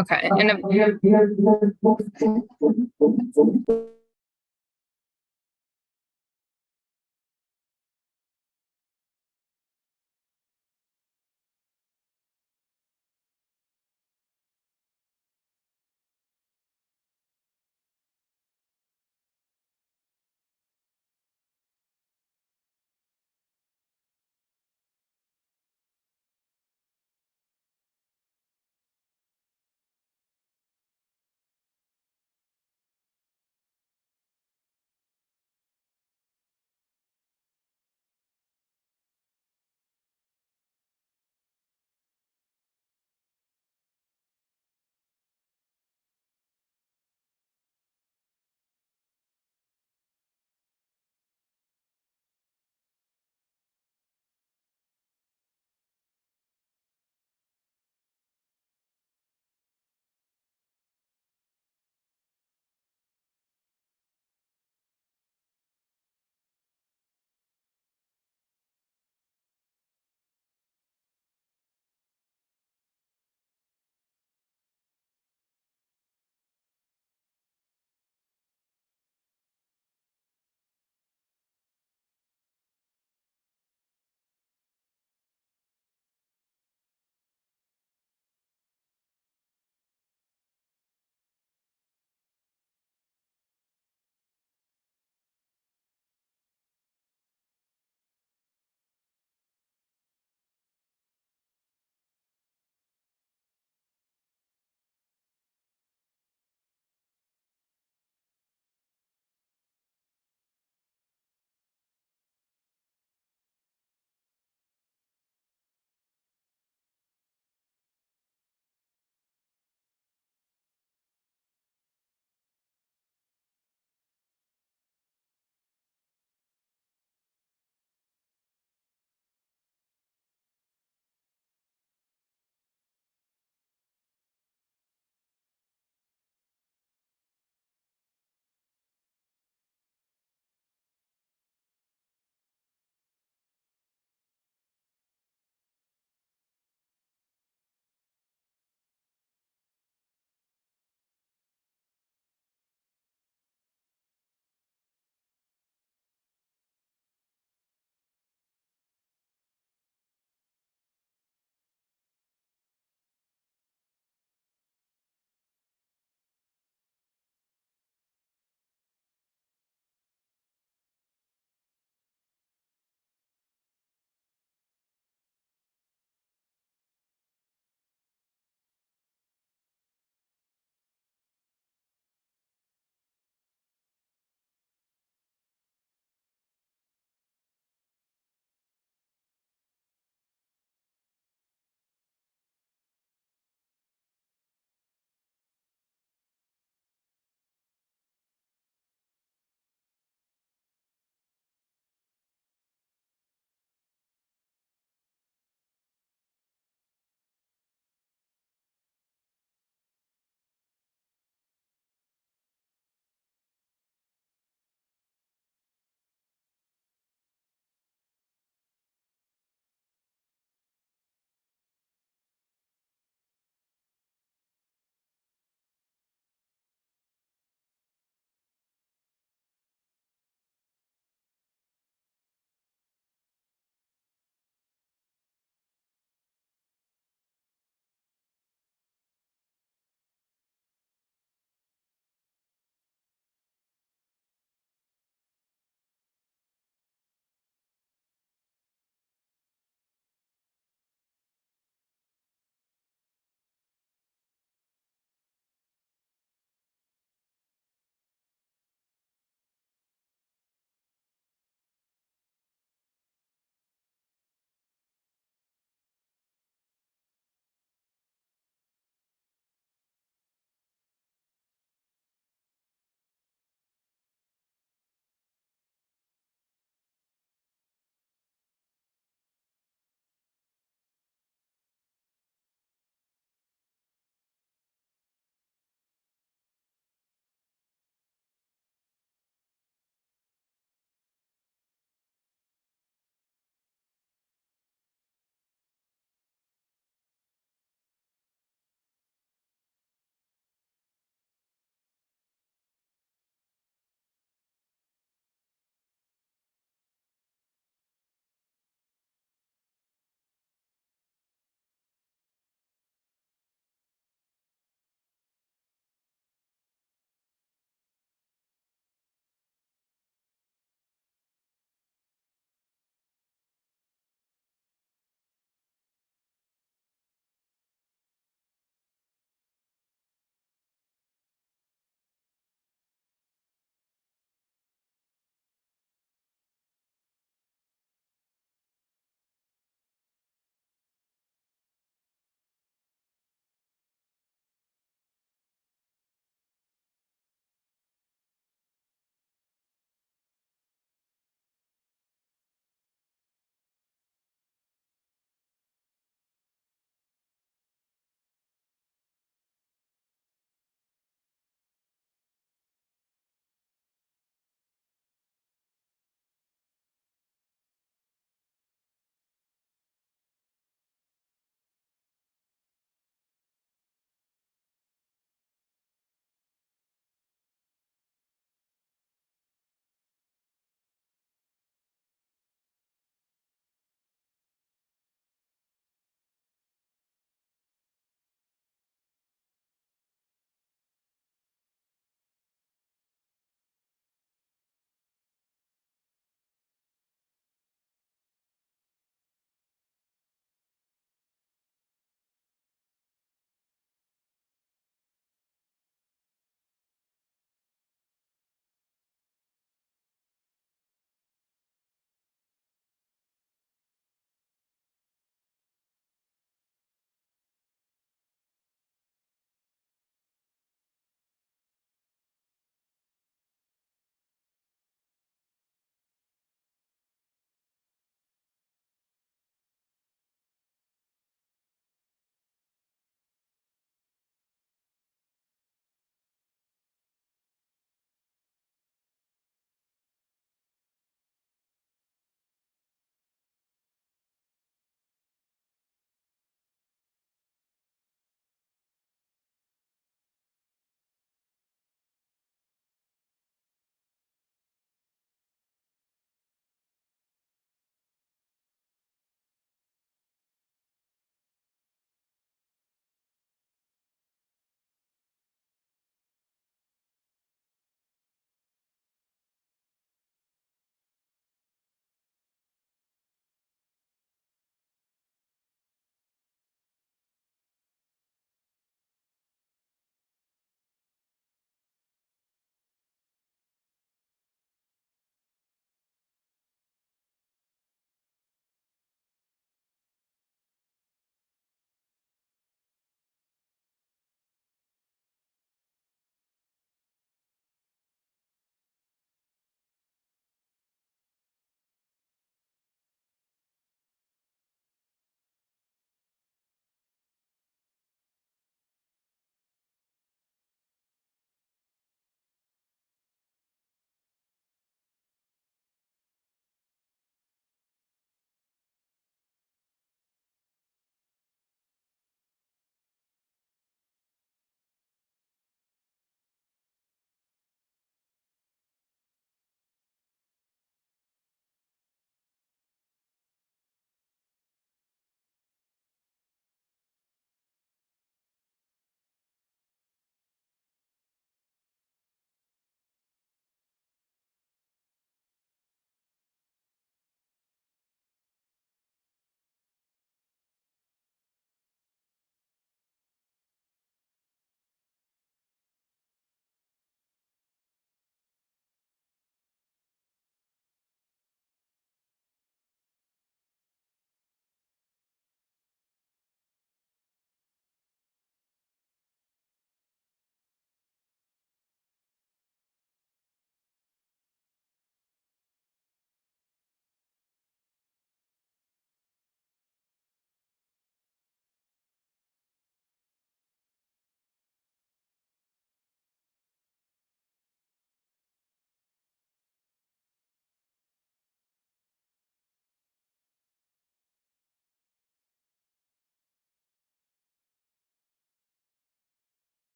Okay. And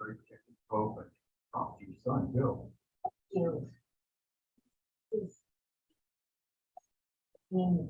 very Pope and talk to your son, Bill. You. Is. Mean.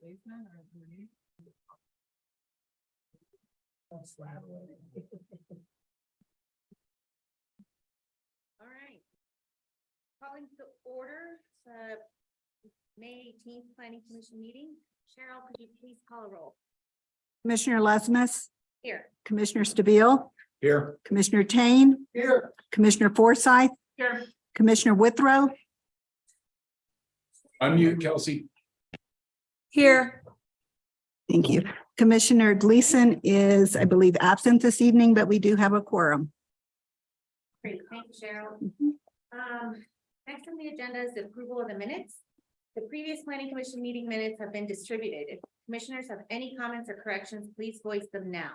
All right. Calling to order, May 18th Planning Commission meeting. Cheryl, could you please call a roll? Commissioner Lesmus, Here. Commissioner Stabile, Here. Commissioner Tain, Here. Commissioner Forsyth, Here. Commissioner Withrow, Unmute Kelsey. Here. Thank you. Commissioner Gleason is, I believe, absent this evening, but we do have a quorum. Great, thank you, Cheryl. Next on the agenda is the approval of the minutes. The previous planning commission meeting minutes have been distributed. If commissioners have any comments or corrections, please voice them now.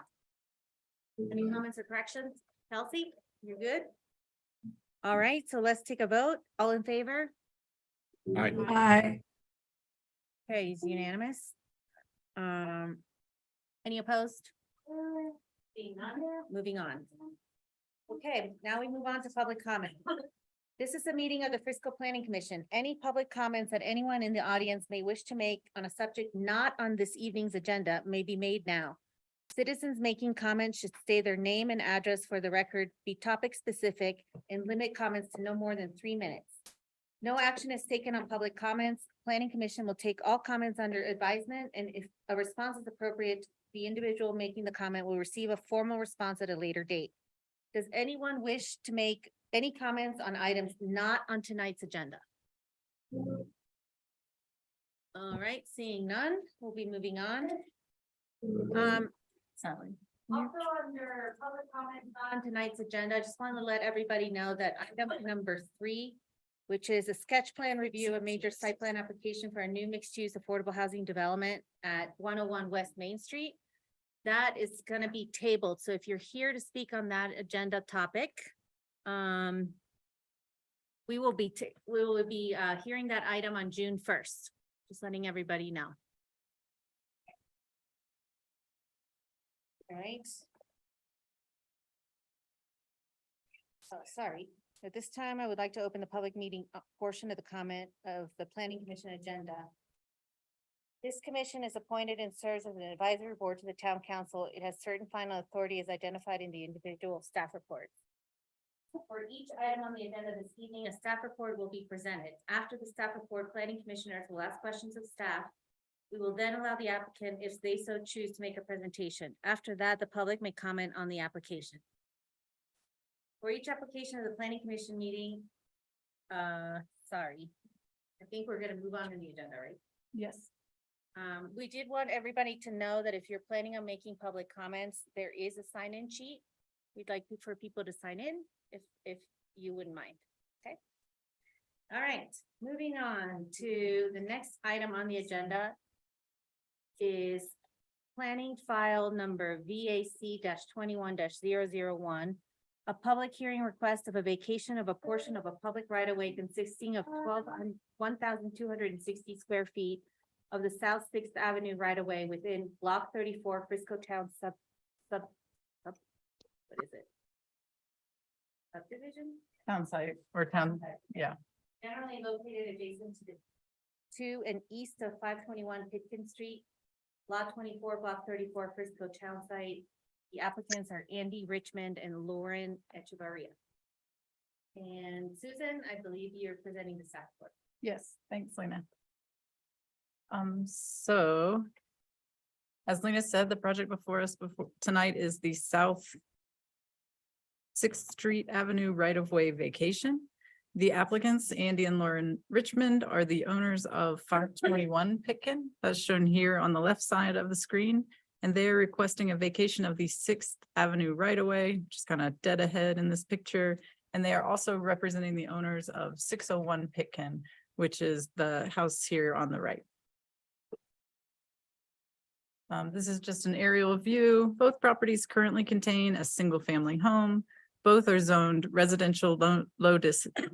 Any comments or corrections? Kelsey, you're good? All right, so let's take a vote. All in favor? Aye. Aye. Okay, it's unanimous. Any opposed? Seeing none, moving on. Okay, now we move on to public comment. This is a meeting of the Frisco Planning Commission. Any public comments that anyone in the audience may wish to make on a subject not on this evening's agenda may be made now. Citizens making comments should say their name and address for the record, be topic specific, and limit comments to no more than 3 minutes. No action is taken on public comments. Planning Commission will take all comments under advisement, and if a response is appropriate, the individual making the comment will receive a formal response at a later date. Does anyone wish to make any comments on items not on tonight's agenda? All right, seeing none, we'll be moving on. Sorry. Also under public comment on tonight's agenda, I just want to let everybody know that item number 3, which is a sketch plan review of major site plan application for a new mixed-use affordable housing development at 101 West Main Street. That is going to be tabled. So if you're here to speak on that agenda topic, we will be hearing that item on June 1st. Just letting everybody know. All right. Oh, sorry. At this time, I would like to open the public meeting portion of the comment of the Planning Commission agenda. This commission is appointed and serves as an advisory board to the town council. It has certain final authority as identified in the individual staff reports. For each item on the agenda this evening, a staff report will be presented. After the staff report, planning commissioners will ask questions of staff. We will then allow the applicant, if they so choose, to make a presentation. After that, the public may comment on the application. For each application of the planning commission meeting, sorry, I think we're gonna move on to the agenda, right? Yes. We did want everybody to know that if you're planning on making public comments, there is a sign-in sheet. We'd like for people to sign in if you wouldn't mind, okay? All right, moving on to the next item on the agenda is planning file number VAC-21-001. A public hearing request of a vacation of a portion of a public right-of-way consisting of 1,260 square feet of the South Sixth Avenue right-of-way within Block 34 Frisco Town what is it? Subdivision? Town site or town, yeah. Generally located adjacent to and east of 521 Pitkin Street, Lot 24, Block 34, Frisco Town Site. The applicants are Andy Richmond and Lauren Echevarria. And Susan, I believe you're presenting the staff report. Yes, thanks, Lena. So as Lena said, the project before us tonight is the South 6th Street Avenue right-of-way vacation. The applicants, Andy and Lauren Richmond, are the owners of 521 Pitkin, that's shown here on the left side of the screen. And they're requesting a vacation of the 6th Avenue right-of-way, which is kind of dead ahead in this picture. And they are also representing the owners of 601 Pitkin, which is the house here on the right. This is just an aerial view. Both properties currently contain a single-family home. Both are zoned residential low density.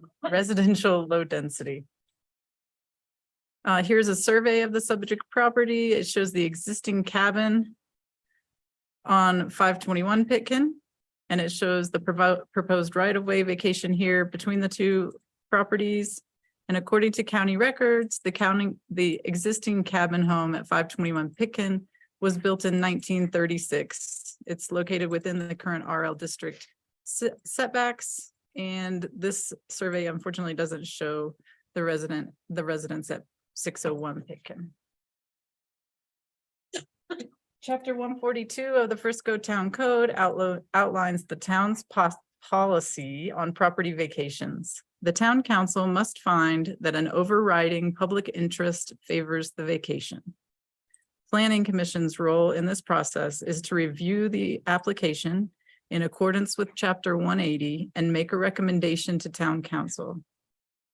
Here's a survey of the subject property. It shows the existing cabin on 521 Pitkin, and it shows the proposed right-of-way vacation here between the two properties. And according to county records, the existing cabin home at 521 Pitkin was built in 1936. It's located within the current RL district setbacks. And this survey unfortunately doesn't show the residents at 601 Pitkin. Chapter 142 of the Frisco Town Code outlines the town's policy on property vacations. The town council must find that an overriding public interest favors the vacation. Planning Commission's role in this process is to review the application in accordance with Chapter 180 and make a recommendation to town council.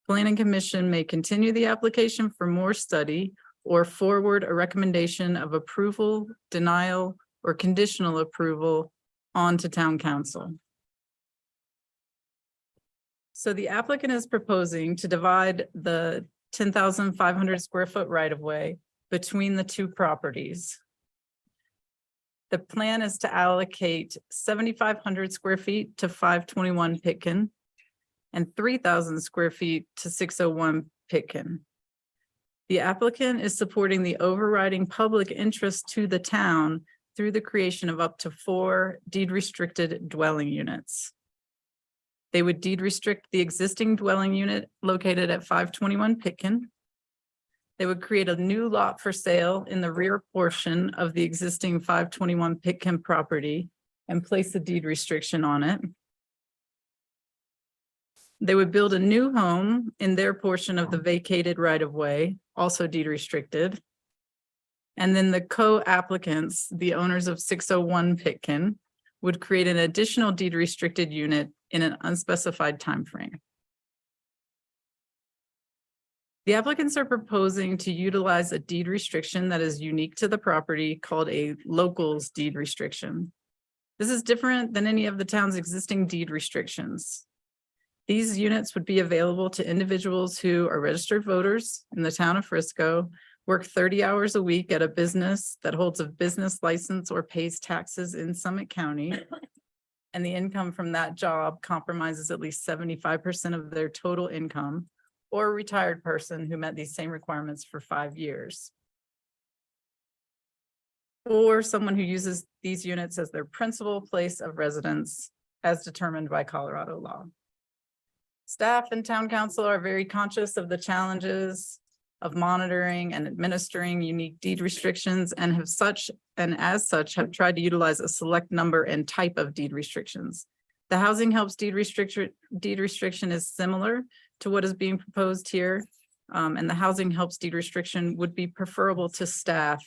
Planning Commission may continue the application for more study or forward a recommendation of approval, denial, or conditional approval on to town council. So the applicant is proposing to divide the 10,500 square foot right of way between the two properties. The plan is to allocate 7,500 square feet to 521 Pitkin and 3,000 square feet to 601 Pitkin. The applicant is supporting the overriding public interest to the town through the creation of up to 4 deed-restricted dwelling units. They would deed restrict the existing dwelling unit located at 521 Pitkin. They would create a new lot for sale in the rear portion of the existing 521 Pitkin property and place a deed restriction on it. They would build a new home in their portion of the vacated right-of-way, also deed restricted. And then the co-applicants, the owners of 601 Pitkin, would create an additional deed restricted unit in an unspecified time frame. The applicants are proposing to utilize a deed restriction that is unique to the property called a locals deed restriction. This is different than any of the town's existing deed restrictions. These units would be available to individuals who are registered voters in the town of Frisco, work 30 hours a week at a business that holds a business license or pays taxes in Summit County, and the income from that job compromises at least 75% of their total income, or a retired person who met these same requirements for 5 years. Or someone who uses these units as their principal place of residence as determined by Colorado law. Staff and town council are very conscious of the challenges of monitoring and administering unique deed restrictions and as such have tried to utilize a select number and type of deed restrictions. The Housing Helps deed restriction is similar to what is being proposed here. And the Housing Helps deed restriction would be preferable to staff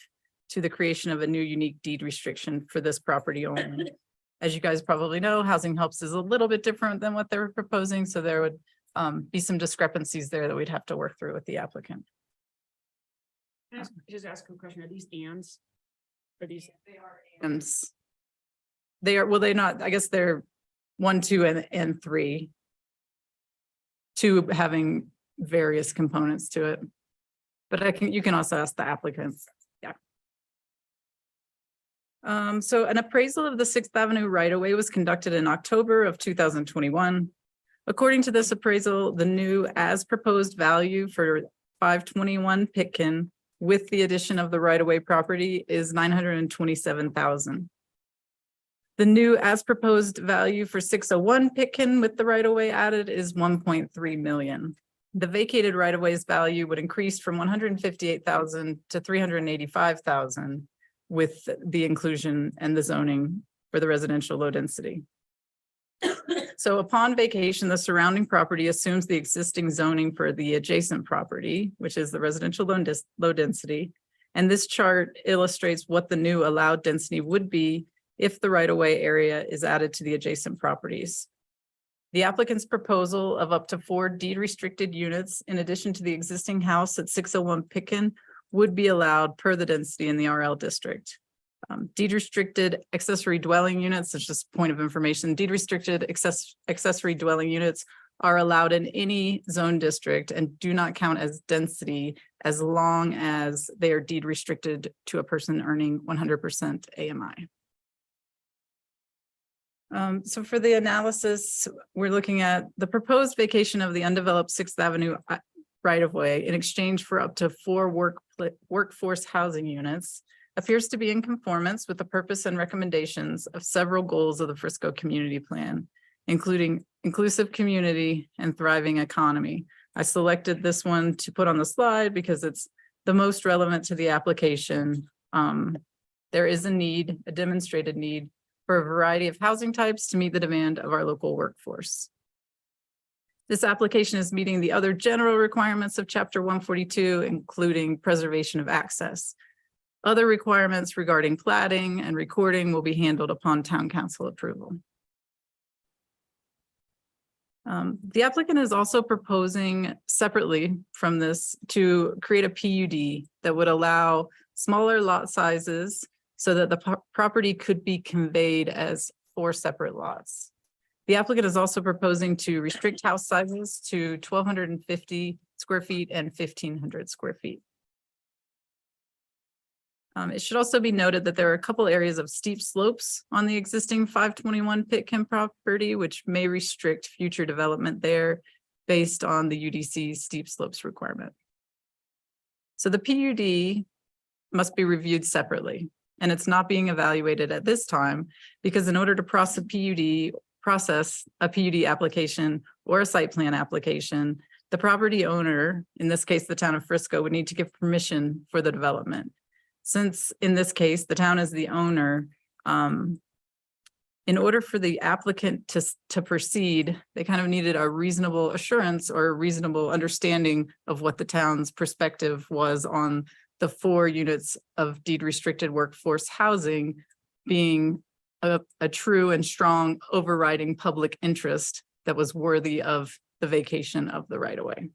to the creation of a new unique deed restriction for this property owner. As you guys probably know, Housing Helps is a little bit different than what they were proposing. So there would be some discrepancies there that we'd have to work through with the applicant. Can I just ask a question? Are these ands? Are these? Ands. They are, well, they're not, I guess they're 1, 2, and 3. 2 having various components to it. But you can also ask the applicants. Yeah. So an appraisal of the 6th Avenue right-of-way was conducted in October of 2021. According to this appraisal, the new as proposed value for 521 Pitkin with the addition of the right-of-way property is $927,000. The new as proposed value for 601 Pitkin with the right-of-way added is $1.3 million. The vacated right-of-way's value would increase from $158,000 to $385,000 with the inclusion and the zoning for the residential low density. So upon vacation, the surrounding property assumes the existing zoning for the adjacent property, which is the residential low density. And this chart illustrates what the new allowed density would be if the right-of-way area is added to the adjacent properties. The applicant's proposal of up to 4 deed-restricted units in addition to the existing house at 601 Pitkin would be allowed per the density in the RL district. Deed-restricted accessory dwelling units, that's just point of information, deed-restricted accessory dwelling units are allowed in any zone district and do not count as density as long as they are deed-restricted to a person earning 100% AMI. So for the analysis, we're looking at the proposed vacation of the undeveloped 6th Avenue right of way in exchange for up to 4 workforce housing units appears to be in conformance with the purpose and recommendations of several goals of the Frisco Community Plan, including inclusive community and thriving economy. I selected this one to put on the slide because it's the most relevant to the application. There is a demonstrated need for a variety of housing types to meet the demand of our local workforce. This application is meeting the other general requirements of Chapter 142, including preservation of access. Other requirements regarding platting and recording will be handled upon town council approval. The applicant is also proposing separately from this to create a PUD that would allow smaller lot sizes so that the property could be conveyed as 4 separate lots. The applicant is also proposing to restrict house sizes to 1,250 square feet and 1,500 square feet. It should also be noted that there are a couple areas of steep slopes on the existing 521 Pitkin property, which may restrict future development there based on the UDC steep slopes requirement. So the PUD must be reviewed separately, and it's not being evaluated at this time because in order to process a PUD application or a site plan application, the property owner, in this case, the town of Frisco, would need to give permission for the development. Since in this case, the town is the owner, in order for the applicant to proceed, they kind of needed a reasonable assurance or a reasonable understanding of what the town's perspective was on the 4 units of deed restricted workforce housing being a true and strong overriding public interest that was worthy of the vacation of the right of way.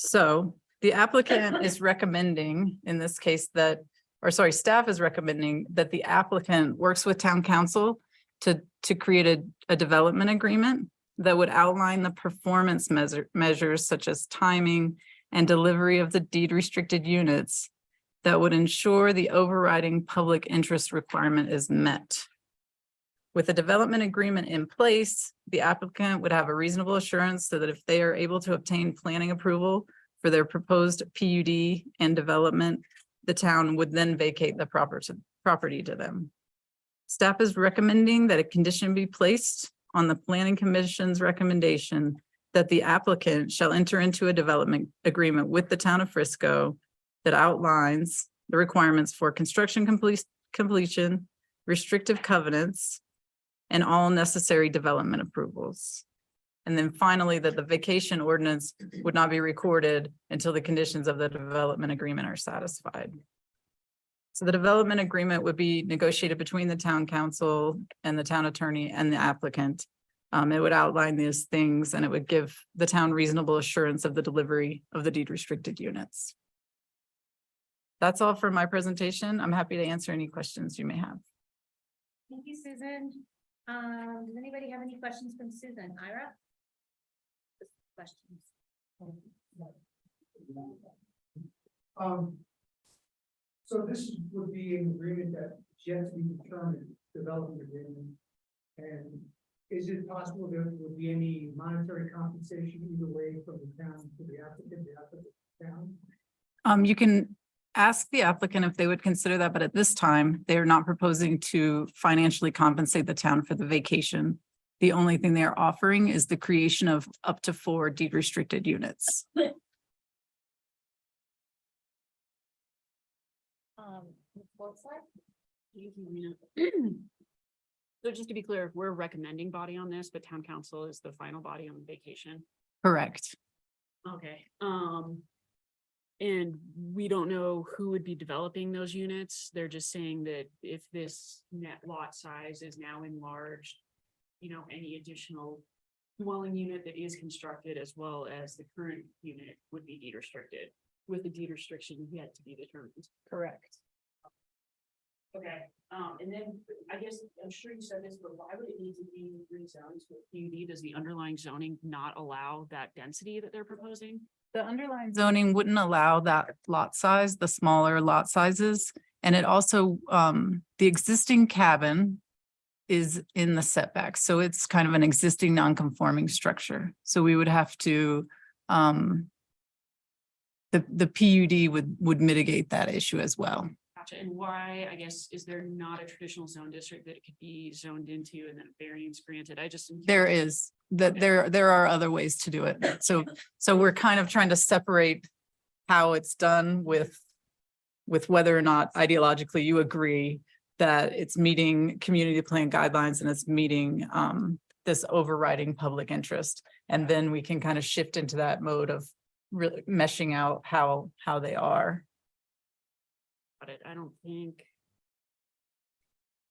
So the applicant is recommending in this case staff is recommending that the applicant works with town council to create a development agreement that would outline the performance measures such as timing and delivery of the deed restricted units that would ensure the overriding public interest requirement is met. With a development agreement in place, the applicant would have a reasonable assurance so that if they are able to obtain planning approval for their proposed PUD and development, the town would then vacate the property to them. Staff is recommending that a condition be placed on the Planning Commission's recommendation that the applicant shall enter into a development agreement with the town of Frisco that outlines the requirements for construction completion, restrictive covenants, and all necessary development approvals. And then finally, that the vacation ordinance would not be recorded until the conditions of the development agreement are satisfied. So the development agreement would be negotiated between the town council and the town attorney and the applicant. It would outline these things and it would give the town reasonable assurance of the delivery of the deed restricted units. That's all for my presentation. I'm happy to answer any questions you may have. Thank you, Susan. Does anybody have any questions from Susan? Ira? Questions? So this would be an agreement that yet to be determined, development agreement. And is it possible there would be any monetary compensation either way from the town to the applicant town? You can ask the applicant if they would consider that, but at this time, they're not proposing to financially compensate the town for the vacation. The only thing they are offering is the creation of up to 4 deed restricted units. So just to be clear, we're a recommending body on this, but town council is the final body on the vacation. Correct. Okay, and we don't know who would be developing those units. They're just saying that if this net lot size is now enlarged, any additional dwelling unit that is constructed as well as the current unit would be deed restricted, with the deed restriction yet to be determined. Correct. Okay, and then I guess, I'm sure you said this, but why would it need to be rezoned to a PUD? Does the underlying zoning not allow that density that they're proposing? The underlying zoning wouldn't allow that lot size, the smaller lot sizes. And it also, the existing cabin is in the setback. So it's kind of an existing non-conforming structure. So we would have to, the PUD would mitigate that issue as well. Gotcha. And why, I guess, is there not a traditional zone district that it could be zoned into and then a variance granted? I just. There is, there are other ways to do it. So we're kind of trying to separate how it's done with whether or not ideologically you agree that it's meeting community plan guidelines and it's meeting this overriding public interest. And then we can kind of shift into that mode of really meshing out how they are. But I don't think.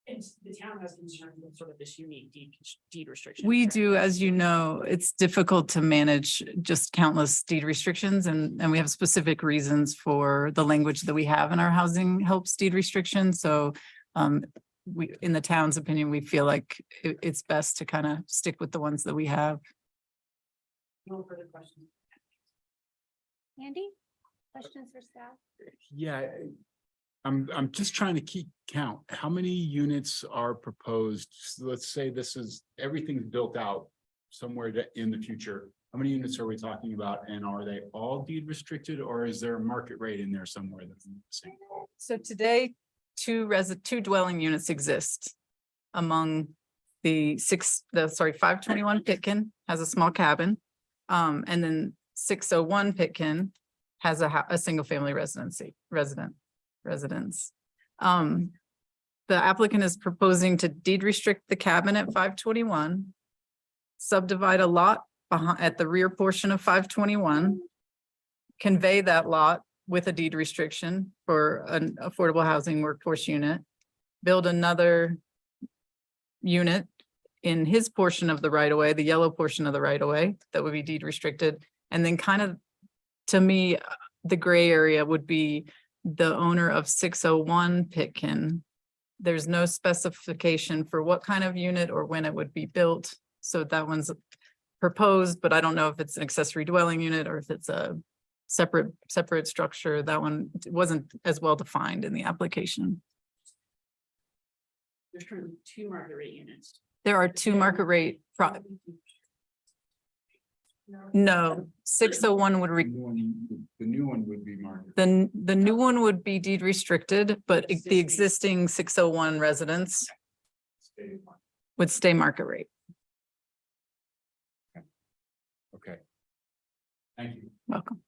It's, the town has concern with sort of this unique deed restriction. We do, as you know, it's difficult to manage just countless deed restrictions and we have specific reasons for the language that we have in our housing helps deed restrictions. So we, in the town's opinion, we feel like it's best to kind of stick with the ones that we have. No further questions. Andy, questions for staff? Yeah, I'm just trying to keep count. How many units are proposed? So let's say this is, everything's built out somewhere in the future. How many units are we talking about? And are they all deed restricted or is there a market rate in there somewhere that's missing? So today, two dwelling units exist among the 521 Pitkin has a small cabin. And then 601 Pitkin has a single family residence. The applicant is proposing to deed restrict the cabin at 521, subdivide a lot at the rear portion of 521, convey that lot with a deed restriction for an affordable housing workforce unit, build another unit in his portion of the right of way, the yellow portion of the right of way that would be deed restricted. And then kind of, to me, the gray area would be the owner of 601 Pitkin. There's no specification for what kind of unit or when it would be built. So that one's proposed, but I don't know if it's an accessory dwelling unit or if it's a separate structure. That one wasn't as well defined in the application. There's currently 2 market rate units. There are 2 market rate. No, 601 would The new one would be market. the new one would be deed restricted, but the existing 601 residents would stay market rate. Okay. Thank you. Welcome.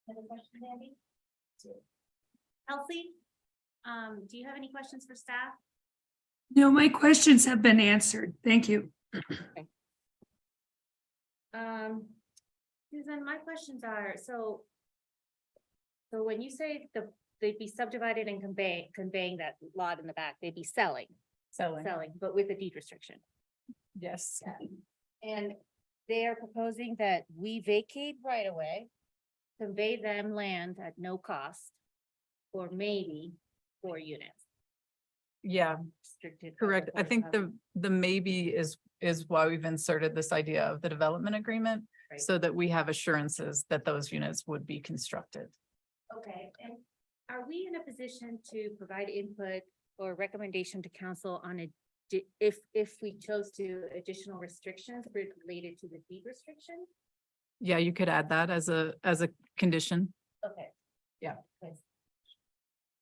Other questions, Andy? Kelsey, do you have any questions for staff? No, my questions have been answered. Thank you. Susan, my questions are, so when you say they'd be subdivided and conveying that lot in the back, they'd be selling, but with a deed restriction. Yes. And they are proposing that we vacate right away, convey them land at no cost, or maybe 4 units. Yeah, Restricted. correct. I think the maybe is why we've inserted this idea of the development agreement, Right. so that we have assurances that those units would be constructed. Okay, and are we in a position to provide input or recommendation to council on if we chose to additional restrictions related to the deed restriction? Yeah, you could add that as a condition. Okay. Yeah. Please.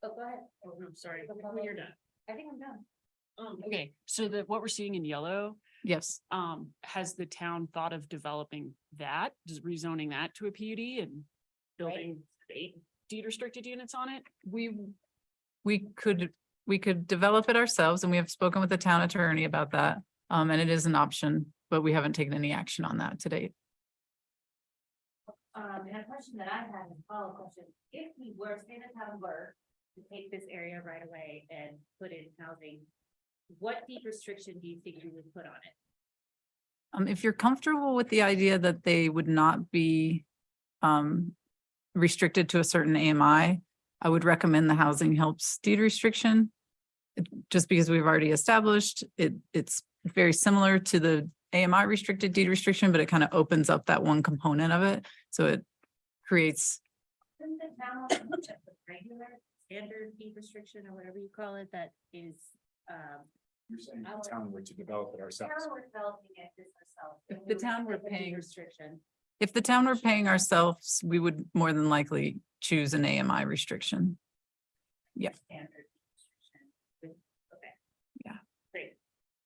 Oh, go ahead. Oh, no, sorry. Okay. When you're done. I think I'm done. Okay, so what we're seeing in yellow, Yes. has the town thought of developing that, just rezoning that to a PUD and building 8 deed restricted units on it? We could develop it ourselves, and we have spoken with the town attorney about that. And it is an option, but we haven't taken any action on that to date. And a question that I had, a follow-up question, if we were, say the town were to take this area right away and put in housing, what deed restriction do you think we would put on it? If you're comfortable with the idea that they would not be restricted to a certain AMI, I would recommend the housing helps deed restriction. Just because we've already established it's very similar to the AMI restricted deed restriction, but it kind of opens up that one component of it. So it creates. Isn't the town want a regular standard deed restriction or whatever you call it that is You're saying the town were to develop it ourselves. We're developing it this ourselves. If the town were With the paying- Restriction. If the town were paying ourselves, we would more than likely choose an AMI restriction. Standard restriction. Okay. Yeah. Great.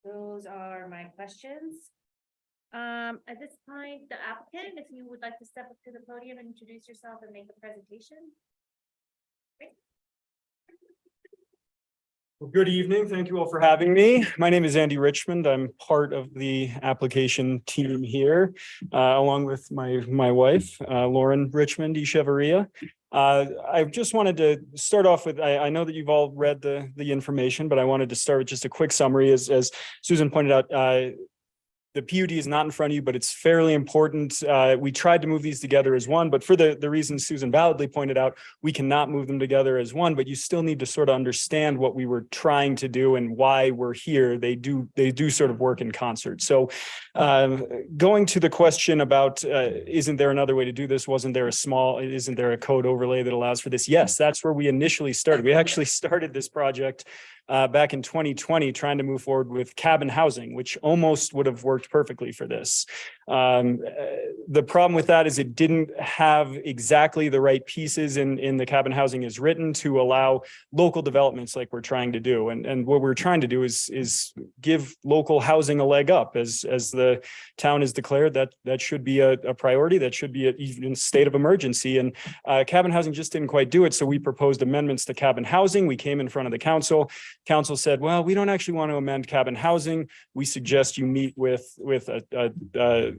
Those are my questions. At this point, the applicant, if you would like to step up to the podium and introduce yourself and make a presentation. Well, good evening. Thank you all for having me. My name is Andy Richmond. I'm part of the application team here, along with my wife, Lauren Richmond Echevarria. I just wanted to start off with, I know that you've all read the information, but I wanted to start with just a quick summary. As Susan pointed out, the PUD is not in front of you, but it's fairly important. We tried to move these together as one, but for the reasons Susan validly pointed out, we cannot move them together as one, but you still need to sort of understand what we were trying to do and why we're here. They do sort of work in concert. So going to the question about, isn't there another way to do this? Isn't there a code overlay that allows for this? Yes, that's where we initially started. We actually started this project back in 2020, trying to move forward with cabin housing, which almost would have worked perfectly for this. The problem with that is it didn't have exactly the right pieces in the cabin housing as written to allow local developments like we're trying to do. And what we're trying to do is give local housing a leg up. As the town has declared, that should be a priority, that should be even a state of emergency. And cabin housing just didn't quite do it. So we proposed amendments to cabin housing. We came in front of the council. Council said, well, we don't actually want to amend cabin housing. We suggest you meet with a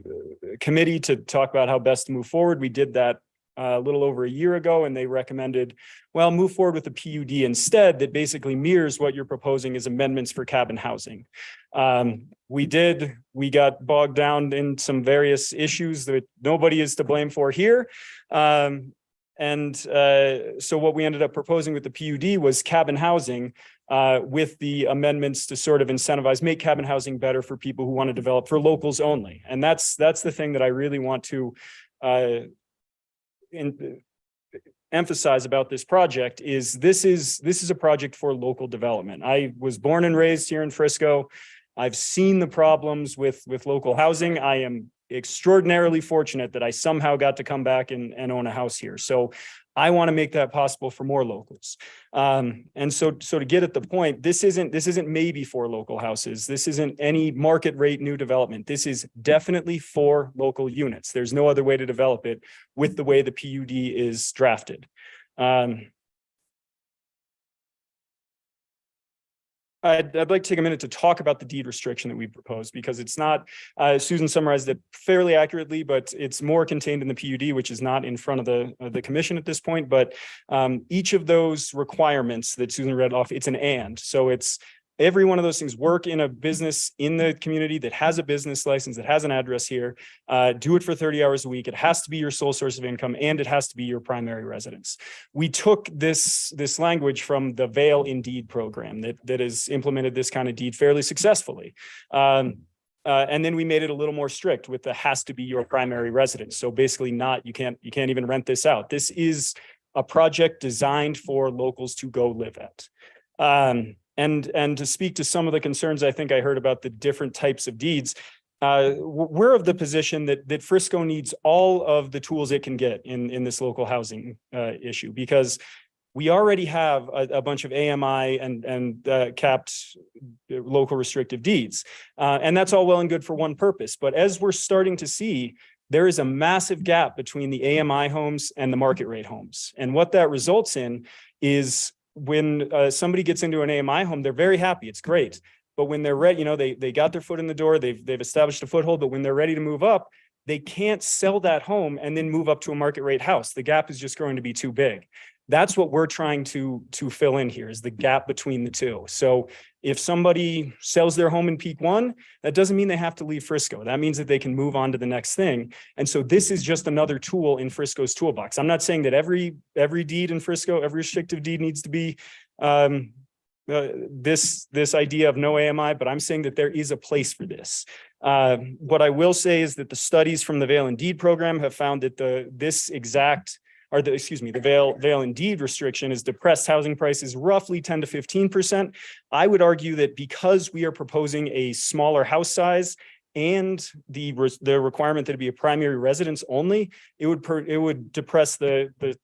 committee to talk about how best to move forward. We did that a little over a year ago, and they recommended, well, move forward with the PUD instead, that basically mirrors what you're proposing as amendments for cabin housing. We got bogged down in some various issues that nobody is to blame for here. So what we ended up proposing with the PUD was cabin housing with the amendments to sort of incentivize, make cabin housing better for people who want to develop for locals only. And that's the thing that I really want to emphasize about this project is this is a project for local development. I was born and raised here in Frisco. I've seen the problems with local housing. I am extraordinarily fortunate that I somehow got to come back and own a house here. So I want to make that possible for more locals. And so to get at the point, this isn't maybe for local houses. This isn't any market rate new development. This is definitely for local units. There's no other way to develop it with the way the PUD is drafted. I'd like to take a minute to talk about the deed restriction that we proposed, because it's not, Susan summarized it fairly accurately, but it's more contained in the PUD, which is not in front of the commission at this point. But each of those requirements that Susan read off, it's an and. So it's every one of those things: work in a business in the community that has a business license, that has an address here, do it for 30 hours a week. It has to be your sole source of income, and it has to be your primary residence. We took this language from the Vail Indeed program that has implemented this kind of deed fairly successfully. And then we made it a little more strict with the has to be your primary residence. So basically you can't even rent this out. This is a project designed for locals to go live at. And to speak to some of the concerns I think I heard about the different types of deeds, we're of the position that Frisco needs all of the tools it can get in this local housing issue, because we already have a bunch of AMI and capped local restrictive deeds. And that's all well and good for one purpose. But as we're starting to see, there is a massive gap between the AMI homes and the market rate homes. And what that results in is when somebody gets into an AMI home, they're very happy. It's great. But when they're ready, they got their foot in the door, they've established a foothold, but when they're ready to move up, they can't sell that home and then move up to a market rate house. The gap is just going to be too big. That's what we're trying to fill in here, is the gap between the two. So if somebody sells their home in peak one, that doesn't mean they have to leave Frisco. That means that they can move on to the next thing. And so this is just another tool in Frisco's toolbox. I'm not saying that every deed in Frisco, every restrictive deed needs to be this idea of no AMI, but I'm saying that there is a place for this. What I will say is that the studies from the Vail Indeed program have found that this exact or the Vale and deed restriction is depressed housing prices roughly 10 to 15%. I would argue that because we are proposing a smaller house size and the requirement that it be a primary residence only, it would depress the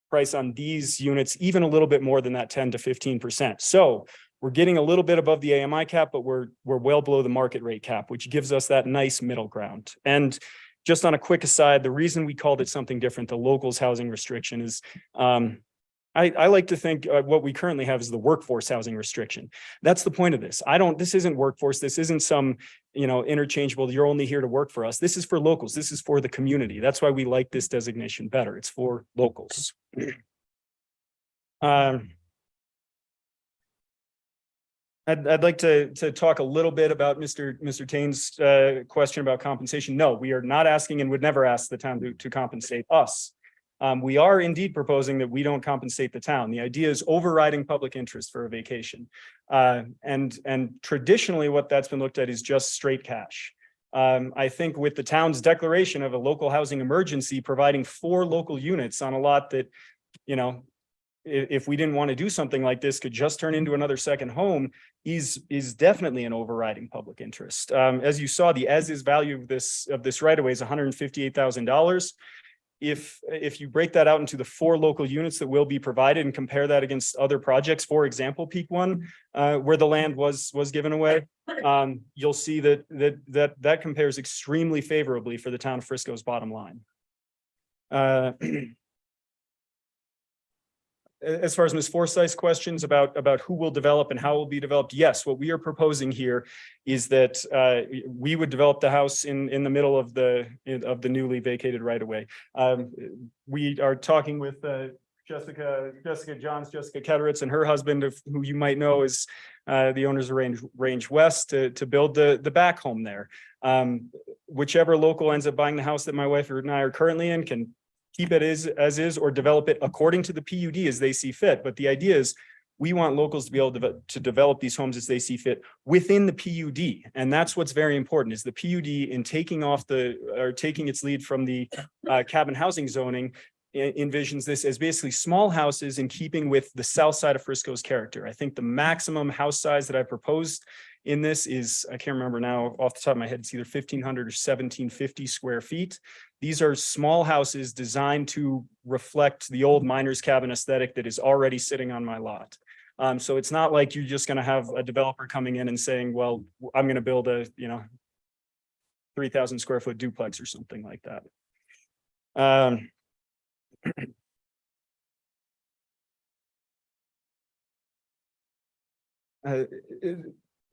price on these units even a little bit more than that 10 to 15%. So we're getting a little bit above the AMI cap, but we're well below the market rate cap, which gives us that nice middle ground. And just on a quick aside, the reason we called it something different, the locals housing restriction, is I like to think what we currently have is the workforce housing restriction. That's the point of this. This isn't workforce. This isn't some, interchangeable, you're only here to work for us. This is for locals. This is for the community. That's why we like this designation better. It's for locals. I'd like to talk a little bit about Mr. Tain's question about compensation. No, we are not asking and would never ask the town to compensate us. We are indeed proposing that we don't compensate the town. The idea is overriding public interest for a vacation. And traditionally what that's been looked at is just straight cash. I think with the town's declaration of a local housing emergency, providing 4 local units on a lot that, if we didn't want to do something like this, could just turn into another second home is definitely an overriding public interest. As you saw, the as is value of this right of way is $158,000. If you break that out into the 4 local units that will be provided and compare that against other projects, for example, Peak One, where the land was given away, you'll see that compares extremely favorably for the town of Frisco's bottom line. As far as Ms. Forsyth's questions about who will develop and how it will be developed, yes, what we are proposing here is that we would develop the house in the middle of the newly vacated right of way. We are talking with Jessica Ketteritz and her husband, who you might know is the owners of Range West, to build the back home there. Whichever local ends up buying the house that my wife and I are currently in can keep it as is or develop it according to the PUD as they see fit. But the idea is we want locals to be able to develop these homes as they see fit within the PUD. And that's what's very important, is the PUD in taking its lead from the cabin housing zoning envisions this as basically small houses in keeping with the south side of Frisco's character. I think the maximum house size that I proposed in this is, I can't remember now off the top of my head, it's either 1,500 or 1,750 square feet. These are small houses designed to reflect the old miner's cabin aesthetic that is already sitting on my lot. So it's not like you're just going to have a developer coming in and saying, well, I'm going to build a 3,000 square foot duplex or something like that.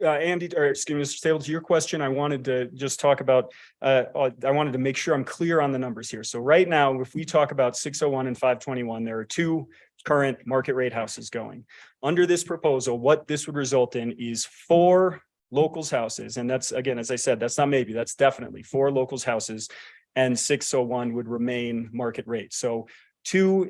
Andy, or excuse me, Mr. Stable, to your question, I wanted to just talk about, I wanted to make sure I'm clear on the numbers here. So right now, if we talk about 601 and 521, there are 2 current market rate houses going. Under this proposal, what this would result in is 4 locals houses. And that's, again, as I said, that's not maybe, that's definitely 4 locals houses, and 601 would remain market rate. So 2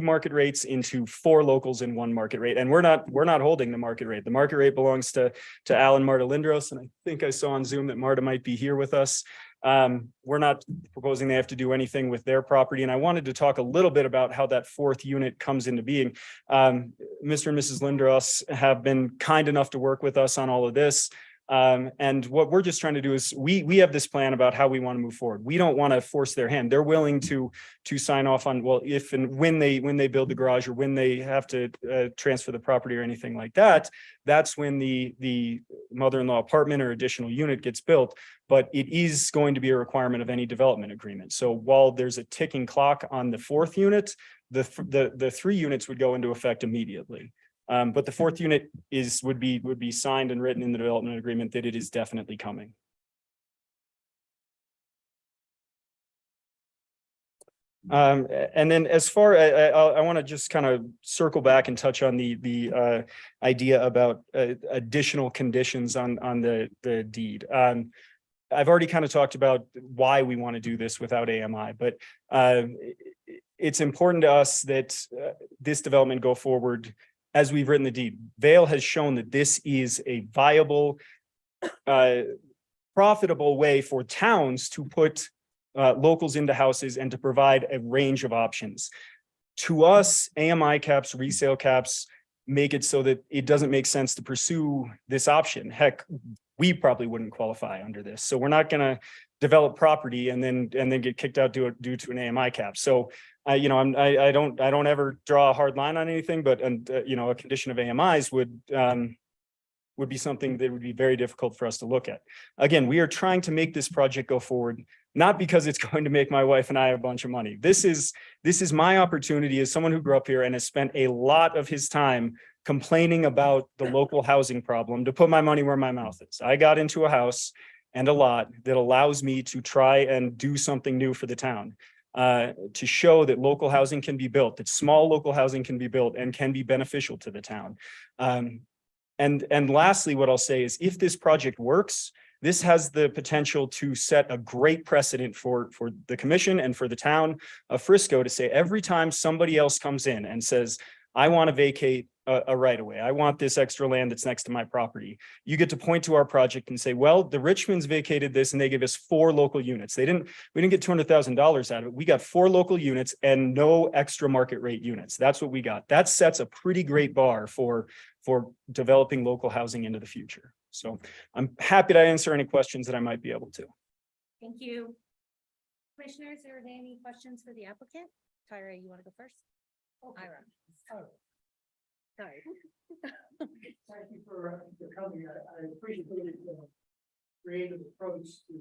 market rates into 4 locals in 1 market rate. And we're not holding the market rate. The market rate belongs to Al and Marta Lindros. And I think I saw on Zoom that Marta might be here with us. We're not proposing they have to do anything with their property. And I wanted to talk a little bit about how that 4th unit comes into being. Mr. and Mrs. Lindros have been kind enough to work with us on all of this. And what we're just trying to do is we have this plan about how we want to move forward. We don't want to force their hand. They're willing to sign off on, well, if and when they build the garage or when they have to transfer the property or anything like that, that's when the mother-in-law apartment or additional unit gets built. But it is going to be a requirement of any development agreement. So while there's a ticking clock on the 4th unit, the 3 units would go into effect immediately. But the 4th unit would be signed and written in the development agreement that it is definitely coming. And then as far I want to just kind of circle back and touch on the idea about additional conditions on the deed. I've already kind of talked about why we want to do this without AMI, but it's important to us that this development go forward as we've written the deed. Vale has shown that this is a viable, profitable way for towns to put locals into houses and to provide a range of options. To us, AMI caps, resale caps make it so that it doesn't make sense to pursue this option. Heck, we probably wouldn't qualify under this. So we're not gonna develop property and then get kicked out due to an AMI cap. So I don't ever draw a hard line on anything, but a condition of AMIs would be something that would be very difficult for us to look at. Again, we are trying to make this project go forward, not because it's going to make my wife and I a bunch of money. This is my opportunity as someone who grew up here and has spent a lot of his time complaining about the local housing problem to put my money where my mouth is. I got into a house and a lot that allows me to try and do something new for the town. To show that local housing can be built, that small local housing can be built and can be beneficial to the town. And lastly, what I'll say is if this project works, this has the potential to set a great precedent for the commission and for the town of Frisco to say every time somebody else comes in and says, I want to vacate a right of way. I want this extra land that's next to my property. You get to point to our project and say, well, the Richmonds vacated this and they gave us 4 local units. We didn't get $200,000 out of it. We got 4 local units and no extra market rate units. That's what we got. That sets a pretty great bar for developing local housing into the future. So I'm happy to answer any questions that I might be able to. Thank you. Commissioners, are there any questions for the applicant? Tyra, you want to go first? Ira. Sorry. Thank you for coming. I appreciate the creative approach to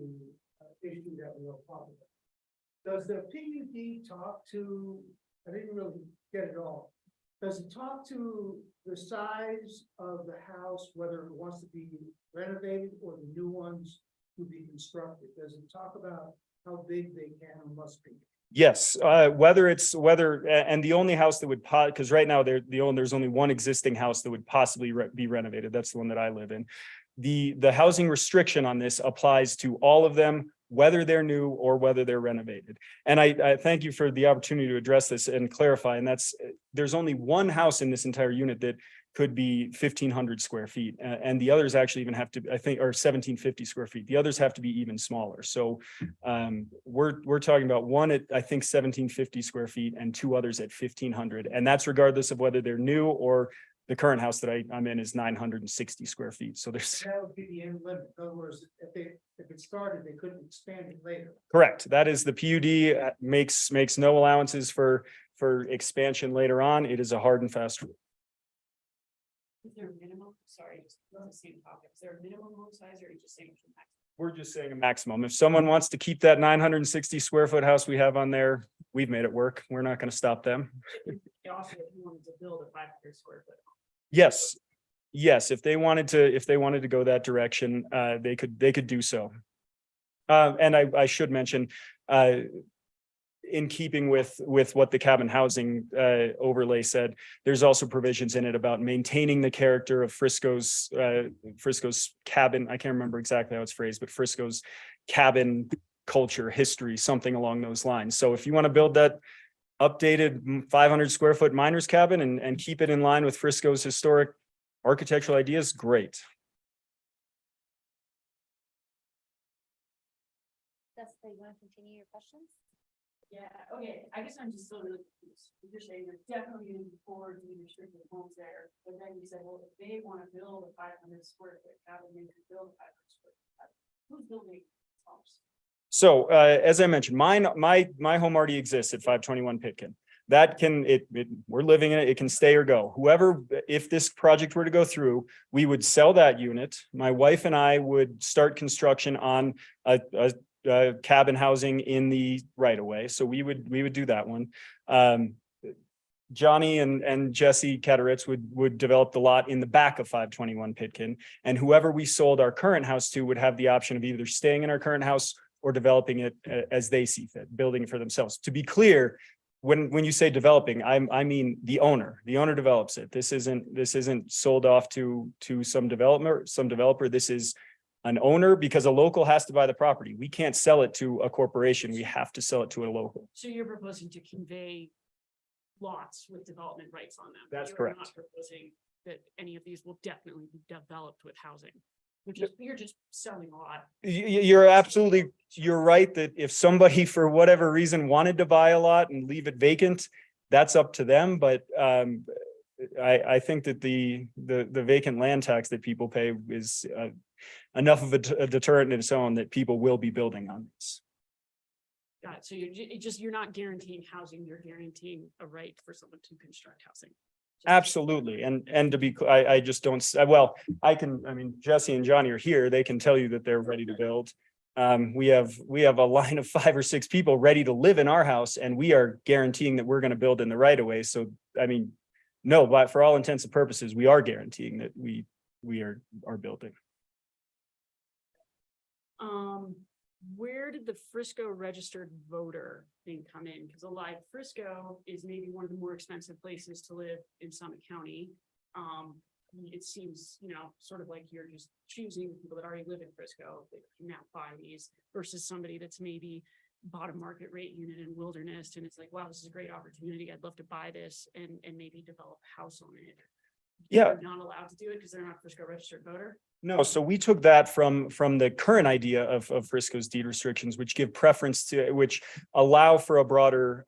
issue that we're all talking about. Does the PUD talk to, I didn't really get it all. Does it talk to the size of the house, whether it wants to be renovated or the new ones to be constructed? Does it talk about how big they can or must be? Yes, and the only house that would because right now there's only one existing house that would possibly be renovated. That's the one that I live in. The housing restriction on this applies to all of them, whether they're new or whether they're renovated. And I thank you for the opportunity to address this and clarify. And there's only one house in this entire unit that could be 1,500 square feet. And the others actually even have to, I think, are 1,750 square feet. The others have to be even smaller. So we're talking about one at, I think, 1,750 square feet and 2 others at 1,500. And that's regardless of whether they're new or the current house that I'm in is 960 square feet. So there's. That would be the end limit. In other words, if it started, they couldn't expand it later. Correct. That is the PUD makes no allowances for expansion later on. It is a hard and fast rule. Is there a minimum? Sorry, just on the same topic. Is there a minimum home size or are you just saying? We're just saying a maximum. If someone wants to keep that 960 square foot house we have on there, we've made it work. We're not going to stop them. Also, if you wanted to build a 500 square foot. Yes. If they wanted to go that direction, they could do so. And I should mention, in keeping with what the cabin housing overlay said, there's also provisions in it about maintaining the character of Frisco's cabin. I can't remember exactly how it's phrased, but Frisco's cabin culture, history, something along those lines. So if you want to build that updated 500 square foot miner's cabin and keep it in line with Frisco's historic architectural ideas, great. Jessica, you want to continue your questions? Yeah, okay, I guess I'm just still really confused. You're saying there's definitely gonna be 4 restricted homes there, but then you said, well, if they want to build a 500 square foot cabin, they could build a 500 square foot cabin. Who's building homes? So as I mentioned, my home already exists at 521 Pitkin. That we're living in it, it can stay or go. Whoever, if this project were to go through, we would sell that unit. My wife and I would start construction on a cabin housing in the right of way. So we would do that one. Johnny and Jesse Katoritz would develop the lot in the back of 521 Pitkin. And whoever we sold our current house to would have the option of either staying in our current house or developing it as they see fit, building it for themselves. To be clear, when you say developing, I mean the owner develops it. This isn't sold off to some developer. This is an owner, because a local has to buy the property. We can't sell it to a corporation. We have to sell it to a local. So you're proposing to convey lots with development rights on them? That's You're correct. not proposing that any of these will definitely be developed with housing? You're just selling a lot. You're right that if somebody for whatever reason wanted to buy a lot and leave it vacant, that's up to them, but I think that the vacant land tax that people pay is enough of a deterrent in its own that people will be building on this. Got it. So you're not guaranteeing housing, you're guaranteeing a right for someone to construct housing. Absolutely. And to be, I just don't, well, I mean, Jesse and Johnny are here. They can tell you that they're ready to build. We have a line of 5 or 6 people ready to live in our house, and we are guaranteeing that we're going to build in the right of way. So, I mean, no, but for all intents and purposes, we are guaranteeing that we are building. Where did the Frisco registered voter thing come in? Because Frisco is maybe one of the more expensive places to live in Summit County. It seems, sort of like you're just choosing people that already live in Frisco that can now buy these versus somebody that's maybe bought a market rate unit in Wilderness and it's like, wow, this is a great opportunity. I'd love to buy this and maybe develop a house on it. Yeah. They're not allowed to do it because they're not Frisco registered voter. No, so we took that from the current idea of Frisco's deed restrictions, which give preference to, which allow for a broader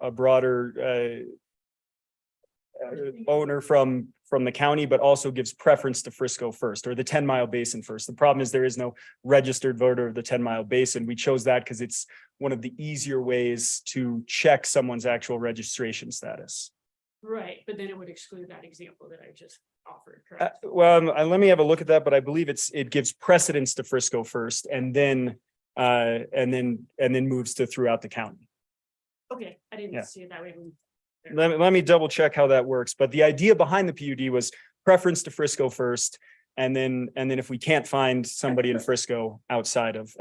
owner from the county, but also gives preference to Frisco first, or the 10-mile basin first. The problem is there is no registered voter of the 10-mile basin. We chose that because it's one of the easier ways to check someone's actual registration status. Right, but then it would exclude that example that I just offered, correct? Well, let me have a look at that, but I believe it gives precedence to Frisco first, and then moves to throughout the county. Okay, I didn't Yeah. see it that way. Let me double check how that works, but the idea behind the PUD was preference to Frisco first, and then if we can't find somebody in Frisco outside of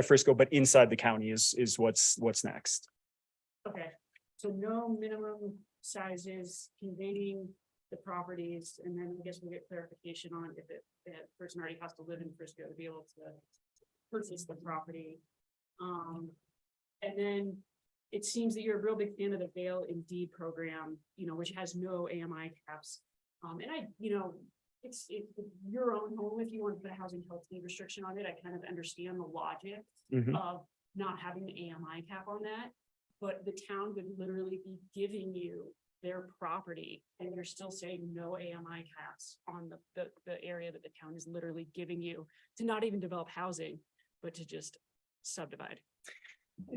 Frisco, but inside the county is what's next. Okay, so no minimum sizes, conveying the properties, and then I guess we get clarification on if that person already has to live in Frisco to be able to purchase the property. And then it seems that you're a real big fan of the Vale and Deed program, which has no AMI caps. And it's your own home. If you want to put a housing health deed restriction on it, I kind of understand the logic of not having the AMI cap on that. But the town would literally be giving you their property and you're still saying no AMI caps on the area that the town is literally giving you to not even develop housing, but to just subdivide.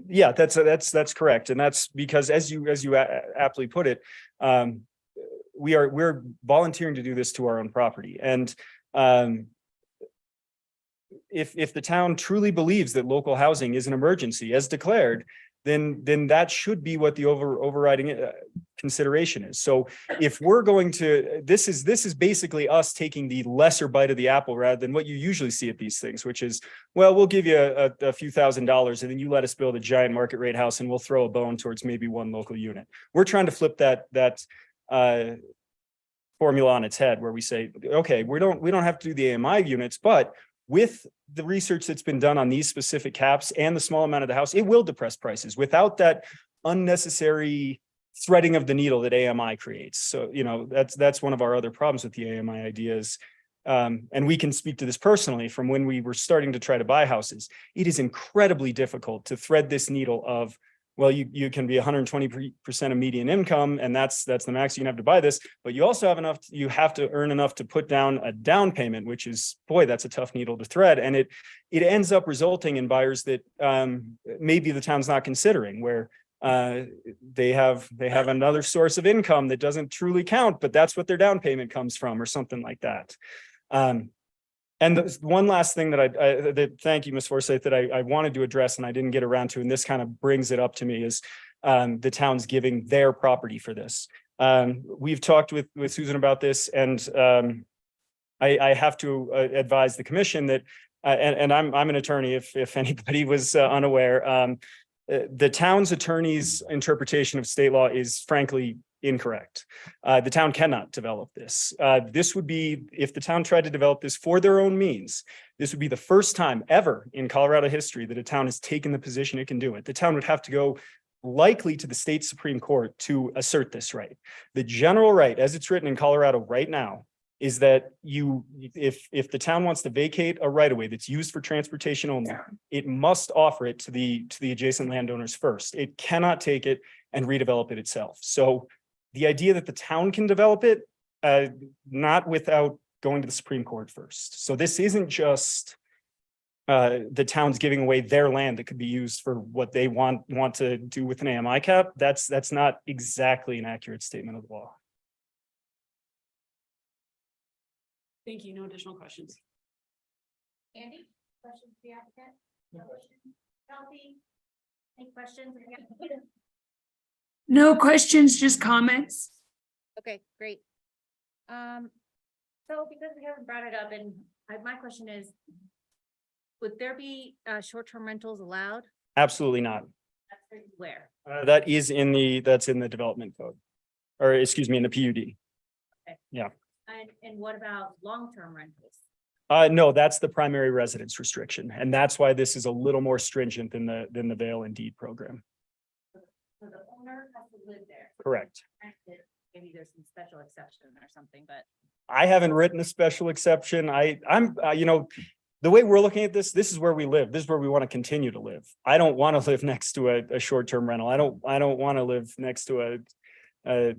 Yeah, that's correct. And that's because as you aptly put it, we're volunteering to do this to our own property. And if the town truly believes that local housing is an emergency as declared, then that should be what the overriding consideration is. So if we're going to, this is basically us taking the lesser bite of the apple rather than what you usually see at these things, which is, well, we'll give you a few $1,000s and then you let us build a giant market rate house and we'll throw a bone towards maybe one local unit. We're trying to flip that formula on its head where we say, okay, we don't have to do the AMI units, but with the research that's been done on these specific caps and the small amount of the house, it will depress prices without that unnecessary threading of the needle that AMI creates. So, that's one of our other problems with the AMI ideas. And we can speak to this personally from when we were starting to try to buy houses. It is incredibly difficult to thread this needle of, well, you can be 120% of median income, and that's the max you can have to buy this, but you also have you have to earn enough to put down a down payment, which is, boy, that's a tough needle to thread. And it ends up resulting in buyers that maybe the town's not considering, where they have another source of income that doesn't truly count, but that's what their down payment comes from or something like that. And one last thing that thank you, Ms. Forsyth, that I wanted to address and I didn't get around to, and this kind of brings it up to me, is the town's giving their property for this. We've talked with Susan about this, and I have to advise the commission that, and I'm an attorney, if anybody was unaware, the town's attorney's interpretation of state law is frankly incorrect. The town cannot develop this. This would be, if the town tried to develop this for their own means, this would be the first time ever in Colorado history that a town has taken the position it can do it. The town would have to go likely to the state Supreme Court to assert this right. The general right, as it's written in Colorado right now, is that if the town wants to vacate a right of way that's used for transportation only, it must offer it to the adjacent landowners first. It cannot take it and redevelop it itself. So the idea that the town can develop it, not without going to the Supreme Court first. So this isn't just the town's giving away their land that could be used for what they want to do with an AMI cap. That's not exactly an accurate statement of the law. Thank you. No additional questions. Andy, questions for the applicant? No questions. Kelsey, any questions? No questions, just comments. Okay, great. So because we haven't brought it up, and my question is, would there be short-term rentals allowed? Absolutely not. Where? That is that's in the development code, or excuse me, in the PUD. And what about long-term rentals? No, that's the primary residence restriction, and that's why this is a little more stringent than the Vale and Deed program. So the owner has to live there. Correct. Maybe there's some special exception or something, but. I haven't written a special exception. I'm the way we're looking at this is where we live. This is where we want to continue to live. I don't want to live next to a short-term rental. I don't want to live next to a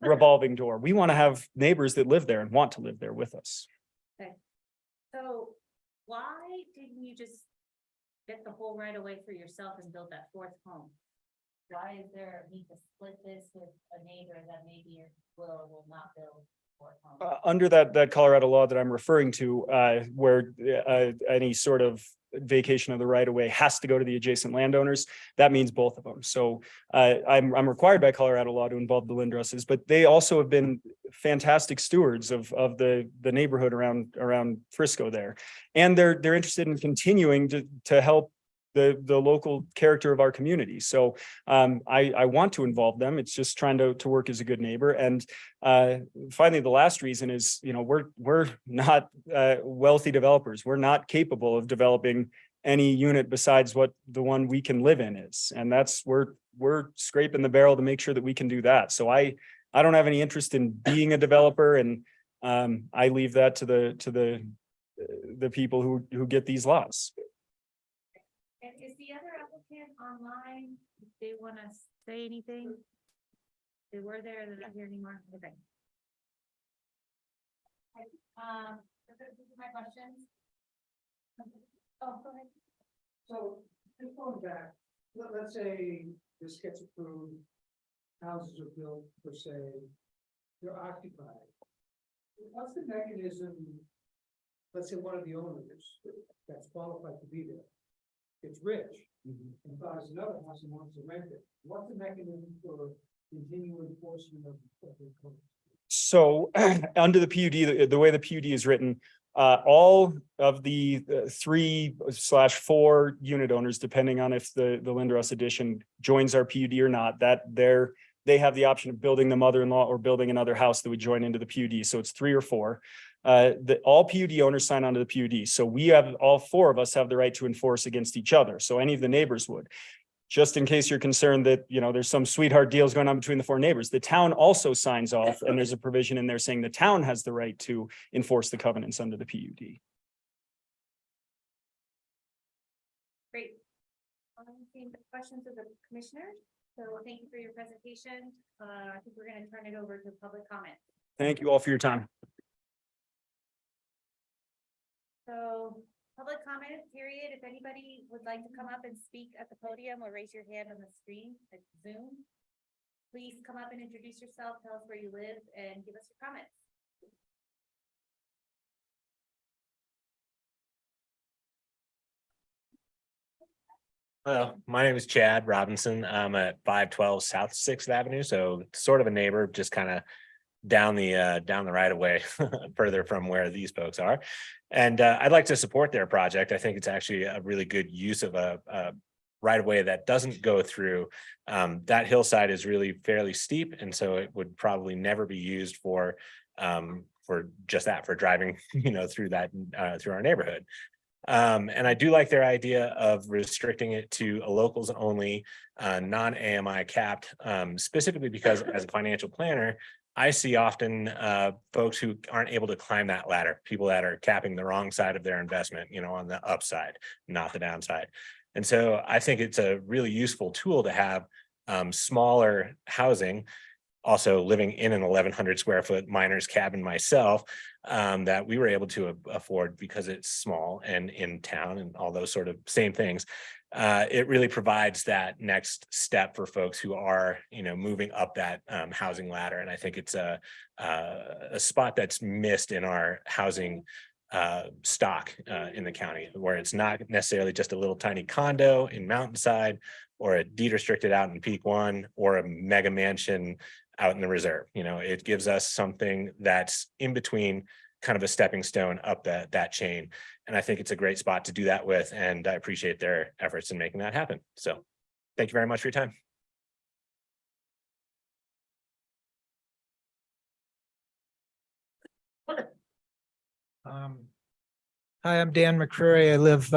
revolving door. We want to have neighbors that live there and want to live there with us. Okay. So why didn't you just get the whole right away for yourself and build that fourth home? Why is there a need to split this with a neighbor that maybe will or will not build a fourth home? Under that Colorado law that I'm referring to, where any sort of vacation of the right of way has to go to the adjacent landowners, that means both of them. So I'm required by Colorado law to involve the Lindrusses, but they also have been fantastic stewards of the neighborhood around Frisco there, and they're interested in continuing to help the local character of our community. So I want to involve them. It's just trying to work as a good neighbor. And finally, the last reason is, we're not wealthy developers. We're not capable of developing any unit besides what the one we can live in is. And we're scraping the barrel to make sure that we can do that. So I don't have any interest in being a developer, and I leave that to the people who get these lots. And is the other applicant online? If they want to say anything? They were there, they're not here anymore. Okay. These are my questions. Oh, go ahead. So, just going back, let's say this gets approved, houses are built per se, they're occupied. What's the mechanism? Let's say one of the owners that's qualified to be there, it's rich, and buys another house and wants to rent it. What's the mechanism for continual enforcement of the code? So under the PUD, the way the PUD is written, all of the 3/4 unit owners, depending on if the Lindros addition joins our PUD or not, they have the option of building the mother-in-law or building another house that would join into the PUD. So it's 3 or 4. All PUD owners sign on to the PUD. So all 4 of us have the right to enforce against each other. So any of the neighbors would. Just in case you're concerned that, there's some sweetheart deals going on between the 4 neighbors, the town also signs off, and there's a provision in there saying the town has the right to enforce the covenants under the PUD. Great. Any questions of the commissioners? So thank you for your presentation. I think we're going to turn it over to public comment. Thank you all for your time. So public comment period. If anybody would like to come up and speak at the podium or raise your hand on the screen at Zoom, please come up and introduce yourself, tell us where you live, and give us your comments. Hello, my name is Chad Robinson. I'm at 512 South 6th Avenue, so sort of a neighbor, just kind of down the right of way, further from where these folks are. And I'd like to support their project. I think it's actually a really good use of a right of way that doesn't go through. That hillside is really fairly steep, and so it would probably never be used for just that, for driving, through that through our neighborhood. And I do like their idea of restricting it to a locals only, non-AMI capped, specifically because as a financial planner, I see often folks who aren't able to climb that ladder, people that are capping the wrong side of their investment, on the upside, not the downside. And so I think it's a really useful tool to have smaller housing. Also living in an 1,100 square foot miner's cabin myself, that we were able to afford because it's small and in town and all those sort of same things. It really provides that next step for folks who are, moving up that housing ladder. And I think it's a spot that's missed in our housing stock in the county, where it's not necessarily just a little tiny condo in Mountainside or a deed restricted out in Peak One or a mega mansion out in the reserve. It gives us something that's in between, kind of a stepping stone up that chain. And I think it's a great spot to do that with. And I appreciate their efforts in making that happen. So thank you very much for your time. Hi, I'm Dan McCreary. I live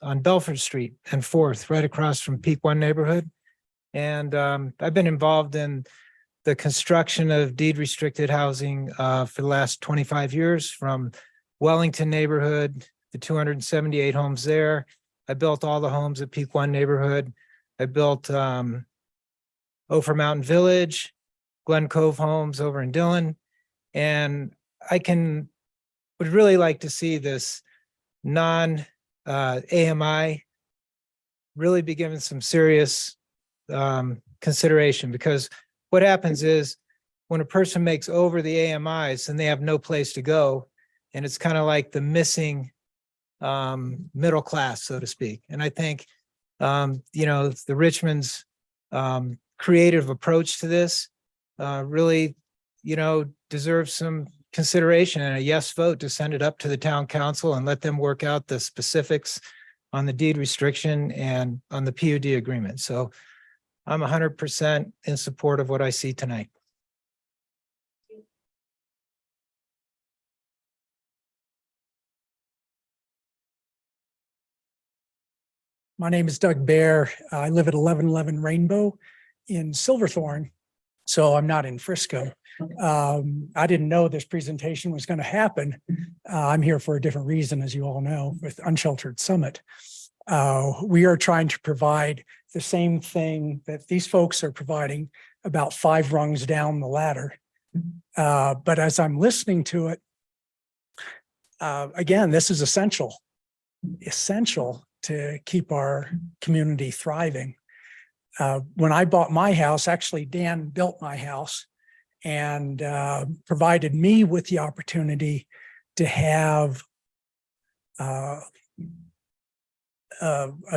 on Belford Street and 4th, right across from Peak One neighborhood. And I've been involved in the construction of deed restricted housing for the last 25 years, from Wellington neighborhood, the 278 homes there. I built all the homes at Peak One neighborhood. I built Ophir Mountain Village, Glen Cove Homes over in Dillon. And would really like to see this AMI really be given some serious consideration, because what happens is when a person makes over the AMIs, then they have no place to go. And it's kind of like the missing middle class, so to speak. And I think, the Richmond's creative approach to this really, deserves some consideration and a yes vote to send it up to the town council and let them work out the specifics on the deed restriction and on the PUD agreement. So I'm 100% in support of what I see tonight. My name is Doug Bear. I live at 1111 Rainbow in Silverthorne, so I'm not in Frisco. I didn't know this presentation was going to happen. I'm here for a different reason, as you all know, with Unsheltered Summit. We are trying to provide the same thing that these folks are providing, about 5 rungs down the ladder. But as I'm listening to it, again, this is essential to keep our community thriving. When I bought my house, actually, Dan built my house and provided me with the opportunity to have a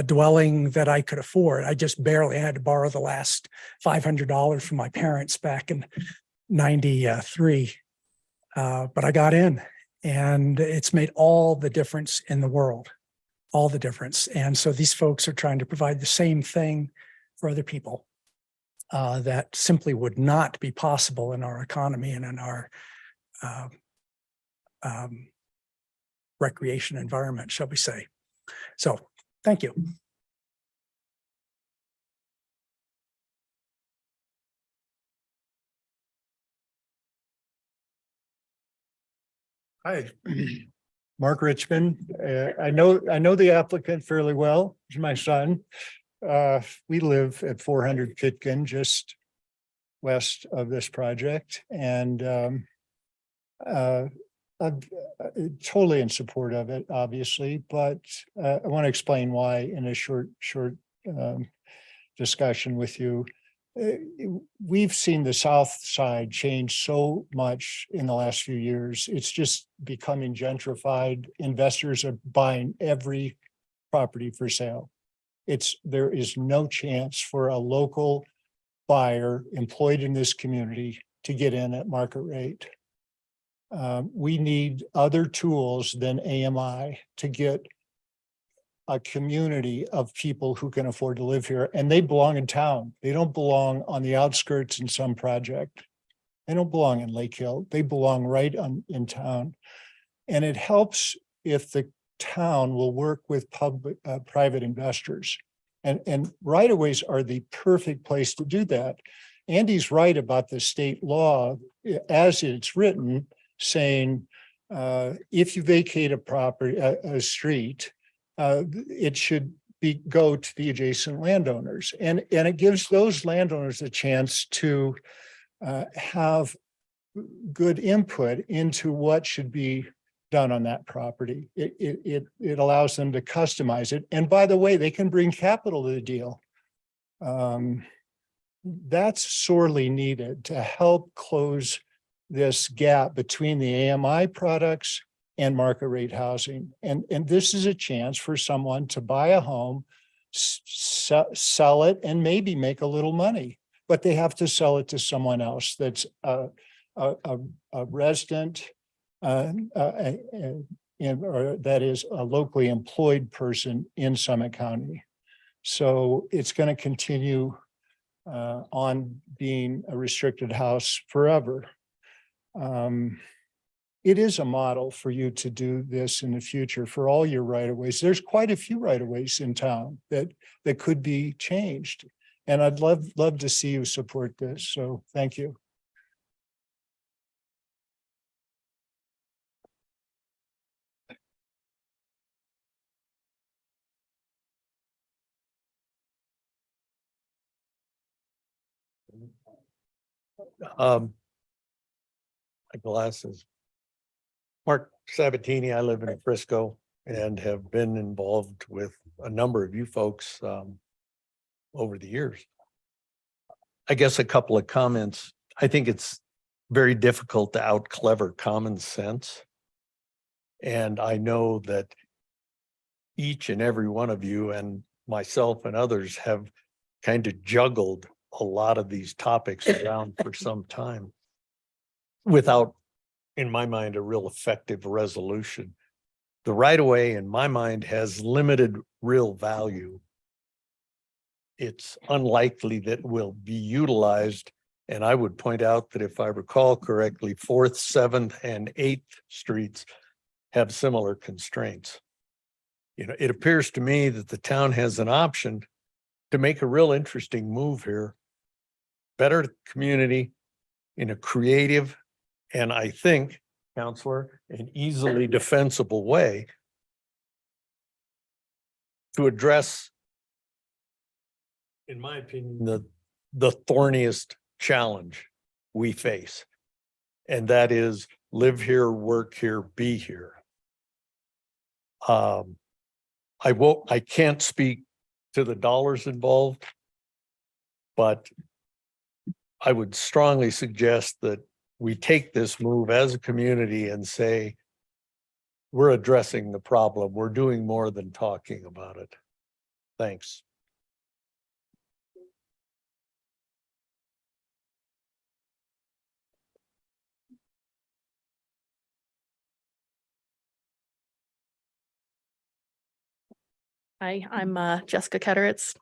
dwelling that I could afford. I just barely had to borrow the last $500 from my parents back in '93. But I got in, and it's made all the difference in the world, all the difference. And so these folks are trying to provide the same thing for other people that simply would not be possible in our economy and in our recreation environment, shall we say. So, thank you. Hi, Mark Richmond. I know the applicant fairly well. He's my son. We live at 400 Pitkin, just west of this project, and I'm totally in support of it, obviously, but I want to explain why in a short discussion with you. We've seen the south side change so much in the last few years. It's just becoming gentrified. Investors are buying every property for sale. There is no chance for a local buyer employed in this community to get in at market rate. We need other tools than AMI to get a community of people who can afford to live here, and they belong in town. They don't belong on the outskirts in some project. They don't belong in Lake Hill. They belong right in town. And it helps if the town will work with private investors. And right-of-ways are the perfect place to do that. Andy's right about the state law as it's written, saying, if you vacate a property, a street, it should go to the adjacent landowners. And it gives those landowners a chance to have good input into what should be done on that property. It allows them to customize it. And by the way, they can bring capital to the deal. That's sorely needed to help close this gap between the AMI products and market rate housing. And this is a chance for someone to buy a home, sell it, and maybe make a little money, but they have to sell it to someone else that's a resident or that is a locally employed person in Summit County. So it's going to continue on being a restricted house forever. It is a model for you to do this in the future for all your right-of-ways. There's quite a few right-of-ways in town that could be changed. And I'd love to see you support this. So thank you. My glasses. Mark Sabatini, I live in Frisco and have been involved with a number of you folks over the years. I guess a couple of comments. I think it's very difficult to out clever common sense. And I know that each and every one of you and myself and others have kind of juggled a lot of these topics around for some time without, in my mind, a real effective resolution. The right of way, in my mind, has limited real value. It's unlikely that it will be utilized. And I would point out that if I recall correctly, 4th, 7th, and 8th streets have similar constraints. You know, it appears to me that the town has an option to make a real interesting move here. Better community in a creative and, I think, Counselor, an easily defensible way to address, in my opinion, the thorniest challenge we face. And that is live here, work here, be here. I can't speak to the dollars involved, but I would strongly suggest that we take this move as a community and say, we're addressing the problem. We're doing more than talking about it. Thanks. Hi, I'm Jessica Ketteritz.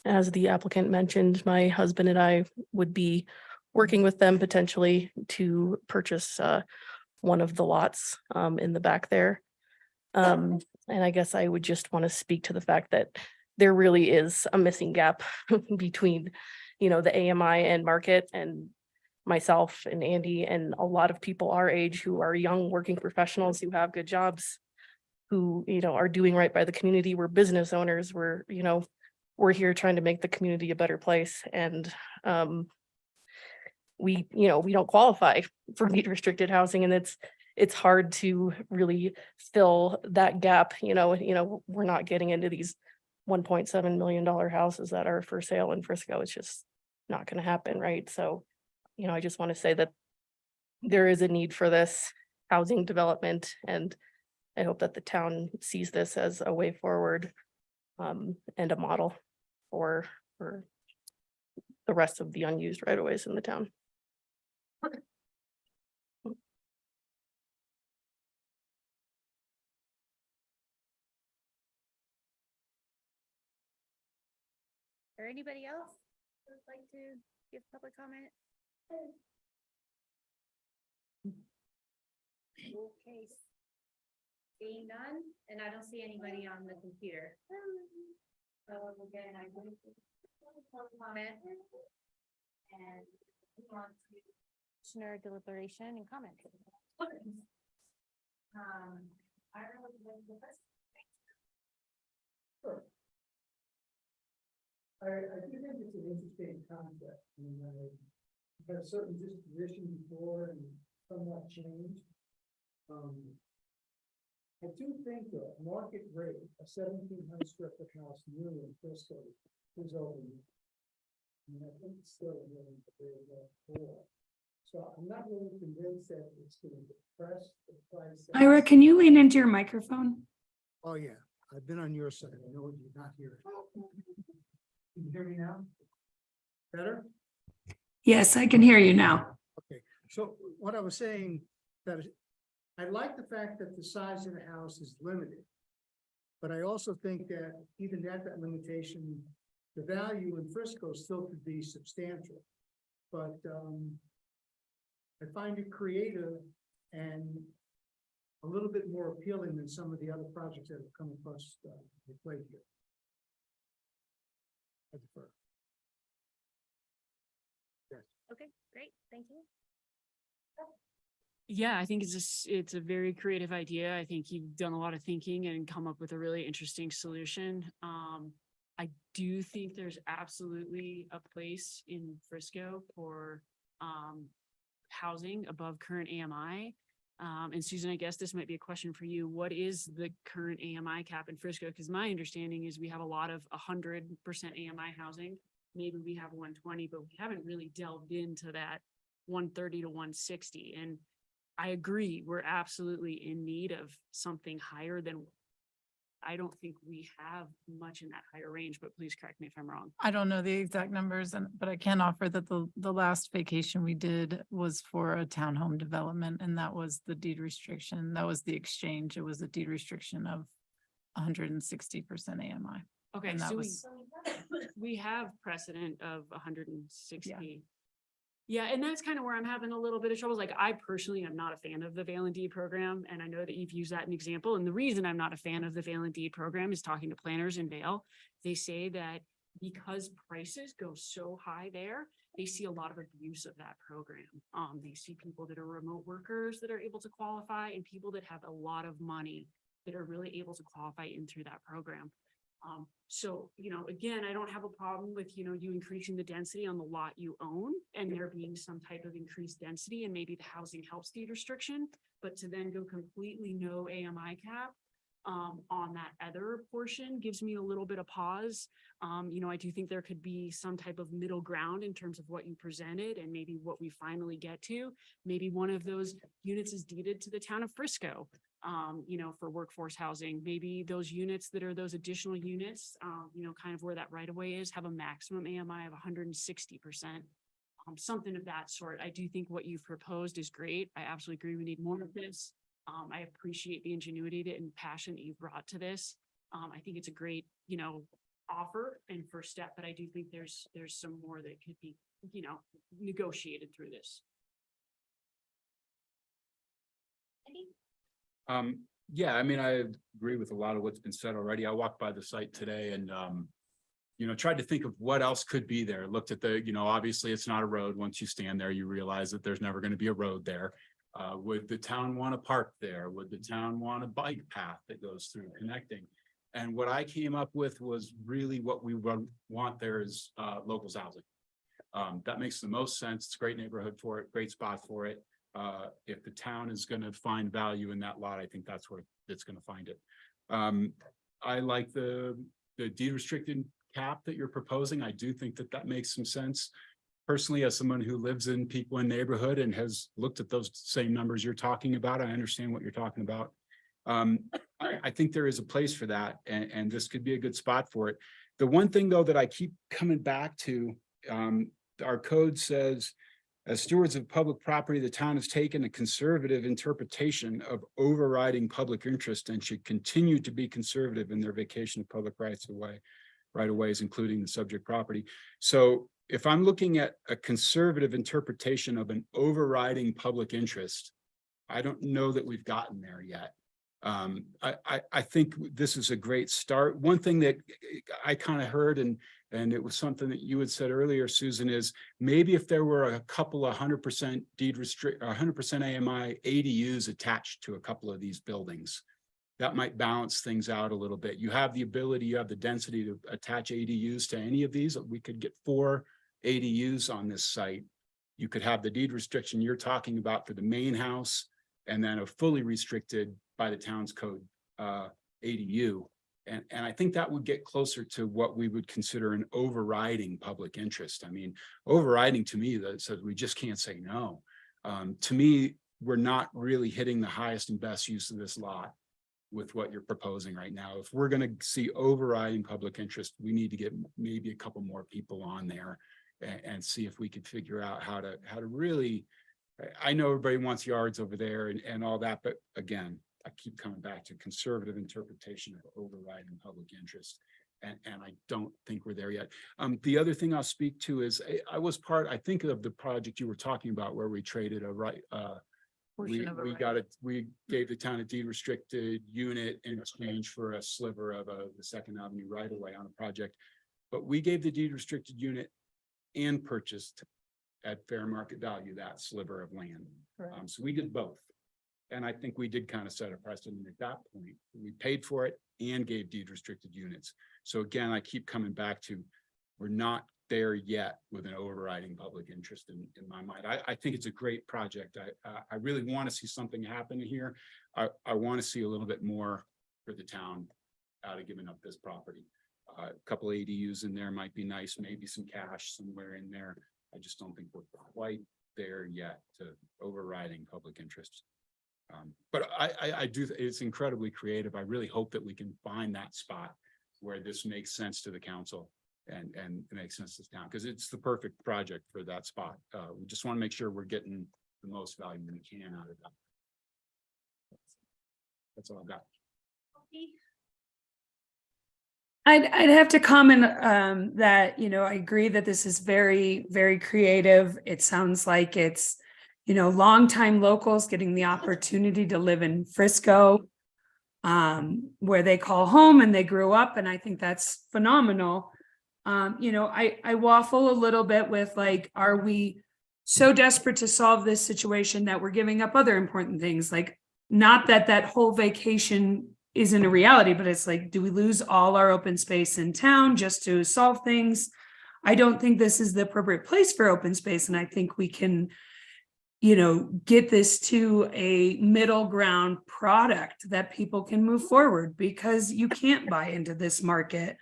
As the applicant mentioned, my husband and I would be working with them potentially to purchase one of the lots in the back there. And I guess I would just want to speak to the fact that there really is a missing gap between, the AMI and market, and myself and Andy and a lot of people our age who are young working professionals who have good jobs, who, are doing right by the community. We're business owners. We're here trying to make the community a better place. And we don't qualify for deed restricted housing, and it's hard to really fill that gap. We're not getting into these $1.7 million houses that are for sale in Frisco. It's just not going to happen, right? So, I just want to say that there is a need for this housing development, and I hope that the town sees this as a way forward and a model for the rest of the unused right-of-ways in the town. Or anybody else who would like to give public comment? Okay. Seeing none, and I don't see anybody on the computer. So again, I'm going to public comment and move on to Commissioner deliberation and comment. I do think it's an interesting concept. I mean, I've had a certain disposition before and somewhat changed. I do think that market rate, a 1,700 square foot house new in Frisco is over. And I think it's still really very poor. So I'm not really convinced that it's going to depress the price. Ira, can you lean into your microphone? Oh, yeah, I've been on your side. I know you're not here. Can you hear me now? Better? Yes, I can hear you now. Okay, so what I was saying, that I like the fact that the size of the house is limited. But I also think that even at that limitation, the value in Frisco still could be substantial. But I find it creative and a little bit more appealing than some of the other projects that have come across the plate here. I defer. Okay, great, thank you. Yeah, I think it's a very creative idea. I think you've done a lot of thinking and come up with a really interesting solution. I do think there's absolutely a place in Frisco for housing above current AMI. And Susan, I guess this might be a question for you. What is the current AMI cap in Frisco? Because my understanding is we have a lot of 100% AMI housing. Maybe we have 120, but we haven't really delved into that 130 to 160. And I agree, we're absolutely in need of something higher than, I don't think we have much in that higher range, but please correct me if I'm wrong. I don't know the exact numbers, but I can offer that the last vacation we did was for a townhome development, and that was the deed restriction. That was the exchange. It was a deed restriction of 160% AMI. Okay, And that so was- we have precedent of 160. Yeah, and that's kind of where I'm having a little bit of trouble. Like, I personally am not a fan of the Vale and Deed program, and I know that you've used that as an example. And the reason I'm not a fan of the Vale and Deed program is talking to planners in Vale. They say that because prices go so high there, they see a lot of abuse of that program. They see people that are remote workers that are able to qualify, and people that have a lot of money that are really able to qualify in through that program. So, again, I don't have a problem with, you increasing the density on the lot you own and there being some type of increased density, and maybe the housing helps deed restriction, but to then go completely no AMI cap on that other portion gives me a little bit of pause. I do think there could be some type of middle ground in terms of what you presented and maybe what we finally get to. Maybe one of those units is deeded to the town of Frisco. For workforce housing, maybe those units that are those additional units, kind of where that right of way is, have a maximum AMI of 160%. Something of that sort. I do think what you've proposed is great. I absolutely agree. We need more of this. I appreciate the ingenuity and passion that you've brought to this. I think it's a great, offer and first step, but I do think there's some more that could be, negotiated through this. Yeah, I mean, I agree with a lot of what's been said already. I walked by the site today and, tried to think of what else could be there. Looked at the, obviously it's not a road. Once you stand there, you realize that there's never going to be a road there. Would the town want to park there? Would the town want a bike path that goes through connecting? And what I came up with was really what we want there is locals housing. That makes the most sense. It's a great neighborhood for it, great spot for it. If the town is going to find value in that lot, I think that's where it's going to find it. I like the deed restricted cap that you're proposing. I do think that makes some sense. Personally, as someone who lives in Pequot neighborhood and has looked at those same numbers you're talking about, I understand what you're talking about. I think there is a place for that, and this could be a good spot for it. The one thing, though, that I keep coming back to, our code says, as stewards of public property, the town has taken a conservative interpretation of overriding public interest and should continue to be conservative in their vacation of public right-of-ways, including the subject property. So if I'm looking at a conservative interpretation of an overriding public interest, I don't know that we've gotten there yet. I think this is a great start. One thing that I kind of heard, and And it was something that you had said earlier, Susan, is maybe if there were a couple of 100% deed restrict, 100% AMI ADUs attached to a couple of these buildings, that might balance things out a little bit. You have the ability, you have the density to attach ADUs to any of these. We could get 4 ADUs on this site. You could have the deed restriction you're talking about for the main house, and then a fully restricted by the town's code ADU. And I think that would get closer to what we would consider an overriding public interest. I mean, overriding to me, that says we just can't say no. To me, we're not really hitting the highest and best use of this lot with what you're proposing right now. If we're going to see overriding public interest, we need to get maybe a couple more people on there and see if we could figure out how to really, I know everybody wants yards over there and all that, but again, I keep coming back to conservative interpretation of overriding public interest. And I don't think we're there yet. The other thing I'll speak to is I was part, I think, of the project you were talking about where we traded a right, we gave the town a deed restricted unit in exchange for a sliver of the Second Avenue right away on a project. But we gave the deed restricted unit and purchased at fair market value that sliver of land. So we did both. And I think we did kind of set a precedent at that point. We paid for it and gave deed restricted units. So again, I keep coming back to, we're not there yet with an overriding public interest in my mind. I think it's a great project. I really want to see something happen here. I want to see a little bit more for the town out of giving up this property. A couple ADUs in there might be nice, maybe some cash somewhere in there. I just don't think we're quite there yet to overriding public interest. But I do, it's incredibly creative. I really hope that we can find that spot where this makes sense to the council and it makes sense to the town, because it's the perfect project for that spot. We just want to make sure we're getting the most value we can out of that. That's all I've got. I'd have to comment that, you know, I agree that this is very, very creative. It sounds like it's, you know, longtime locals getting the opportunity to live in Frisco, where they call home and they grew up. And I think that's phenomenal. You know, I waffle a little bit with like, are we so desperate to solve this situation that we're giving up other important things? Like, not that that whole vacation isn't a reality, but it's like, do we lose all our open space in town just to solve things? I don't think this is the appropriate place for open space. And I think we can, you know, get this to a middle ground product that people can move forward, because you can't buy into this market.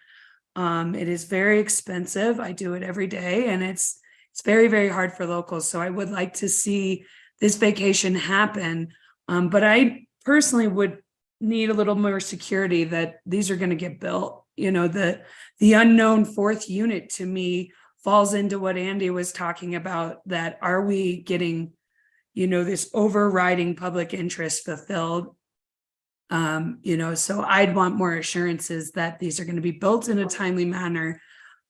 It is very expensive. I do it every day, and it's very, very hard for locals. So I would like to see this vacation happen. But I personally would need a little more security that these are going to get built. You know, the unknown fourth unit to me falls into what Andy was talking about, that are we getting, you know, this overriding public interest fulfilled? You know, so I'd want more assurances that these are going to be built in a timely manner,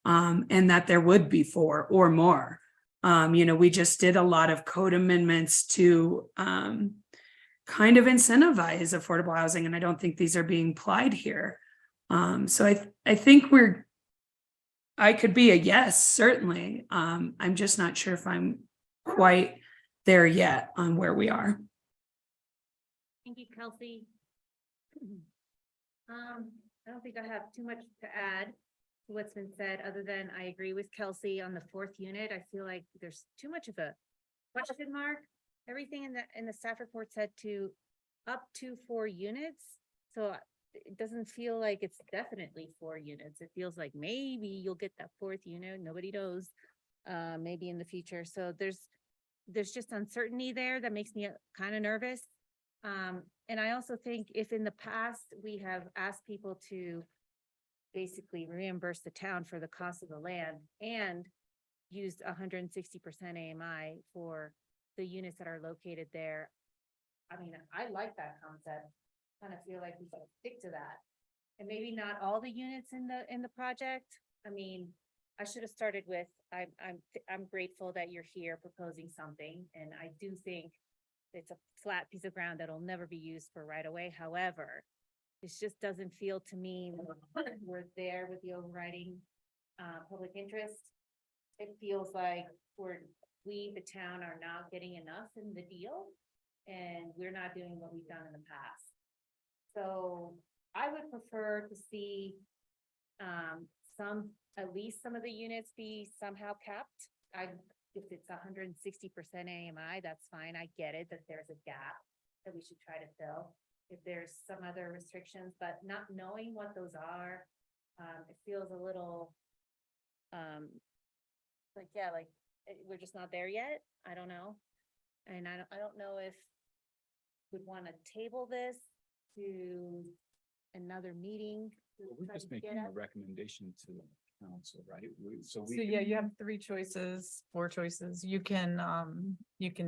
and that there would be 4 or more. You know, we just did a lot of code amendments to kind of incentivize affordable housing, and I don't think these are being applied here. So I think I could be a yes, certainly. I'm just not sure if I'm quite there yet on where we are. Thank you, Kelsey. I don't think I have too much to add to what's been said, other than I agree with Kelsey on the 4th unit. I feel like there's too much of a question mark. Everything in the staff report said to up to 4 units. So it doesn't feel like it's definitely 4 units. It feels like maybe you'll get that 4th unit. Nobody knows, maybe in the future. So there's just uncertainty there that makes me kind of nervous. And I also think if in the past we have asked people to basically reimburse the town for the cost of the land and used 160% AMI for the units that are located there. I mean, I like that concept. Kind of feel like we should stick to that. And maybe not all the units in the project. I mean, I should have started with, I'm grateful that you're here proposing something, and I do think it's a flat piece of ground that'll never be used for right away. However, this just doesn't feel to me we're there with the overriding public interest. It feels like we, the town, are not getting enough in the deal, and we're not doing what we've done in the past. So I would prefer to see at least some of the units be somehow capped. If it's 160% AMI, that's fine. I get it that there's a gap that we should try to fill. If there's some other restrictions, but not knowing what those are, it feels a little we're just not there yet. I don't know. And I don't know if we'd want to table this to another meeting. to We're try just to making get a at- recommendation to the council, right? So So we. yeah, can- you have four choices. You can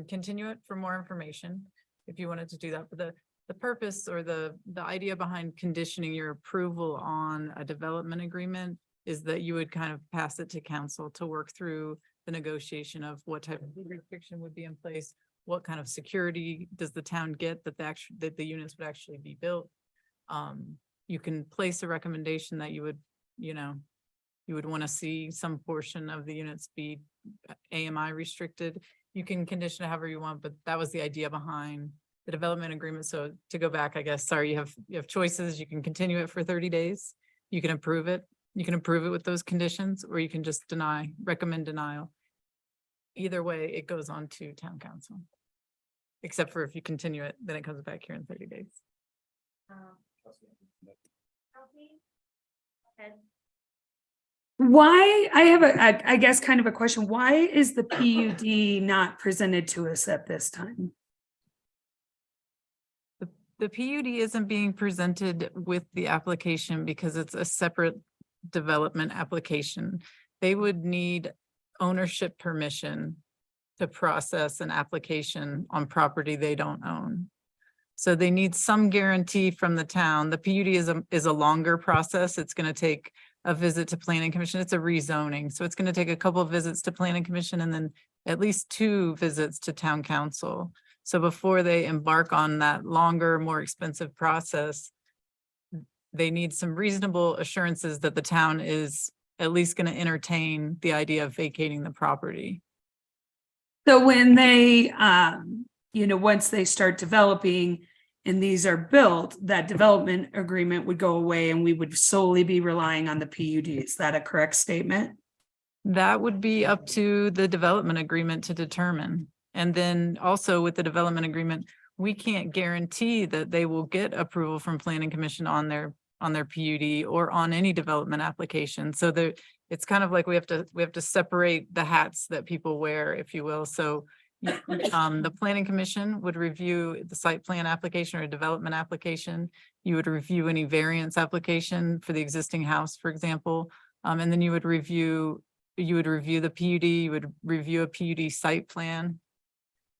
continue it for more information if you wanted to do that. But the purpose or the idea behind conditioning your approval on a development agreement is that you would kind of pass it to council to work through the negotiation of what type of restriction would be in place, what kind of security does the town get that the units would actually be built. You can place a recommendation that you would want to see some portion of the units be AMI restricted. You can condition it however you want, but that was the idea behind the development agreement. So to go back, I guess, sorry, you have choices. You can continue it for 30 days. You can approve it. You can approve it with those conditions, or you can just recommend denial. Either way, it goes on to town council. Except for if you continue it, then it comes back here in 30 days. Why, I have I guess kind of a question. Why is the PUD not presented to us at this time? The PUD isn't being presented with the application because it's a separate development application. They would need ownership permission to process an application on property they don't own. So they need some guarantee from the town. The PUD is a longer process. It's going to take a visit to planning commission. It's a rezoning. So it's going to take a couple of visits to planning commission and then at least 2 visits to town council. So before they embark on that longer, more expensive process, they need some reasonable assurances that the town is at least going to entertain the idea of vacating the property. So when they, once they start developing and these are built, that development agreement would go away and we would solely be relying on the PUD. Is that a correct statement? That would be up to the development agreement to determine. And then also with the development agreement, we can't guarantee that they will get approval from planning commission on their PUD or on any development application. So it's kind of like we have to separate the hats that people wear, if you will. So the planning commission would review the site plan application or development application. You would review any variance application for the existing house, for example. And then you would review the PUD, you would review a PUD site plan.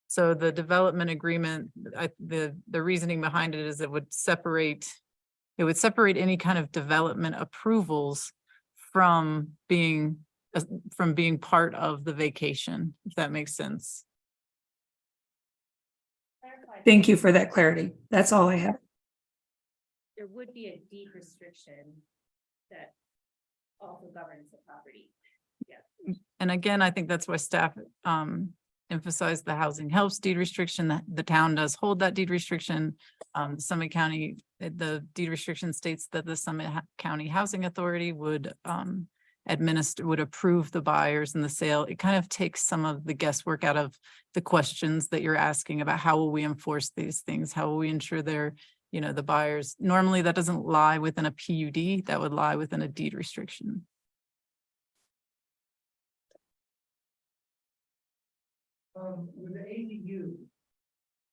So the development agreement, the reasoning behind it is it would separate any kind of development approvals from being part of the vacation, if that makes sense. Thank you for that clarity. That's all I have. There would be a deed restriction that also governs the property. And again, I think that's why staff emphasized the housing helps deed restriction, that the town does hold that deed restriction. Summit County, the deed restriction states that the Summit County Housing Authority would approve the buyers and the sale. It kind of takes some of the guesswork out of the questions that you're asking about how will we enforce these things? How will we ensure they're, the buyers? Normally that doesn't lie within a PUD, that would lie within a deed restriction. With the ADU,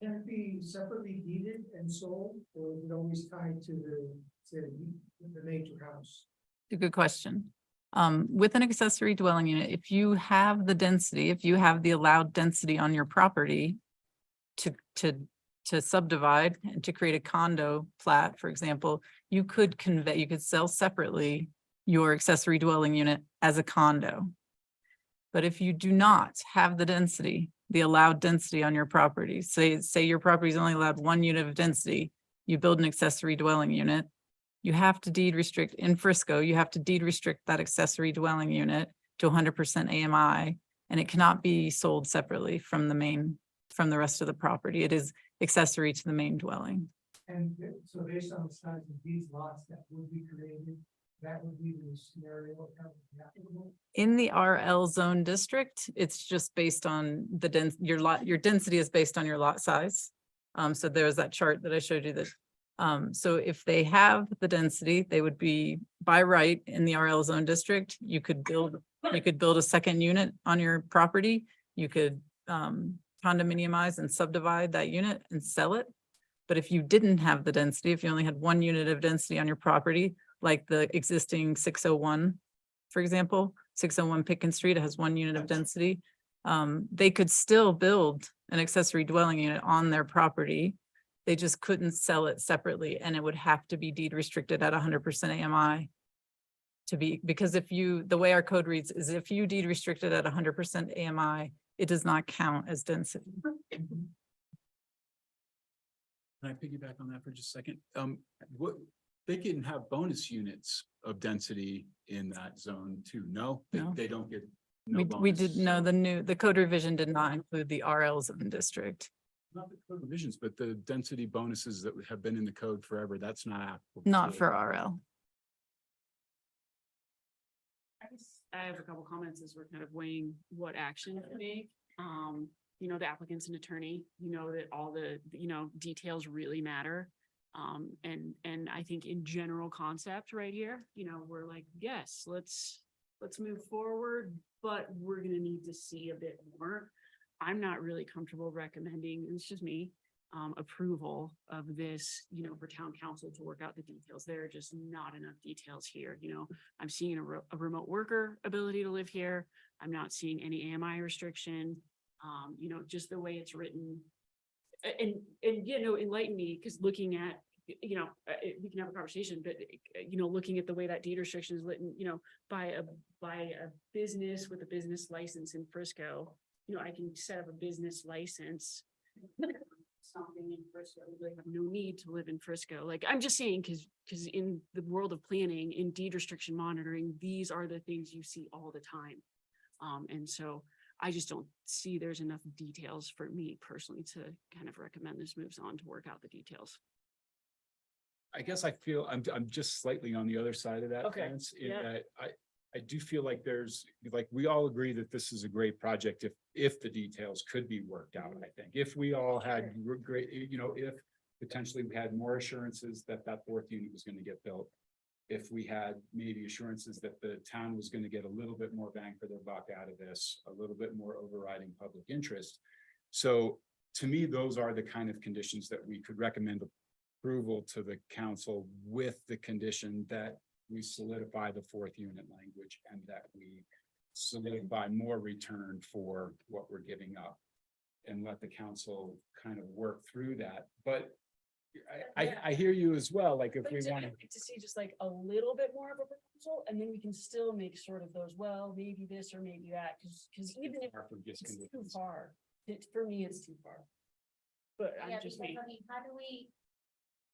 can it be separately deeded and sold, or is it always tied to the major house? A good question. With an accessory dwelling unit, if you have the density, if you have the allowed density on your property to subdivide and to create a condo plat, for example, you could sell separately your accessory dwelling unit as a condo. But if you do not have the density, the allowed density on your property, say your property is only allowed 1 unit of density, you build an accessory dwelling unit, you have to deed restrict in Frisco, you have to deed restrict that accessory dwelling unit to 100% AMI. And it cannot be sold separately from from the rest of the property. It is accessory to the main dwelling. And so based on the size of these lots that would be created, that would be the scenario that would be applicable. In the RL zone district, it's just based on the your density is based on your lot size. So there's that chart that I showed you that. So if they have the density, they would be by right in the RL zone district. You could build a second unit on your property. You could condominiumize and subdivide that unit and sell it. But if you didn't have the density, if you only had one unit of density on your property, like the existing 601, for example, 601 Pitkin Street, it has one unit of density. They could still build an accessory dwelling unit on their property. They just couldn't sell it separately, and it would have to be deed restricted at 100% AMI because the way our code reads is if you deed restricted at 100% AMI, it does not count as density. Can I piggyback on that for just a second? What, they can have bonus units of density in that zone too, no? No. They don't get. no We bonus. did know the code revision did not include the RL zone district, Not the code revisions, but the density bonuses that have been in the code forever, that's not applicable. not to- for RL. I have a couple comments as we're kind of weighing what action to make. You know, the applicant's an attorney, you know, that all the, details really matter. And I think in general concept right here, we're like, yes, let's move forward, but we're gonna need to see a bit more. I'm not really comfortable recommending, and it's just me, approval of this, for town council to work out the details. There are just not enough details here, I'm seeing a remote worker ability to live here. I'm not seeing any AMI restriction, just the way it's written. And enlighten me, because looking at, we can have a conversation, but, looking at the way that deed restriction is written, by a business with a business license in Frisco, I can set up a business license. Something in Frisco, they have no need to live in Frisco. Like, I'm just saying, because in the world of planning, in deed restriction monitoring, these are the things you see all the time. And so I just don't see there's enough details for me personally to kind of recommend this moves on to work out the details. I guess I feel I'm just slightly on the other side of that Okay, fence in yeah. that I do feel like we all agree that this is a great project if the details could be worked out. I think if we all had great, if potentially we had more assurances that fourth unit was going to get built. If we had maybe assurances that the town was going to get a little bit more bang for their buck out of this, a little bit more overriding public interest. So to me, those are the kind of conditions that we could recommend approval to the council with the condition that we solidify the fourth unit language and that we solidify more return for what we're giving up and let the council kind of work through that. But I hear you as well, like if we want to see just like a little bit more of a proposal, and then we can still make sort of those, well, maybe this or maybe that, because even if it's too far, for me, it's too far. But I'm just me. How do we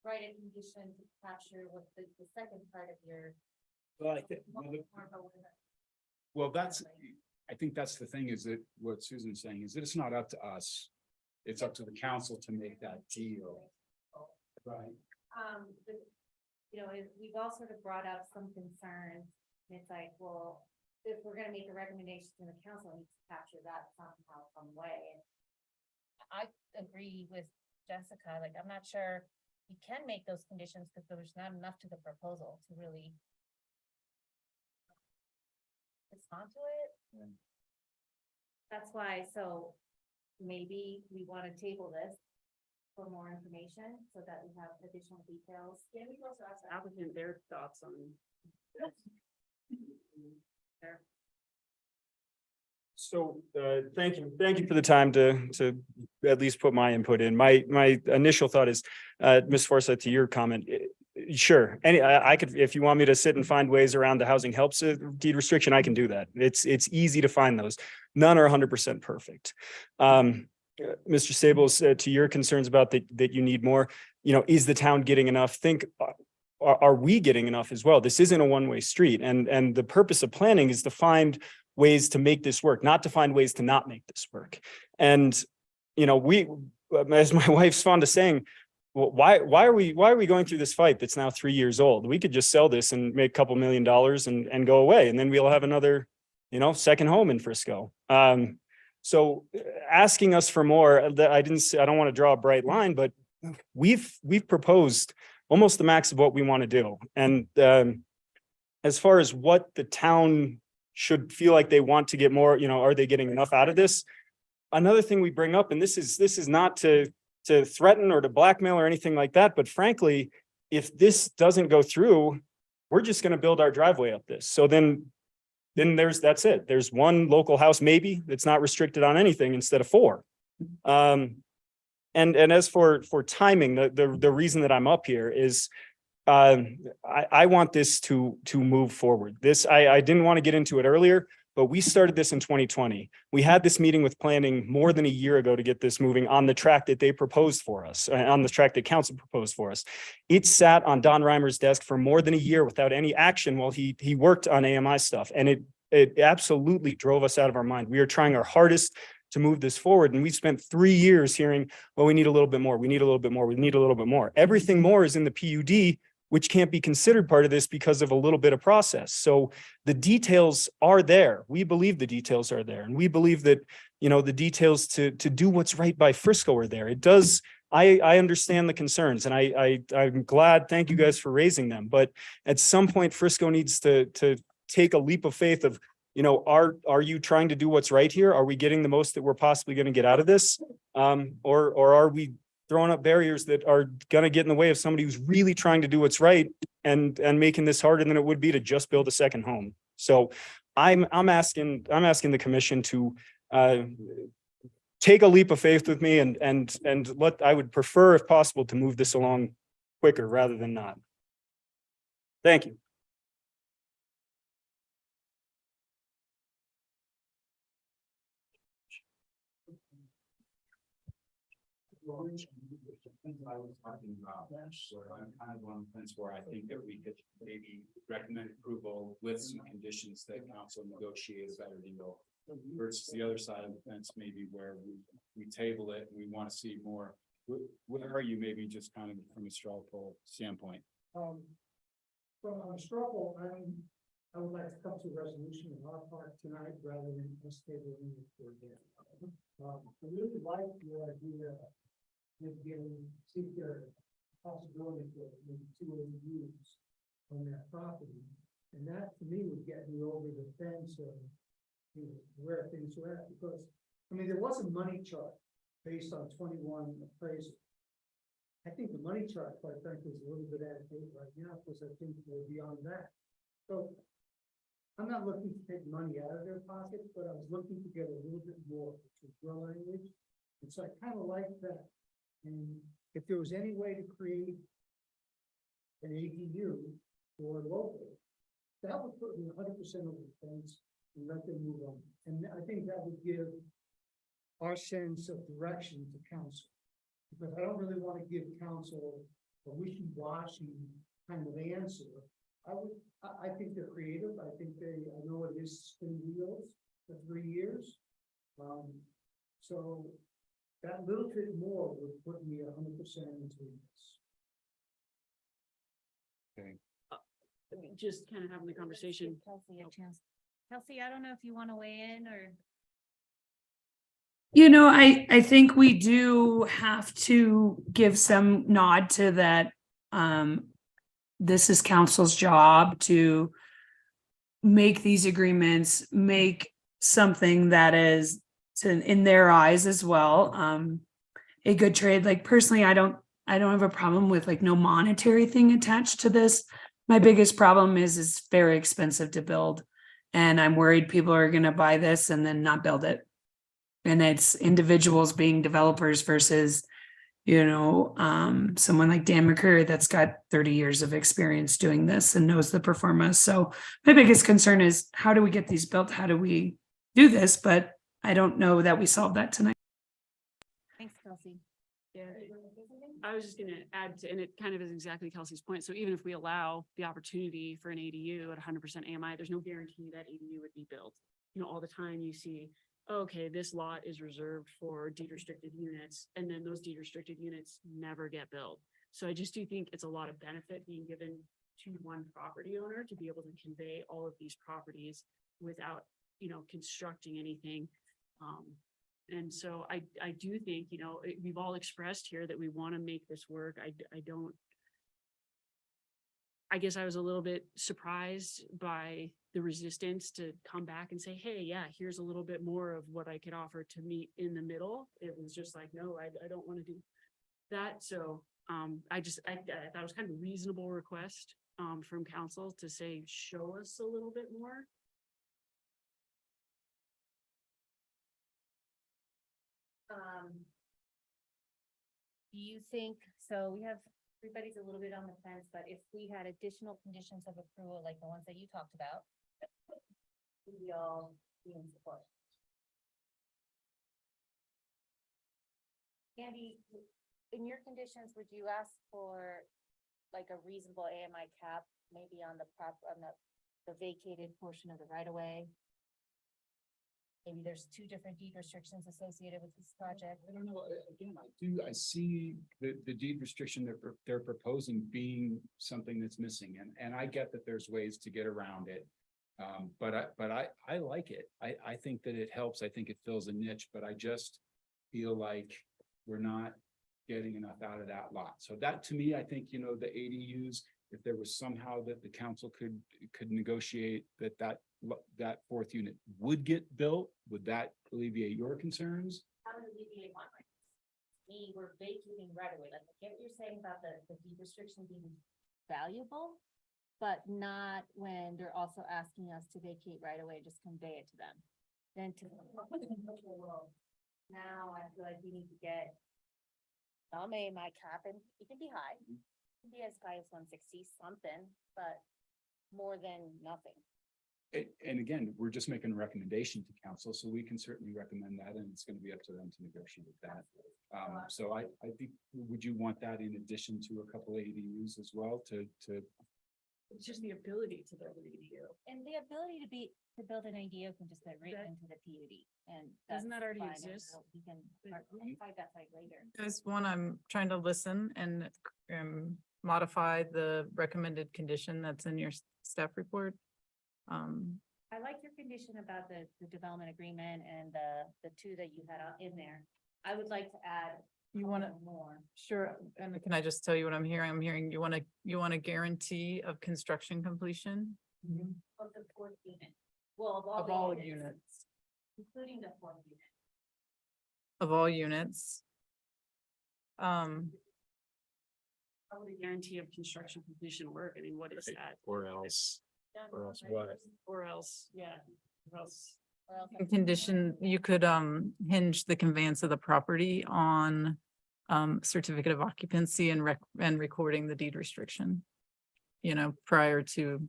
write a condition to capture what the second part of your? Well, I think that's the thing is that what Susan's saying is that it's not up to us. It's up to the council to make that deal. Right. We've all sort of brought up some concerns. And it's like, well, if we're gonna make a recommendation to the council, it needs to capture that somehow, some way. I agree with Jessica, like, I'm not sure you can make those conditions because there's not enough to the proposal to really respond to it. Yeah. That's why, so maybe we want to table this for more information so that we have additional details. Yeah, we can also ask the applicant their thoughts on. So, thank you for the time to at least put my input in. My initial thought is, Ms. Forsyth, to your comment, sure. I could, if you want me to sit and find ways around the housing helps deed restriction, I can do that. It's easy to find those. None are 100% perfect. Mr. Stables, to your concerns about that you need more, is the town getting enough? Think are we getting enough as well? This isn't a one-way street, and the purpose of planning is to find ways to make this work, not to find ways to not make this work. And, you know, as my wife's fond of saying, well, why are we going through this fight that's now 3 years old? We could just sell this and make a couple $1 million and go away, and then we'll have another, you know, second home in Frisco. So asking us for more, that I don't want to draw a bright line, but we've proposed almost the max of what we want to do. And as far as what the town should feel like they want to get more, you know, are they getting enough out of this? Another thing we bring up, and this is not to threaten or to blackmail or anything like that, but frankly, if this doesn't go through, we're just going to build our driveway up this. So then that's it. There's one local house maybe that's not restricted on anything instead of 4. And as for timing, the reason that I'm up here is I want this to move forward. I didn't want to get into it earlier, but we started this in 2020. We had this meeting with planning more than a year ago to get this moving on the track that they proposed for us, on the track that council proposed for us. It sat on Don Reimer's desk for more than a year without any action while he worked on AMI stuff. And it absolutely drove us out of our mind. We are trying our hardest to move this forward. And we spent 3 years hearing, well, we need a little bit more. We need a little bit more. We need a little bit more. Everything more is in the PUD, which can't be considered part of this because of a little bit of process. So the details are there. We believe the details are there. And we believe that, you know, the details to do what's right by Frisco are there. It does. I understand the concerns, and I'm glad, thank you guys for raising them. But at some point, Frisco needs to take a leap of faith of, you know, are you trying to do what's right here? Are we getting the most that we're possibly going to get out of this? Or are we throwing up barriers that are going to get in the way of somebody who's really trying to do what's right and making this harder than it would be to just build a second home? So I'm asking the commission to take a leap of faith with me and I would prefer, if possible, to move this along quicker rather than not. Thank you. I was talking about, where I'm kind of on the fence where I think that we could maybe recommend approval with some conditions that council negotiate a better deal versus the other side of the fence, maybe where we table it and we want to see more. Where are you, maybe just kind of from a straw poll standpoint? From a straw poll, I would like to come to a resolution in our part tonight rather than us tabling it for again. I really like your idea of seek their possibility for maybe 2 ADUs on that property. And that to me would get me over the fence of, you know, where things were at, because I mean, there was a money chart based on 21 appraisal. I think the money chart, quite frankly, is a little bit out of date right now, because I think we're beyond that. So I'm not looking to take money out of their pocket, but I was looking to get a little bit more, which was your language. And so I kind of like that. And if there was any way to create an ADU for local, that would put me 100% over the fence and let them move on. And I think that would give our sense of direction to council. Because I don't really want to give council a wishy-washy kind of answer. I think they're creative. I know it is spin wheels for 3 years. So that little bit more would put me 100% into this. Okay. Just kind of having the conversation. Kelsey, a chance. Kelsey, I don't know if you want to weigh in or. You know, I think we do have to give some nod to that. This is council's job to make these agreements, make something that is in their eyes as well, a good trade. Like personally, I don't have a problem with like no monetary thing attached to this. My biggest problem is it's very expensive to build. And I'm worried people are going to buy this and then not build it. And it's individuals being developers versus, you know, someone like Dan McCreary that's got 30 years of experience doing this and knows the performance. So my biggest concern is how do we get these built? How do we do this? But I don't know that we solved that tonight. Thanks, Kelsey. Yeah, I was just gonna add to, and it kind of is exactly Kelsey's point. So even if we allow the opportunity for an ADU at 100% AMI, there's no guarantee that ADU would be built. You know, all the time you see, okay, this lot is reserved for deed restricted units, and then those deed restricted units never get built. So I just do think it's a lot of benefit being given to one property owner to be able to convey all of these properties without, you know, constructing anything. And so I do think, you know, we've all expressed here that we want to make this work. I guess I was a little bit surprised by the resistance to come back and say, hey, yeah, here's a little bit more of what I could offer to meet in the middle. It was just like, no, I don't want to do that. So I thought it was kind of a reasonable request from council to say, show us a little bit more. Do you think, so we have, everybody's a little bit on the fence, but if we had additional conditions of approval, like the ones that you talked about, would we all be in support? Andy, in your conditions, would you ask for like a reasonable AMI cap, maybe on the the vacated portion of the right of way? Maybe there's two different deed restrictions associated with this project. I don't know, again, I see the deed restriction that they're proposing being something that's missing, and I get that there's ways to get around it. But I like it. I think that it helps. I think it fills a niche, but I just feel like we're not getting enough out of that lot. So that, to me, I think, you know, the ADUs, if there was somehow that the council could negotiate that fourth unit would get built, would that alleviate your concerns? How would it alleviate one? Me, we're vacating right away. Like, I get what you're saying about the deed restriction being valuable, but not when they're also asking us to vacate right away, just convey it to them. Then to now I feel like we need to get some AMI cap, and it can be high. It can be as high as 160 something, but more than nothing. And again, we're just making a recommendation to council, so we can certainly recommend that, and it's going to be up to them to negotiate that. So I think, would you want that in addition to a couple ADUs as well to? It's just the ability to build an ADU. And the ability to build an ADU can just get written into the PUD, and Doesn't that already that's fine, and exist? We can fight that fight later. There's one, I'm trying to listen and modify the recommended condition that's in your staff report. I like your condition about the development agreement and the two that you had in there. I would like to add. You want to, more sure, and can I just tell you what I'm hearing? I'm hearing you want a guarantee of construction completion of the fourth unit. Well, of all units, including the fourth unit. of all units. How would a guarantee of construction completion work? I mean, what is that? Or else what? Or else, yeah, or else. Or else In condition, you could hinge the conveyance of the property on certificate of occupancy and recording the deed restriction. You know, prior to,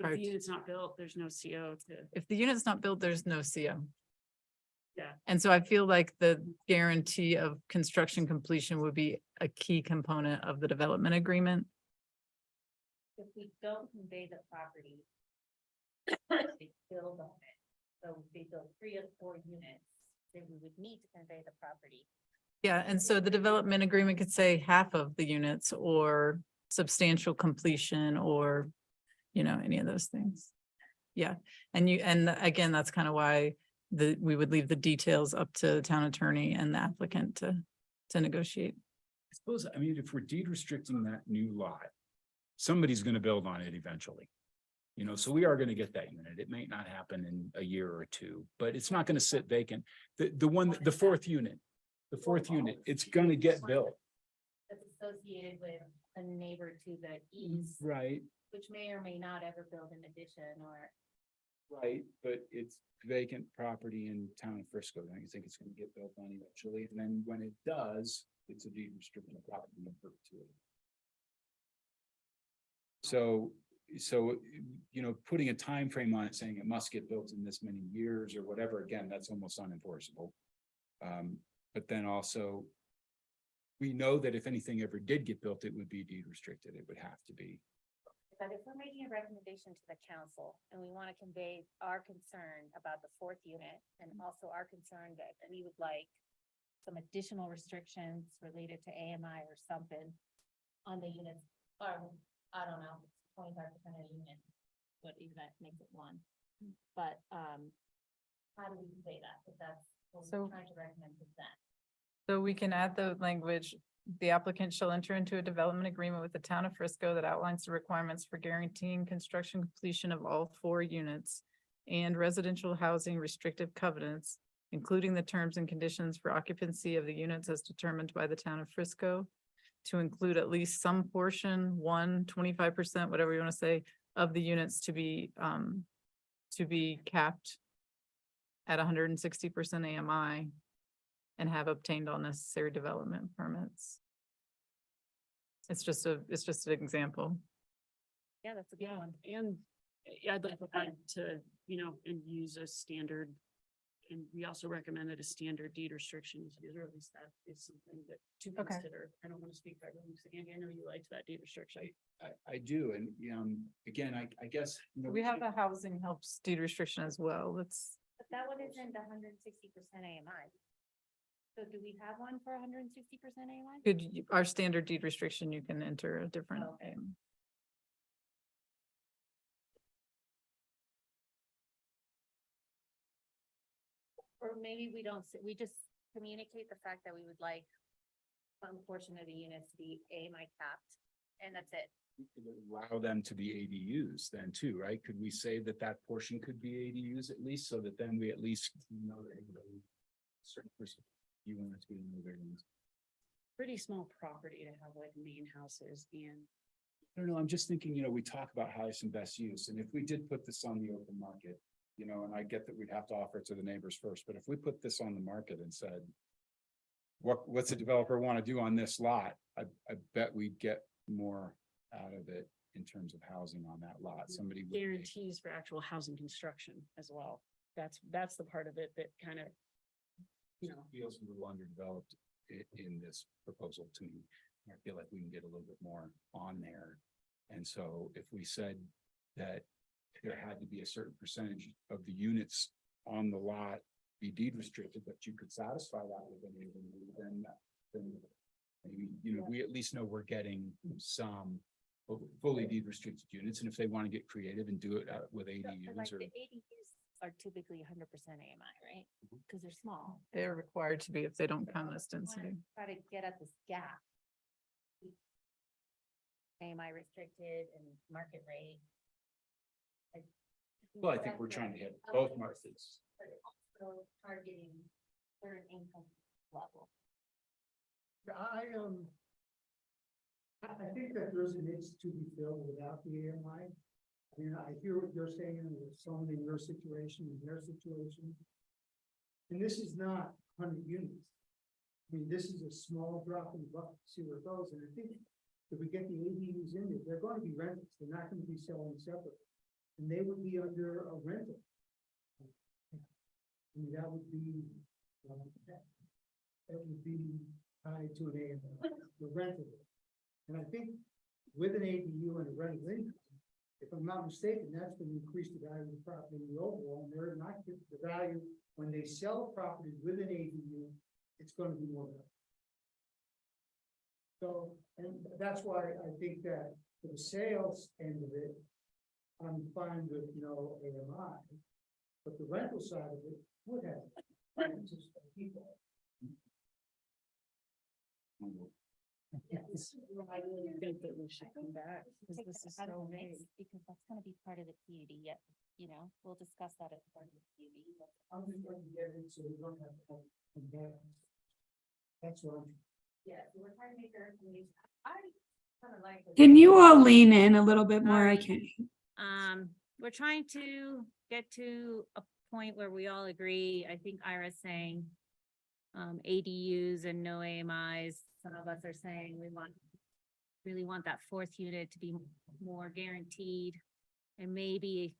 If the unit's not built, there's no CO to. if the unit's not built, there's no CO. Yeah. And so I feel like the guarantee of construction completion would be a key component of the development agreement. if we don't convey the property, they build on it. So if they build 3 or 4 units, then we would need to convey the property. Yeah, and so the development agreement could say half of the units or substantial completion or, you know, any of those things. Yeah, and again, that's kind of why we would leave the details up to the town attorney and the applicant to negotiate. I suppose, I mean, if we're deed restricting that new lot, somebody's going to build on it eventually. You know, so we are going to get that unit. It may not happen in a year or two, but it's not going to sit vacant. The fourth unit, it's going to get built. That's associated with a neighbor to the east, Right, which may or may not ever build an addition or. right, but it's vacant property in town of Frisco. Don't you think it's going to get built on eventually? And then when it does, it's a deed restricted property in perpetuity. So, you know, putting a time frame on it, saying it must get built in this many years or whatever, again, that's almost unenforceable. But then also, we know that if anything ever did get built, it would be deed restricted. It would have to be. But if we're making a recommendation to the council and we want to convey our concern about the fourth unit and also our concern that we would like some additional restrictions related to AMI or something on the units, or I don't know, 25% of the unit, what even that makes it one. But how do we convey that? If that's what So- we're trying to recommend to them. So we can add the language, the applicant shall enter into a development agreement with the town of Frisco that outlines the requirements for guaranteeing construction completion of all 4 units and residential housing restrictive covenants, including the terms and conditions for occupancy of the units as determined by the town of Frisco, to include at least some portion, 25%, whatever you want to say, of the units to be capped at 160% AMI and have obtained all necessary development permits. It's just an example. Yeah, that's a good one. And I'd like to, and use a standard. And we also recommended a standard deed restriction, or at least that is something that to Okay. consider. I don't want to speak for everyone, so Andy, I know you liked that deed restriction. I do, and, again, I guess. We have a housing helps deed restriction as well. That's, But that one isn't 160% AMI. So do we have one for 160% AMI? our standard deed restriction, you can enter a different. Okay. Or maybe we don't, we just communicate the fact that we would like some portion of the units to be AMI capped, and that's it. We could allow them to be ADUs then too, right? Could we say that that portion could be ADUs at least, so that then we at least know that certain person, you want it to be in the variance. Pretty small property to have like main houses and. I don't know, I'm just thinking, we talk about highest and best use, and if we did put this on the open market, and I get that we'd have to offer it to the neighbors first, but if we put this on the market and said, what's the developer want to do on this lot? I bet we'd get more out of it in terms of housing on that lot. Somebody would. Guarantees for actual housing construction as well. That's the part of it that kind of. Feels a little underdeveloped in this proposal to me. I feel like we can get a little bit more on there. And so if we said that there had to be a certain percentage of the units on the lot be deed restricted, but you could satisfy that with any of them, then maybe, we at least know we're getting some fully deed restricted units. And if they want to get creative and do it with But ADUs like or. the ADUs are typically 100% AMI, right? Because they're small. They're required to be if they don't count as We wanna density. Try to get at this gap. AMI restricted and market rate. Well, I think we're trying to hit both markets. But also targeting certain income level. I think that there's a niche to be filled without the AMI. I mean, I hear what you're saying, with someone in your situation, in their situation. And this is not 100 units. I mean, this is a small drop in the bucket, see where it goes, and I think if we get the ADUs in there, they're going to be rentals, they're not going to be selling separately. And they would be under a rental. I mean, that would be, that would be tied to an AMI, the rental. And I think with an ADU and a rental income, if I'm not mistaken, that's going to increase the value of the property in the overall, and they're not the value, when they sell a property with an ADU, it's going to be more valuable. So, and that's why I think that for the sales end of it, I'm fine with no AMI, but the rental side of it would have. Just people. Yes, I really think that we should come back because Take this that is out of so the big. mix, because that's gonna be part of the PUD yet, we'll discuss that at part of the PUD. but- I'm just going to get it so we don't have to come back. That's what I'm. Yeah, so we're trying to make our recommendation. I kind of like. Can you all lean in a little bit more? I Alright. can't. We're trying to get to a point where we all agree. I think Ira's saying ADUs and no AMIs. Some of us are saying really want that fourth unit to be more guaranteed. And maybe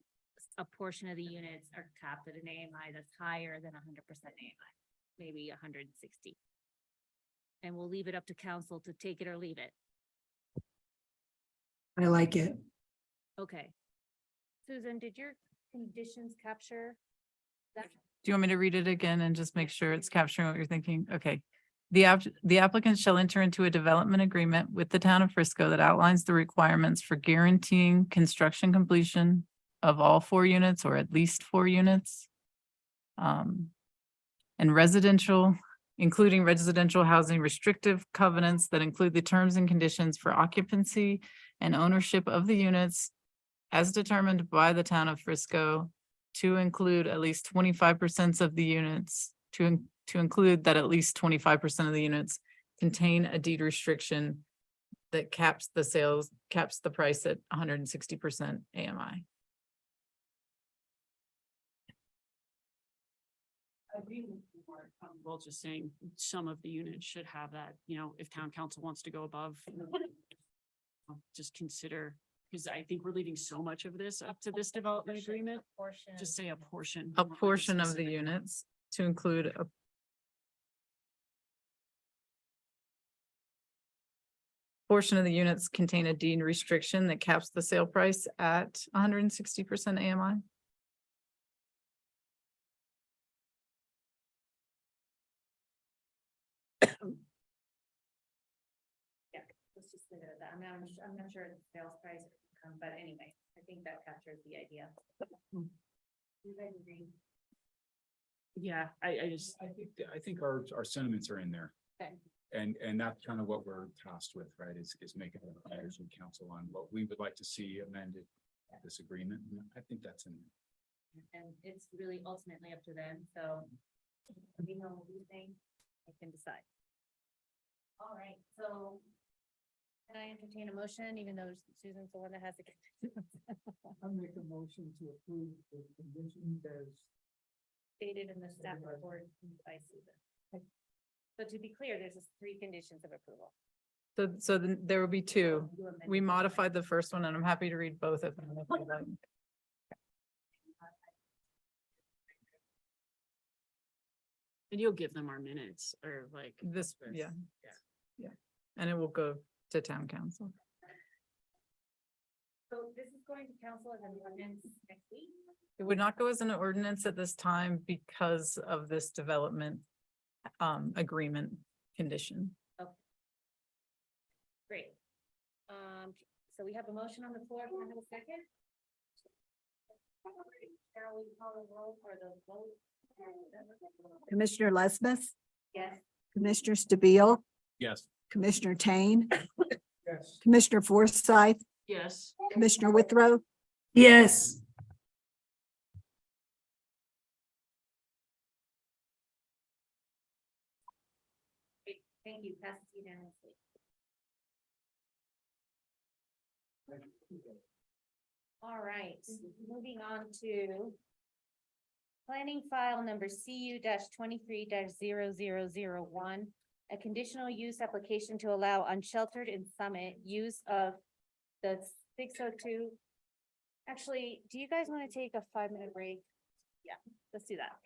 a portion of the units are capped at an AMI that's higher than 100% AMI, maybe 160. and we'll leave it up to council to take it or leave it. I like it. Okay. Susan, did your conditions capture that? Do you want me to read it again and just make sure it's capturing what you're thinking? Okay. The applicant shall enter into a development agreement with the town of Frisco that outlines the requirements for guaranteeing construction completion of all 4 units or at least 4 units. And residential, including residential housing restrictive covenants that include the terms and conditions for occupancy and ownership of the units as determined by the town of Frisco, to include at least 25% of the units, to include that at least 25% of the units contain a deed restriction that caps the price at 160% AMI. I'd be more comfortable just saying some of the units should have that, you know, if town council wants to go above. Just consider, because I think we're leaving so much of this up to this development agreement. Just say a portion. A not like portion of the specific amount. units to include a portion of the units contain a deed restriction that caps the sale price at 160% AMI. Let's just leave it at that. I'm not sure the sales price, but anyway, I think that captures the idea. You guys agree? Yeah, I just, I think our sentiments are in there. Okay. And that's kind of what we're tasked with, right, is making a decision council on what we would like to see amended this agreement. And I think that's in there. And it's really ultimately up to them, so we know what we think, they can decide. All right, so can I entertain a motion, even though Susan's the one that has the. I make a motion to approve the conditions as Stated in the staff report by Susan. So to be clear, there's just 3 conditions of approval. So then there will be 2. We modified the first one and I'm happy to read both of them. and you'll give them our minutes or like. This, yeah. Yeah. And it will go to town council. So this is going to council as an ordinance next week? It would not go as an ordinance at this time because of this development agreement condition. Great. So we have a motion on the floor. Can I have a second? Carol, will you call the roll for the vote? Commissioner Lesmes, Yes. Commissioner Stabile, Yes. Commissioner Tain, yes. Commissioner Forsyth, Yes. Commissioner Withrow, Yes. Great. Thank you. Passes unanimously. All right, moving on to planning file number CU 23-0001, a conditional use application to allow unsheltered in Summit use of the 602. Actually, do you guys want to take a 5-minute break? Yeah, let's do that.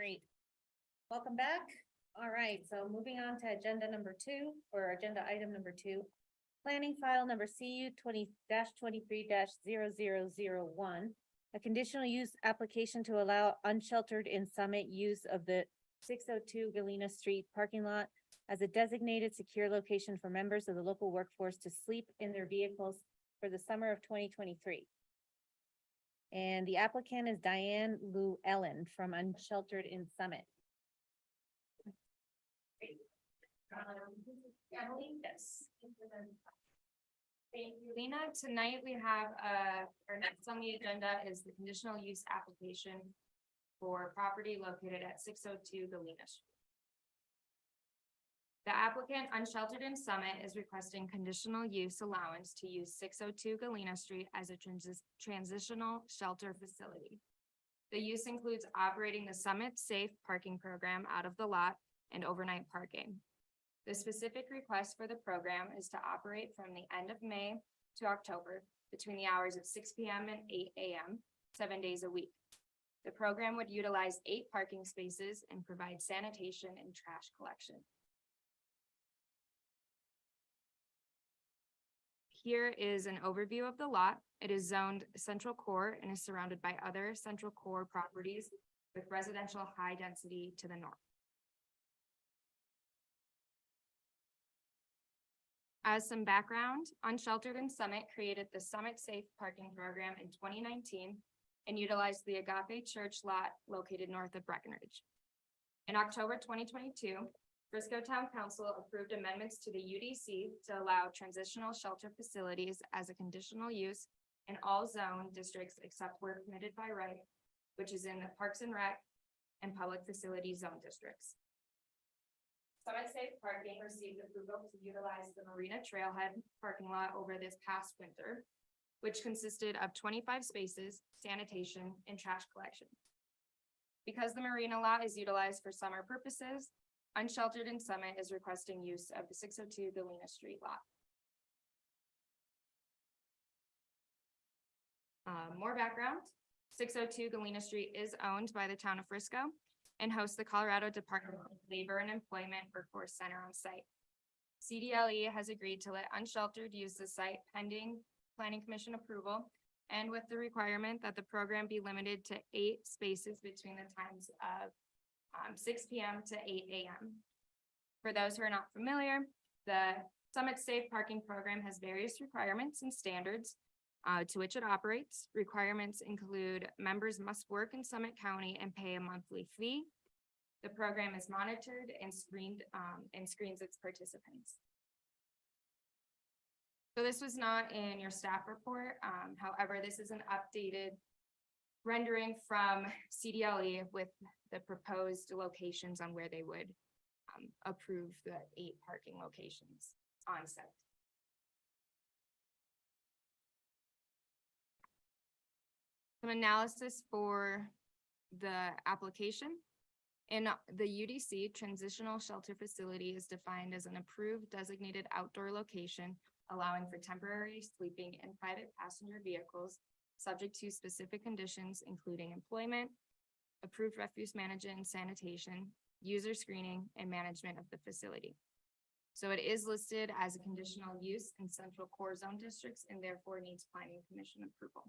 Great. Welcome back. All right, so moving on to agenda number 2, or agenda item number 2. Planning file number CU 20-23-0001. A conditional use application to allow unsheltered in Summit use of the 602 Galena Street parking lot as a designated secure location for members of the local workforce to sleep in their vehicles for the summer of 2023. And the applicant is Diane Lou Ellen from Unsheltered in Summit. Emily, yes. Thank you, Lena. Tonight we have, our next on the agenda is the conditional use application for property located at 602 Galena Street. The applicant, Unsheltered in Summit, is requesting conditional use allowance to use 602 Galena Street as a transitional shelter facility. The use includes operating the Summit Safe Parking Program out of the lot and overnight parking. The specific request for the program is to operate from the end of May to October between the hours of 6 p.m. and 8 a.m., 7 days a week. The program would utilize 8 parking spaces and provide sanitation and trash collection. Here is an overview of the lot. It is zoned Central Core and is surrounded by other Central Core properties with residential high density to the north. As some background, Unsheltered in Summit created the Summit Safe Parking Program in 2019 and utilized the Agape Church lot located north of Breckenridge. In October 2022, Frisco Town Council approved amendments to the UDC to allow transitional shelter facilities as a conditional use in all zone districts except where permitted by right, which is in the Parks and Rec and Public Facilities Zone districts. Summit Safe Parking received approval to utilize the Marina Trailhead parking lot over this past winter, which consisted of 25 spaces, sanitation, and trash collection. Because the Marina lot is utilized for summer purposes, Unsheltered in Summit is requesting use of the 602 Galena Street lot. More background, 602 Galena Street is owned by the town of Frisco and hosts the Colorado Department of Labor and Employment Workforce Center on site. CDLE has agreed to let Unsheltered use the site pending Planning Commission approval and with the requirement that the program be limited to 8 spaces between the times of 6 p.m. to 8 a.m. For those who are not familiar, the Summit Safe Parking Program has various requirements and standards to which it operates. Requirements include members must work in Summit County and pay a monthly fee. The program is monitored and screens its participants. So this was not in your staff report. However, this is an updated rendering from CDLE with the proposed locations on where they would approve the 8 parking locations on site. Some analysis for the application. In the UDC, transitional shelter facility is defined as an approved designated outdoor location, allowing for temporary sleeping in private passenger vehicles, subject to specific conditions, including employment, approved refuse management and sanitation, user screening, and management of the facility. So it is listed as a conditional use in Central Core Zone districts and therefore needs Planning Commission approval.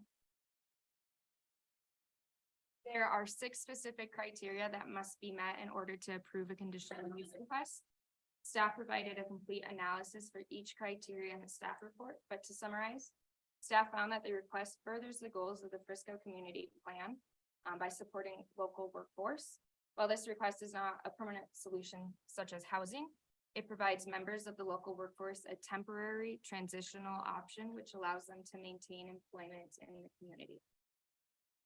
There are 6 specific criteria that must be met in order to approve a conditional use request. Staff provided a complete analysis for each criteria in the staff report, but to summarize, staff found that the request furthers the goals of the Frisco Community Plan by supporting local workforce. While this request is not a permanent solution such as housing, it provides members of the local workforce a temporary transitional option, which allows them to maintain employment in the community.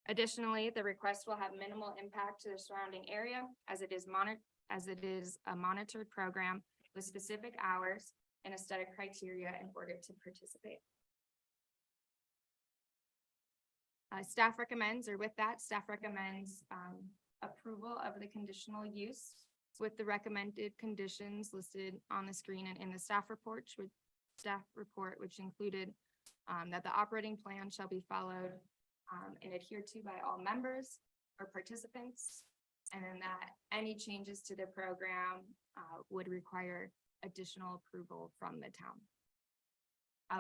Additionally, the request will have minimal impact to the surrounding area as it is a monitored program with specific hours and aesthetic criteria in order to participate. Staff recommends approval of the conditional use with the recommended conditions listed on the screen and in the staff report, which included that the operating plan shall be followed and adhered to by all members or participants. And then that any changes to the program would require additional approval from the town.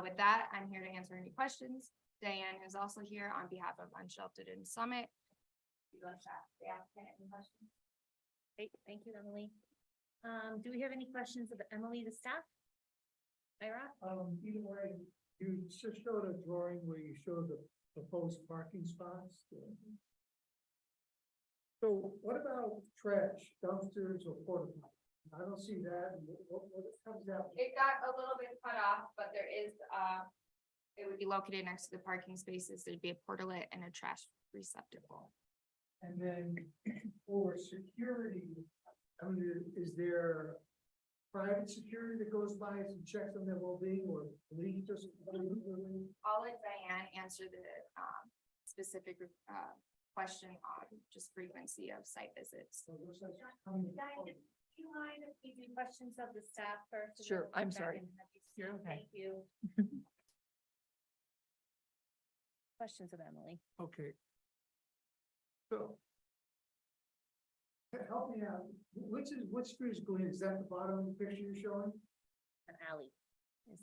With that, I'm here to answer any questions. Diane is also here on behalf of Unsheltered and Summit. You want to ask the applicant any questions? Great, thank you, Emily. Do we have any questions of Emily, the staff? Ira? Either way, you just showed a drawing where you show the proposed parking spots. So what about trash, dumpsters or porta potties? I don't see that. What comes out? It got a little bit cut off, but there is, it would be located next to the parking spaces. There'd be a portalet and a trash receptacle. And then for security, I mean, is there private security that goes by and checks on their well-being or police or something? I'll let Diane answer the specific question on just frequency of site visits. Diane, do you mind if we do questions of the staff first? and Sure, then we'll I'm come back sorry. and have you speak? You're okay. Thank you. Questions of Emily. Okay. So. Help me out. Which street is Glen? Is that the bottom of the picture you're showing? An alley.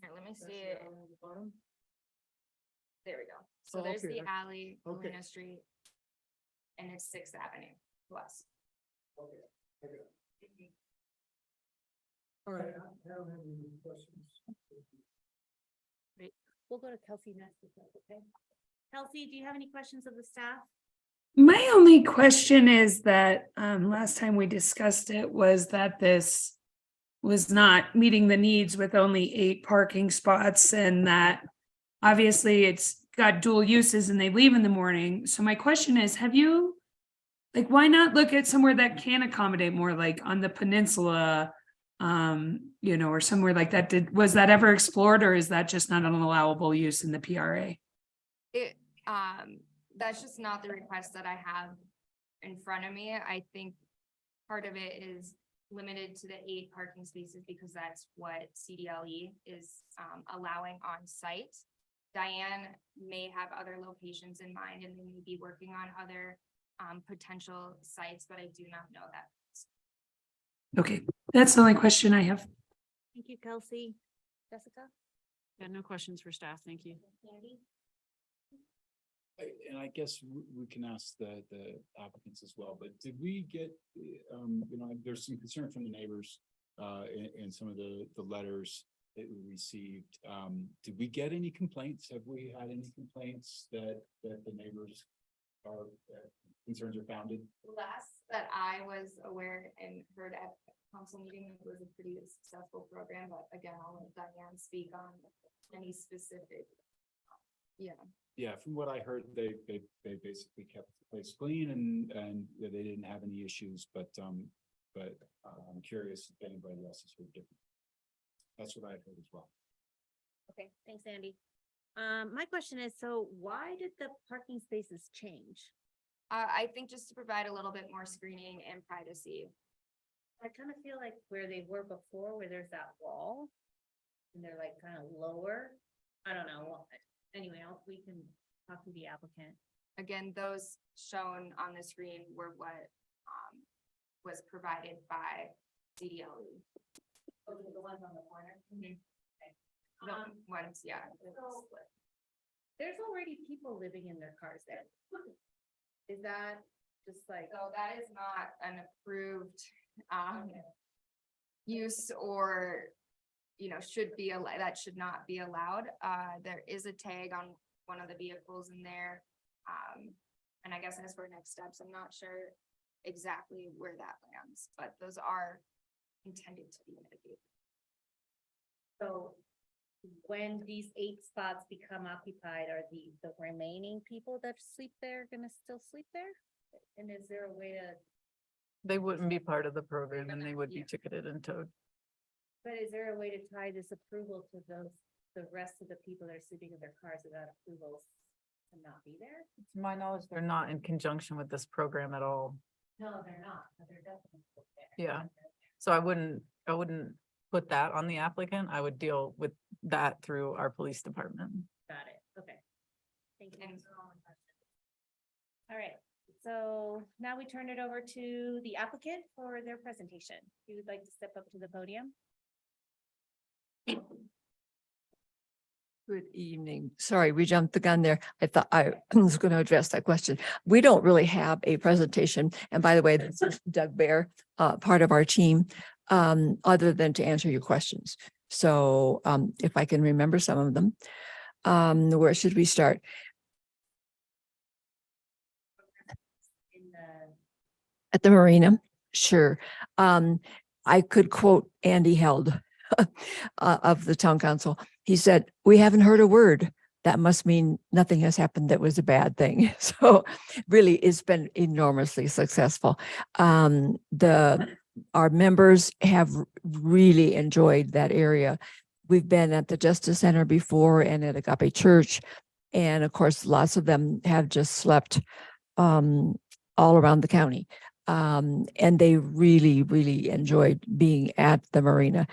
Here, let me That's see the it. alley on the bottom? There we go. So Oh, there's okay. the alley, Okay. Galena Street. And it's 6th Avenue plus. Okay. All right, I don't have any questions. We'll go to Kelsey next, if that's okay. Kelsey, do you have any questions of the staff? My only question is that last time we discussed it was that this was not meeting the needs with only 8 parking spots, and that obviously it's got dual uses and they leave in the morning. So my question is, have you, like, why not look at somewhere that can accommodate more, like on the peninsula, or somewhere like that? Was that ever explored, or is that just not an allowable use in the PRA? It, that's just not the request that I have in front of me. I think part of it is limited to the 8 parking spaces because that's what CDLE is allowing on site. Diane may have other locations in mind and they may be working on other potential sites, but I do not know that. Okay, that's the only question I have. Thank you, Kelsey. Jessica? Yeah, no questions for staff. Thank you. Andy? And I guess we can ask the applicants as well, but did we get, there's some concern from the neighbors in some of the letters that we received. Did we get any complaints? Have we had any complaints that the neighbors are concerns are founded? Last that I was aware and heard at council meeting, it was a pretty successful program, but again, I'll let Diane speak on any specific. Yeah, from what I heard, they basically kept the place clean and they didn't have any issues, but I'm curious if anybody else has heard different. That's what I heard as well. Okay, thanks, Andy. My question is, so why did the parking spaces change? I think just to provide a little bit more screening and privacy. I kind of feel like where they were before, where there's that wall. And they're like kind of lower. I don't know. Anyway, we can talk to the applicant. Again, those shown on the screen were what was provided by CDLE. Okay, the ones on the corner. The ones, yeah. So, there's already people living in their cars there. Is that just like? So that is not an approved use or, should be allowed, that should not be allowed. There is a tag on one of the vehicles in there. And I guess as for next steps, I'm not sure exactly where that lands, but those are intended to be mitigated. So when these 8 spots become occupied, are the remaining people that sleep there gonna still sleep there? And is there a way to, They wouldn't be part of the program and they would be ticketed and towed. but is there a way to tie this approval to the rest of the people that are sleeping in their cars without approvals to not be there? To my knowledge, they're not in conjunction with this program at all. No, they're not, but they're definitely there. Yeah. So I wouldn't put that on the applicant. I would deal with that through our police department. Got it, okay. Thank you. And- All right, So now we turn it over to the applicant for their presentation. If you would like to step up to the podium. Good evening. Sorry, we jumped the gun there. I thought I was going to address that question. We don't really have a presentation. And by the way, this is Doug Bear, part of our team, other than to answer your questions. So if I can remember some of them, where should we start? At the marina? Sure. I could quote Andy Held of the town council. He said, "We haven't heard a word. That must mean nothing has happened that was a bad thing." So really, it's been enormously successful. Our members have really enjoyed that area. We've been at the Justice Center before and at Agape Church. And of course, lots of them have just slept all around the county. And they really, really enjoyed being at the marina.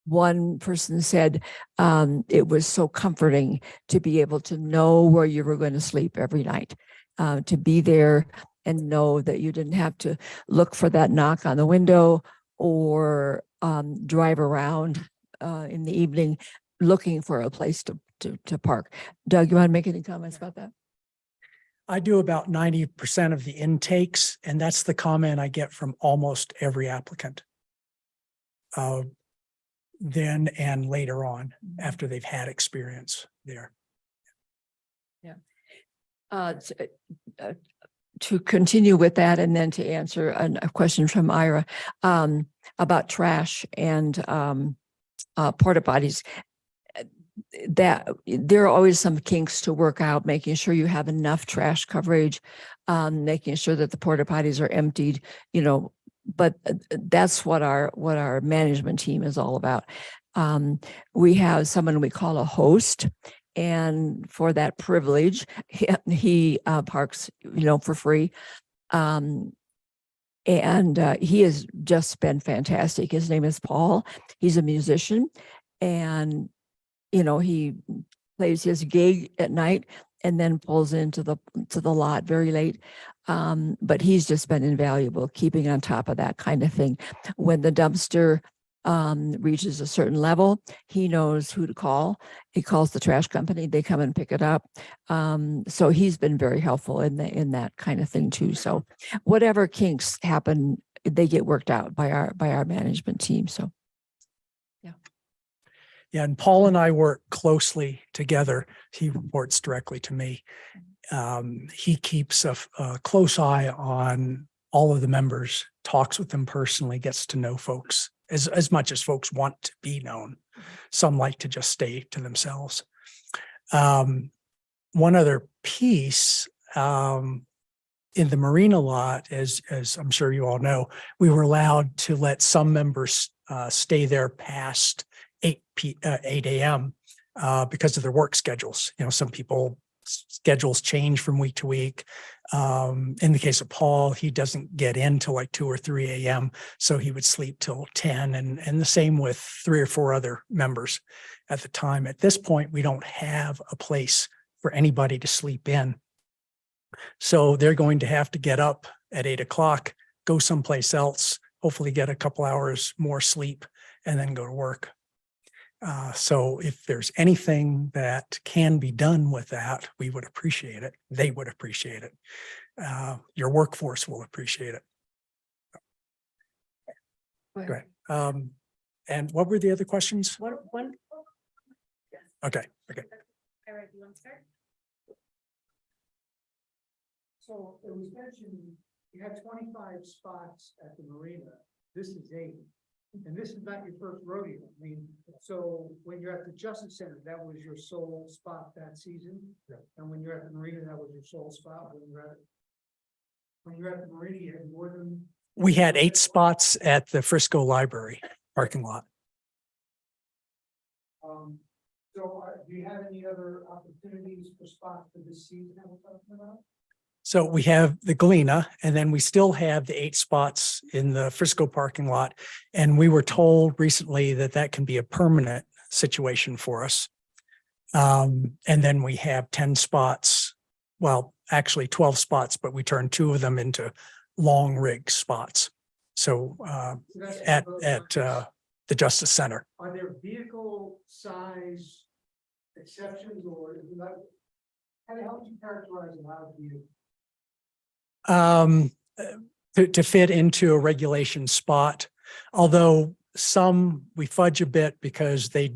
One person said it was so comforting to be able to know where you were going to sleep every night, to be there and know that you didn't have to look for that knock on the window or drive around in the evening looking for a place to park. Doug, you want to make any comments about that? I do about 90% of the intakes, and that's the comment I get from almost every applicant. Then and later on, after they've had experience there. Yeah. To continue with that, and then to answer a question from Ira about trash and porta potties. That there are always some kinks to work out, making sure you have enough trash coverage, making sure that the porta potties are emptied, but that's what our management team is all about. We have someone we call a host, and for that privilege, he parks, for free. And he has just been fantastic. His name is Paul. He's a musician, and he plays his gig at night and then pulls into the lot very late. But he's just been invaluable, keeping on top of that kind of thing. When the dumpster reaches a certain level, he knows who to call. He calls the trash company, they come and pick it up. So he's been very helpful in that kind of thing too. So whatever kinks happen, they get worked out by our management team. So yeah, and Paul and I work closely together. He reports directly to me. He keeps a close eye on all of the members, talks with them personally, gets to know folks as much as folks want to be known. Some like to just stay to themselves. One other piece, in the marina lot, as I'm sure you all know, we were allowed to let some members stay there past 8 a.m. Because of their work schedules. Some people schedules change from week to week. In the case of Paul, he doesn't get in till like 2 or 3 a.m. So he would sleep till 10, and the same with 3 or 4 other members at the time. At this point, we don't have a place for anybody to sleep in. So they're going to have to get up at 8 o'clock, go someplace else, hopefully get a couple hours more sleep, and then go to work. So if there's anything that can be done with that, we would appreciate it. They would appreciate it. Your workforce will appreciate it. Great. And what were the other questions? One. Okay. All right, you want to start? So it was mentioned, you had 25 spots at the marina. This is 8. And this is not your first rodeo. I mean, so when you're at the Justice Center, that was your sole spot that season. Yeah. And when you're at the marina, that was your sole spot. When you're at the marina, you had more than. We had 8 spots at the Frisco Library parking lot. So do you have any other opportunities for spots for this season that we're talking about? So we have the Galena, and then we still have the 8 spots in the Frisco parking lot. And we were told recently that can be a permanent situation for us. And then we have 10 spots well, actually 12 spots, but we turned 2 of them into long rig spots. So So that's at proposed. the Justice Center. Are there vehicle size exceptions or is it not? How would you characterize a loud vehicle? To fit into a regulation spot. Although some, we fudge a bit because they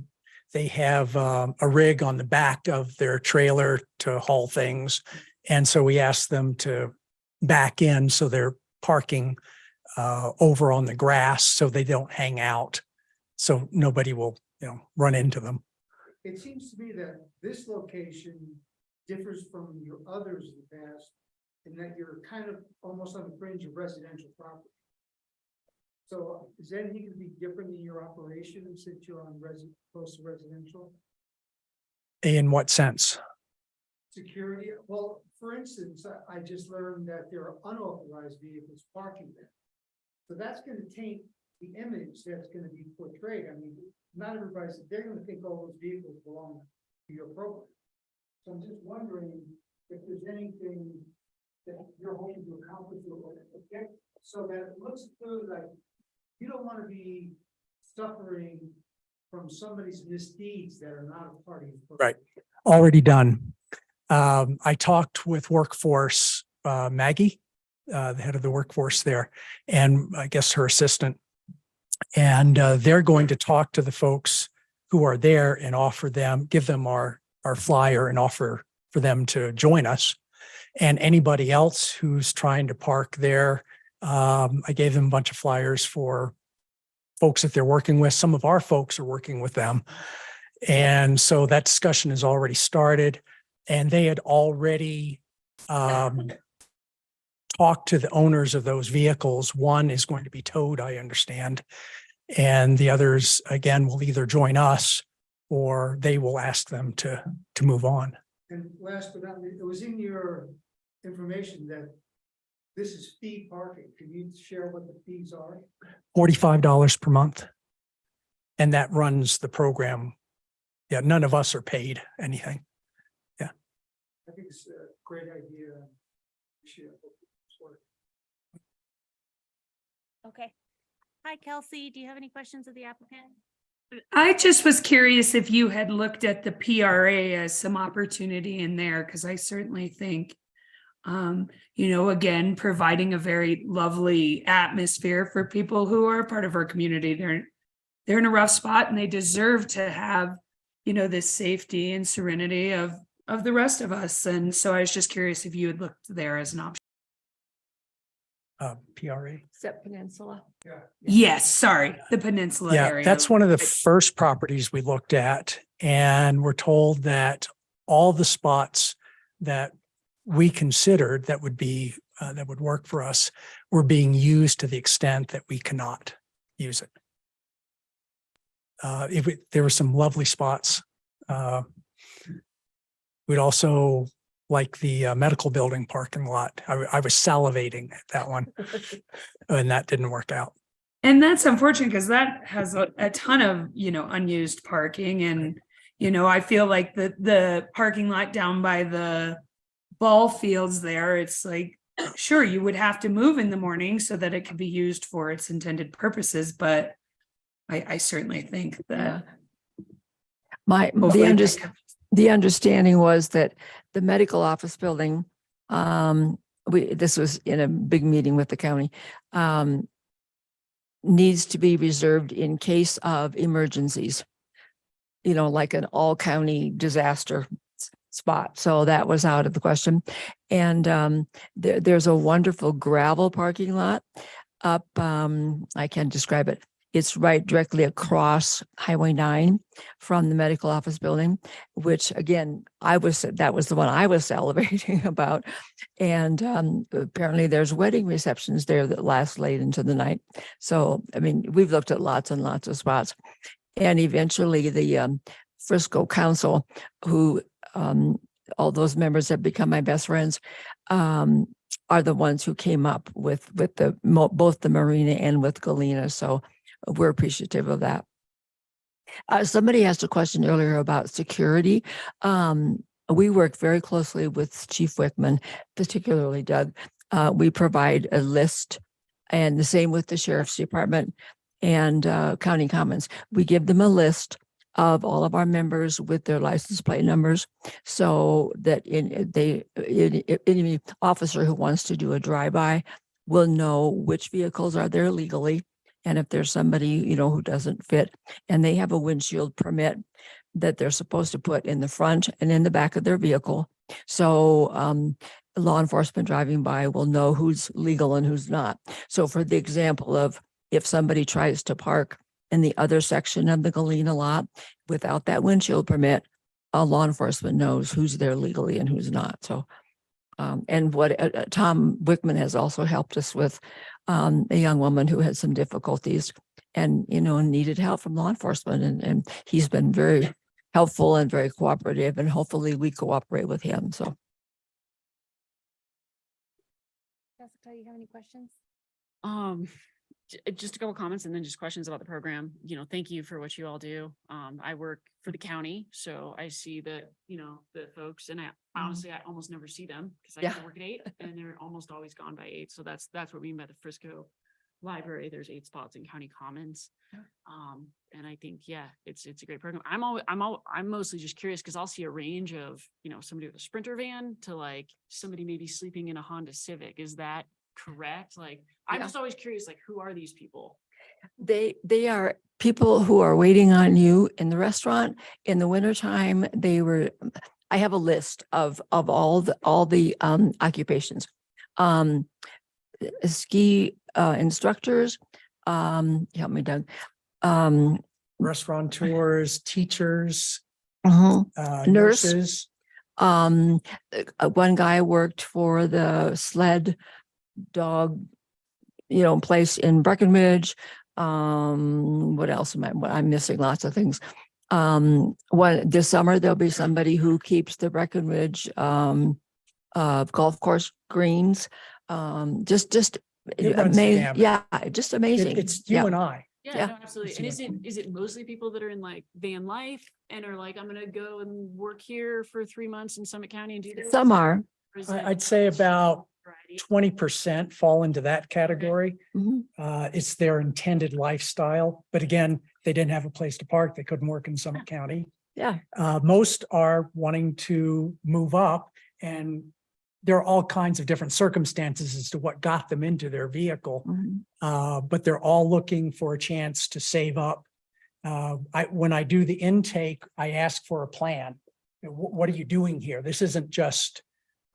have a rig on the back of their trailer to haul things. And so we ask them to back in so they're parking over on the grass so they don't hang out. So nobody will, run into them. It seems to me that this location differs from your others in the past in that you're kind of almost on the fringe of residential property. So is there anything to be different in your operation since you're on close to residential? In what sense? Security, well, for instance, I just learned that there are unauthorized vehicles parking there. So that's gonna taint the image that's gonna be portrayed. I mean, not everybody's, they're gonna think all those vehicles belong to your program. So I'm just wondering if there's anything that you're hoping to accomplish or object, so that it looks through like you don't wanna be suffering from somebody's misdeeds that are not a part of your program. Right. Already done. I talked with Workforce, Maggie, the head of the workforce there, and I guess her assistant. And they're going to talk to the folks who are there and offer them, give them our flyer and offer for them to join us. And anybody else who's trying to park there, I gave them a bunch of flyers for folks that they're working with. Some of our folks are working with them. And so that discussion has already started. And they had already talked to the owners of those vehicles. One is going to be towed, I understand. And the others, again, will either join us or they will ask them to move on. And last but not least, it was in your information that this is fee parking. Can you share what the fees are? $45 per month. And that runs the program. Yeah, none of us are paid anything. I think it's a great idea. Okay. Hi, Kelsey. Do you have any questions of the applicant? I just was curious if you had looked at the PRA as some opportunity in there, because I certainly think, again, providing a very lovely atmosphere for people who are part of our community. They're in a rough spot and they deserve to have, this safety and serenity of the rest of us. And so I was just curious if you had looked there as an option. PRA. Except Peninsula. Yes, sorry, the peninsula Yeah, area. that's one of the first properties we looked at. And we're told that all the spots that we considered that would be, that would work for us were being used to the extent that we cannot use it. There were some lovely spots. We'd also like the medical building parking lot. I was salivating at that one and that didn't work out. And that's unfortunate because that has a ton of, unused parking. And, I feel like the parking lot down by the ball fields there, it's like, sure, you would have to move in the morning so that it could be used for its intended purposes. But I certainly think that. The understanding was that the medical office building, this was in a big meeting with the county, needs to be reserved in case of emergencies, like an all county disaster spot. So that was out of the question. And there's a wonderful gravel parking lot up, I can't describe it. It's right directly across Highway 9 from the medical office building, which again, that was the one I was salivating about. And apparently there's wedding receptions there that last late into the night. So, we've looked at lots and lots of spots. And eventually the Frisco Council, who all those members have become my best friends, are the ones who came up with both the marina and with Galena. So we're appreciative of that. Somebody asked a question earlier about security. we work very closely with Chief Wickman, particularly Doug. We provide a list, and the same with the Sheriff's Department and County Commons. We give them a list of all of our members with their license plate numbers, so that any officer who wants to do a drive-by will know which vehicles are there legally. And if there's somebody, you know, who doesn't fit, and they have a windshield permit that they're supposed to put in the front and in the back of their vehicle. So law enforcement driving by will know who's legal and who's not. So for the example of if somebody tries to park in the other section of the Galena lot without that windshield permit, law enforcement knows who's there legally and who's not. So, and what Tom Wickman has also helped us with, a young woman who had some difficulties and, you know, needed help from law enforcement. And he's been very helpful and very cooperative, and hopefully we cooperate with him. So. Jessica, you have any questions? Just a couple comments and then just questions about the program. You know, thank you for what you all do. I work for the county, so I see the folks, and I honestly, I almost never see them because I Yeah. work at 8 and they're almost always gone by 8. So that's what we mean by the Frisco Library. There's 8 spots in County Commons. And I think, yeah, it's a great program. I'm mostly just curious because I'll see a range of, you know, somebody with a Sprinter van to like somebody maybe sleeping in a Honda Civic. Is that correct? Like, I'm just always curious, like, who are these people? They are people who are waiting on you in the restaurant in the wintertime. I have a list of all the occupations. Ski instructors, help me, Doug. Restaurateurs, teachers, Nurse. nurses. One guy worked for the sled dog, you know, place in Breckenridge. What else I'm missing lots of things. This summer, there'll be somebody who keeps the Breckenridge golf course greens. Just It runs the amazing. gamut. Yeah, just amazing. It's you and I. Yeah, Yeah. no, absolutely. And is it mostly people that are in like van life and are like, I'm gonna go and work here for 3 months in Summit County and do this? Some are. Or is it I'd say about variety? 20% fall into that category. Mhm. It's their intended lifestyle. But again, they didn't have a place to park. They couldn't work in Summit County. Yeah. Most are wanting to move up, and there are all kinds of different circumstances as to what got them into their vehicle. Mhm. But they're all looking for a chance to save up. When I do the intake, I ask for a plan. What are you doing here? This isn't just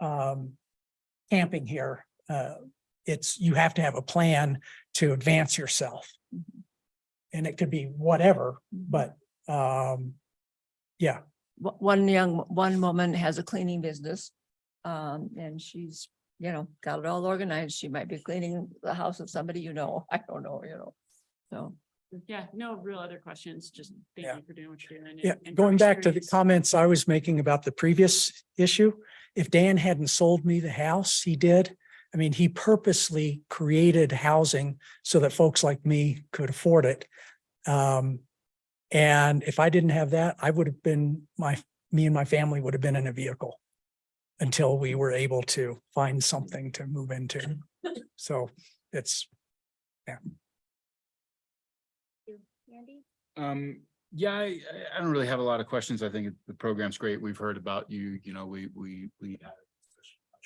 camping here. You have to have a plan to advance yourself. And it could be whatever, but yeah. One woman has a cleaning business. And she's, you know, got it all organized. She might be cleaning the house of somebody, you know, I don't know, you know. So, Yeah, no real other questions. Just thank Yeah. you for doing what you're doing. Yeah, and going for back to the experience. comments I was making about the previous issue, if Dan hadn't sold me the house, he did. I mean, he purposely created housing so that folks like me could afford it. And if I didn't have that, I would have been, me and my family would have been in a vehicle until we were able to find something to move into. So it's, Andy? Yeah, I don't really have a lot of questions. I think the program's great. We've heard about you, we had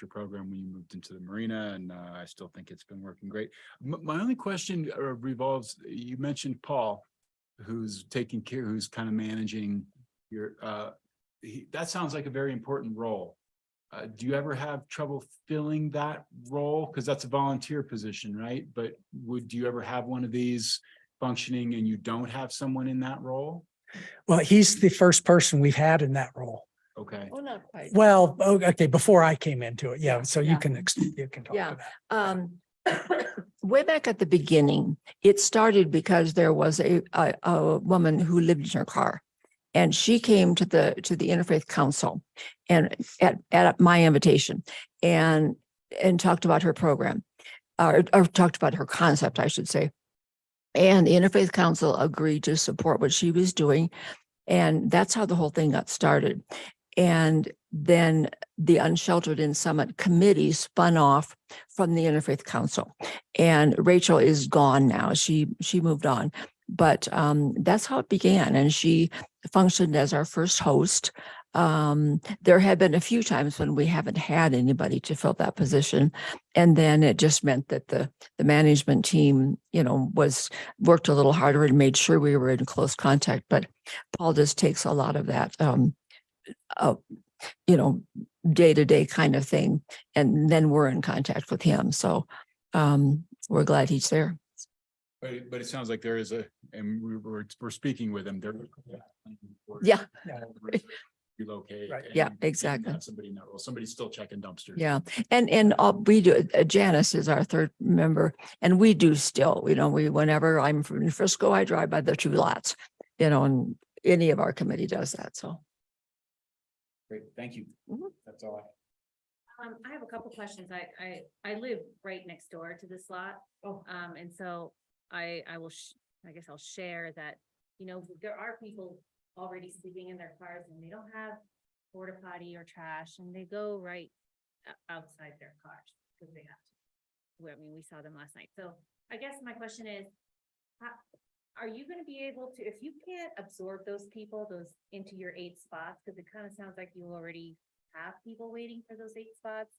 your program when you moved into the marina, and I still think it's been working great. My only question revolves, you mentioned Paul, who's taking care, who's kind of managing your, that sounds like a very important role. Do you ever have trouble filling that role? Because that's a volunteer position, right? But do you ever have one of these functioning and you don't have someone in that role? well, he's the first person we've had in that role. Okay. oh, not quite. Well, okay, before I came into it, yeah, so Yeah. you can talk Yeah. to that. Way back at the beginning, it started because there was a woman who lived in her car. And she came to the Interfaith Council and at my invitation and talked about her program, or talked about her concept, I should say. And the Interfaith Council agreed to support what she was doing. And that's how the whole thing got started. And then the Unsheltered in Summit Committee spun off from the Interfaith Council. And Rachel is gone now. She moved on. But that's how it began. And she functioned as our first host. There had been a few times when we haven't had anybody to fill that position. And then it just meant that the management team, worked a little harder and made sure we were in close contact. But Paul just takes a lot of that, day-to-day kind of thing. And then we're in contact with him. So we're glad he's there. But it sounds like there is and we're speaking with him. Yeah. Relocate. Right. and Yeah, exactly. have Somebody know, well, somebody's still checking dumpsters. Yeah. And we do, Janice is our third member, and we do still, whenever I'm from Frisco, I drive by the 2 lots, and any of our committee does that. So. Great, thank you. Mhm. That's all. I have a couple questions. I live right next door to this lot. And so I will, I guess I'll share that, there are people already sleeping in their cars and they don't have porta potty or trash, and they go right outside their cars because they have to. We saw them last night. So I guess my question is, are you going to be able to, if you can't absorb those people, into your 8 spots, because it kind of sounds like you already have people waiting for those 8 spots.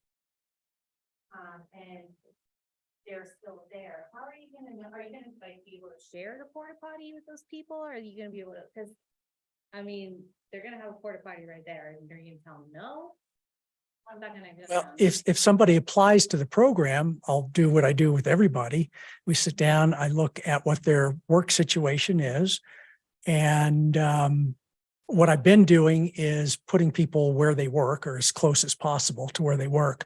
And they're still there. How are you gonna be able to share the porta potty with those people? Or are you gonna be able to, because they're gonna have a porta potty right there and you're gonna tell them no? I'm not gonna. Well, if somebody applies to the program, I'll do what I do with everybody. We sit down, I look at what their work situation is. And what I've been doing is putting people where they work, or as close as possible to where they work.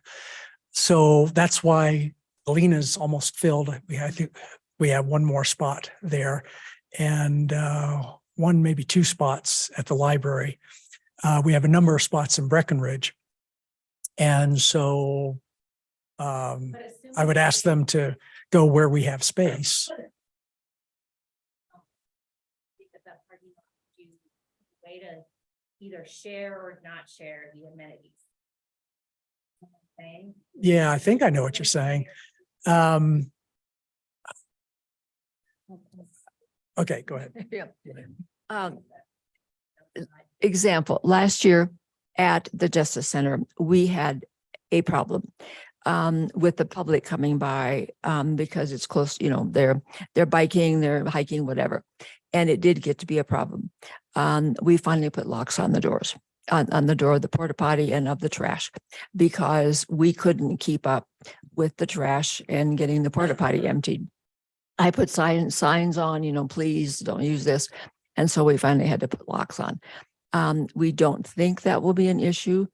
So that's why Galena's almost filled. I think we have 1 more spot there, and 1, maybe 2 spots at the library. We have a number of spots in Breckenridge. And so I would ask them to go where we have space. Way to either share or not share the amenities. Okay. Yeah, I think I know what you're saying. Okay, go ahead. Yeah. Example, last year at the Justice Center, we had a problem with the public coming by because it's close, they're biking, they're hiking, whatever. And it did get to be a problem. We finally put locks on the doors, on the door of the porta potty and of the trash, because we couldn't keep up with the trash and getting the porta potty emptied. I put signs on, please don't use this. And so we finally had to put locks on. We don't think that will be an issue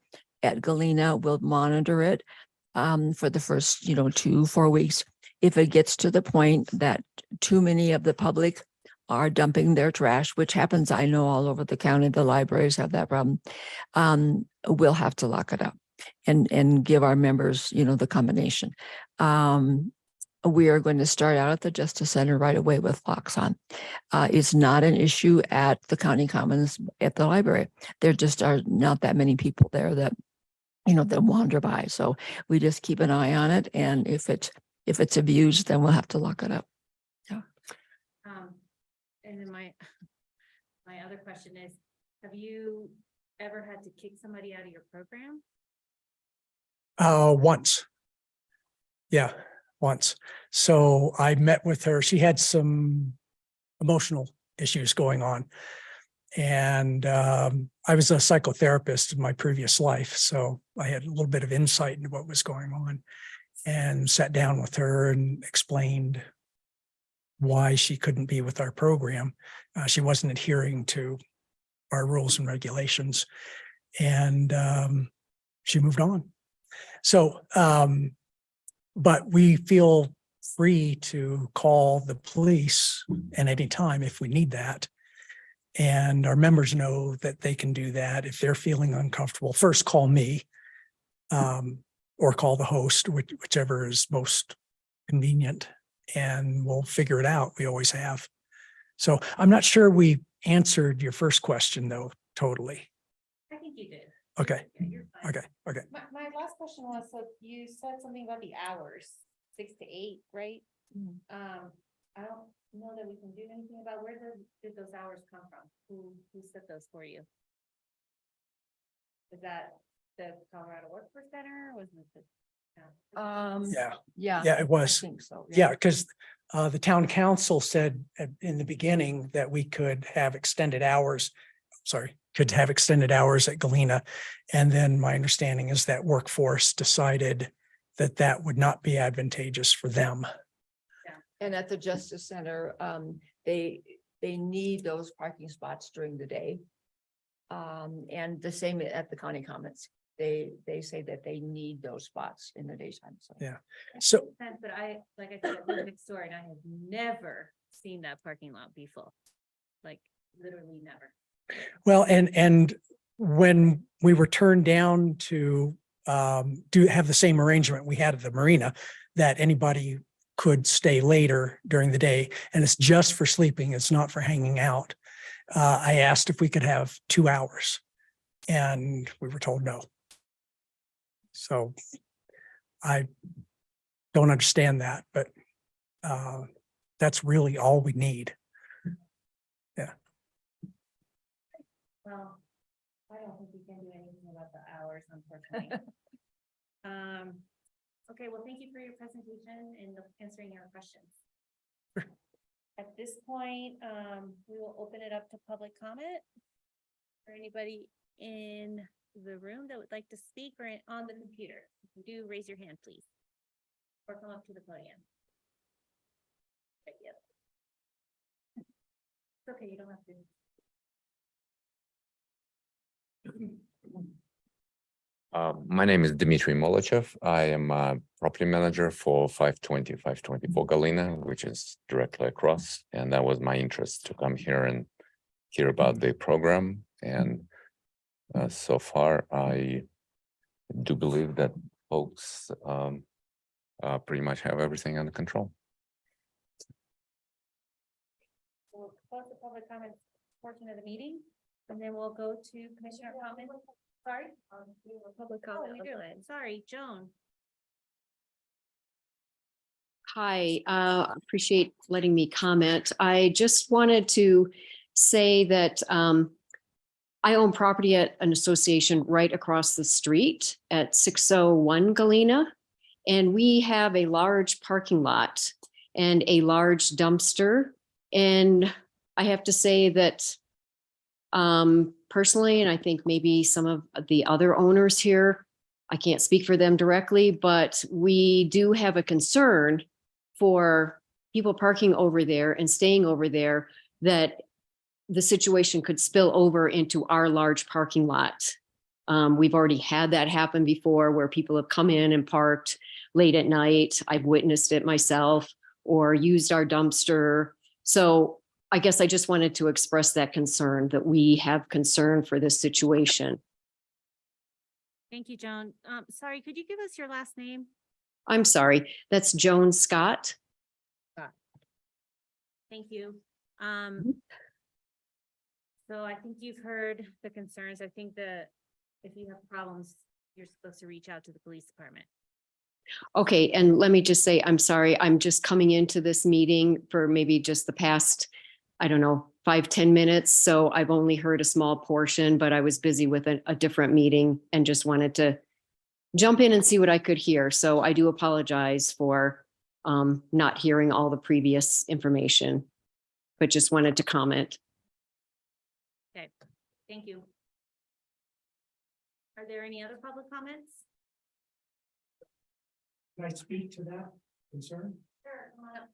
at Galena. We'll monitor it for the first, 2-4 weeks. If it gets to the point that too many of the public are dumping their trash, which happens, I know, all over the county, the libraries have that problem, we'll have to lock it up and give our members, the combination. We are going to start out at the Justice Center right away with locks on. It's not an issue at the county commons at the library. There just are not that many people there that, that wander by. So we just keep an eye on it. And if it's abused, then we'll have to lock it up. Yeah. And then my other question is, have you ever had to kick somebody out of your program? Once. Yeah, once. So I met with her. She had some emotional issues going on. And I was a psychotherapist in my previous life. So I had a little bit of insight into what was going on, and sat down with her and explained why she couldn't be with our program. She wasn't adhering to our rules and regulations, and she moved on. So, but we feel free to call the police at any time if we need that. And our members know that they can do that if they're feeling uncomfortable. First, call me or call the host, whichever is most convenient, and we'll figure it out. We always have. So I'm not sure we answered your first question, though, totally. I think you did. Okay, Yeah, you're fine. okay. My last question was, so you said something about the hours, 6 to 8, right? I don't know that we can do anything about where did those hours come from? Who set those for you? Is that the Colorado Workforce Center? Was it the? Yeah. Yeah, it was. Yeah, because the town council said in the beginning that we could have extended hours. Could have extended hours at Galena. And then my understanding is that Workforce decided that that would not be advantageous for them. And at the Justice Center, they need those parking spots during the day. And the same at the County Commons. They say that they need those spots in the daytime. So. Yeah. So But like I said, I live next door and I have never seen that parking lot be full. Like literally never. well, and when we were turned down to have the same arrangement we had at the marina, that anybody could stay later during the day, and it's just for sleeping, it's not for hanging out. I asked if we could have 2 hours, and we were told no. So I don't understand that, but that's really all we need. Yeah. Well, I don't think we can do anything about the hours, unfortunately. Okay, well, thank you for your presentation and answering our questions. At this point, we will open it up to public comment. For anybody in the room that would like to speak or on the computer, if you do, raise your hand, please. Or come up to the podium. Okay, yep. It's okay, you don't have to. My name is Dmitry Molochev. I am a property manager for 524 Galena, which is directly across. And that was my interest to come here and hear about the program. And so far, I do believe that folks pretty much have everything under control. We'll close the public comment portion of the meeting, and then we'll go to commissioner comment. Sorry? Public comment. Oh, you're doing. Sorry, Joan. Hi, appreciate letting me comment. I just wanted to say that I own property at an association right across the street at 601 Galena. And we have a large parking lot and a large dumpster. And I have to say that personally, and I think maybe some of the other owners here, I can't speak for them directly, but we do have a concern for people parking over there and staying over there, that the situation could spill over into our large parking lot. We've already had that happen before, where people have come in and parked late at night. I've witnessed it myself, or used our dumpster. So I guess I just wanted to express that concern, that we have concern for this situation. Thank you, Joan. Sorry, could you give us your last name? I'm sorry, that's Joan Scott. Thank you. So I think you've heard the concerns. I think that if you have problems, you're supposed to reach out to the police department. Okay, and let me just say, I'm sorry, I'm just coming into this meeting for maybe just the past, I don't know, 5-10 minutes. So I've only heard a small portion, but I was busy with a different meeting and just wanted to jump in and see what I could hear. So I do apologize for not hearing all the previous information, but just wanted to comment. Okay, thank you. Are there any other public comments? Can I speak to that concern? Sure, come on up.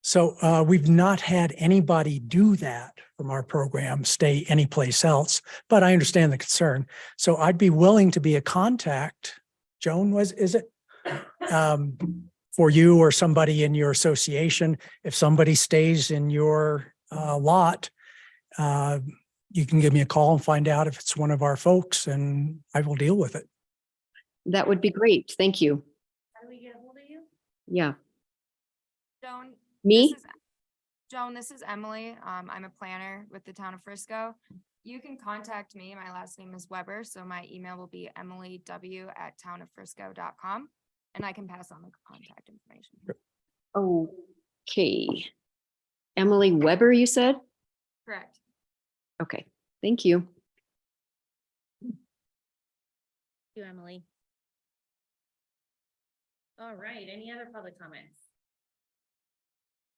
So we've not had anybody do that from our program, stay anyplace else, but I understand the concern. So I'd be willing to be a contact. Joan, is it? For you or somebody in your association, if somebody stays in your lot, you can give me a call and find out if it's one of our folks, and I will deal with it. That would be great. Thank you. How do we get a hold of you? Yeah. Joan. Me? Joan, this is Emily. I'm a planner with the town of Frisco. You can contact me. My last name is Weber, so my email will be emilyw@townoffrisco.com, and I can pass on the contact information. Okay. Emily Weber, you said? Correct. Okay, thank you. Thank you, Emily. All right, any other public comments?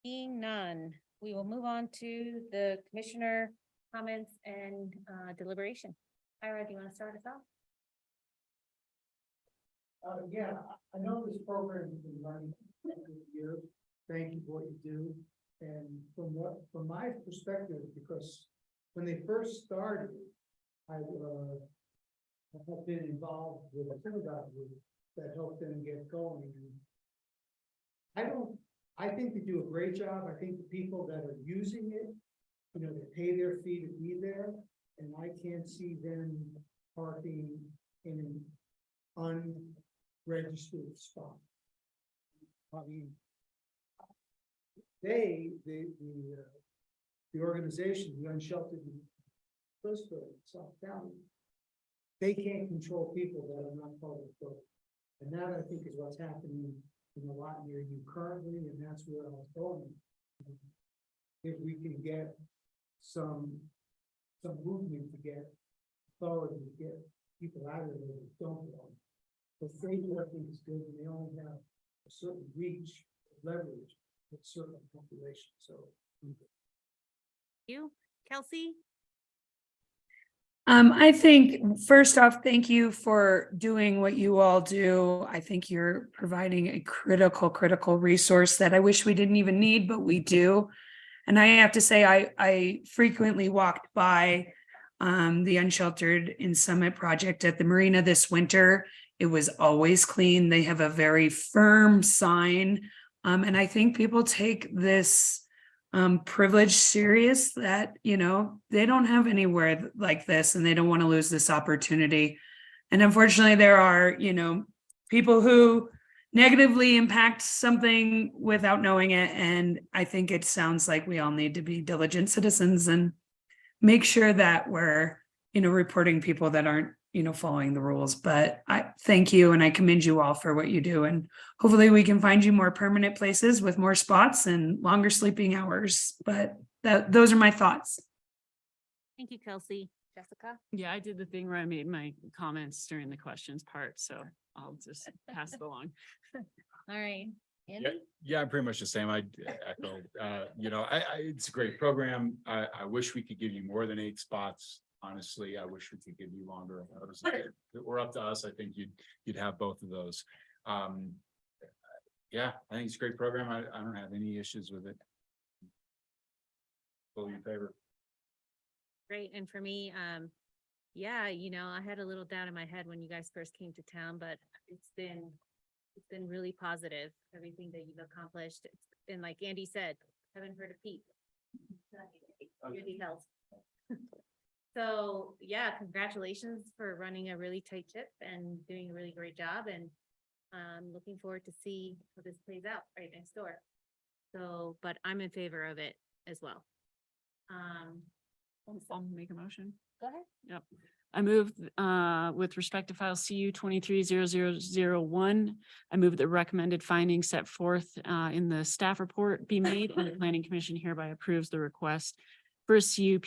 Seeing none, we will move on to the commissioner comments and deliberation. Ira, do you want to start us off? Yeah, I know this program has been running for years. Thank you for what you do. And from my perspective, because when they first started, I have been involved with a synagogue group that helped them get going. I think they do a great job. I think the people that are using it, you know, they pay their fee to be there, and I can't see them parking in an unregistered spot. I mean, the organization, the Unsheltered in Frisco, South County, they can't control people that are not part of the program. And that, I think, is what's happening in a lot near you currently, and that's where I was going. If we can get some movement to get authority, to get people out of there that don't belong. The state working is good, and they only have a certain reach, leverage with certain population, so. You, Kelsey? I think, first off, thank you for doing what you all do. I think you're providing a critical resource that I wish we didn't even need, but we do. And I have to say, I frequently walked by the Unsheltered in Summit project at the marina this winter. It was always clean. They have a very firm sign. And I think people take this privilege serious, that, you know, they don't have anywhere like this and they don't want to lose this opportunity. And unfortunately, there are, you know, people who negatively impact something without knowing it. And I think it sounds like we all need to be diligent citizens and make sure that we're, you know, reporting people that aren't, you know, following the rules. But I thank you and I commend you all for what you do. And hopefully we can find you more permanent places with more spots and longer sleeping hours. But those are my thoughts. Thank you, Kelsey. Jessica? Yeah, I did the thing where I made my comments during the questions part, so I'll just pass it along. All right. Yeah, Andy? yeah, pretty much the same. I echo, you know, it's a great program. I wish we could give you more than 8 spots. Honestly, I wish we could give you longer. We're up to us. I think you'd have both of those. Yeah, I think it's a great program. I don't have any issues with it. Fully in favor. Great, and for me, yeah, you know, I had a little doubt in my head when you guys first came to town, but it's been really positive, everything that you've accomplished. And like Andy said, haven't heard a peep. Your details. So, yeah, congratulations for running a really tight ship and doing a really great job, and looking forward to see how this plays out right next door. So, but I'm in favor of it as well. I'll make a motion. Go ahead. Yep. I move with respect to file CU 230001. I move the recommended findings set forth in the staff report be made, and the planning commission hereby approves the request for a CUP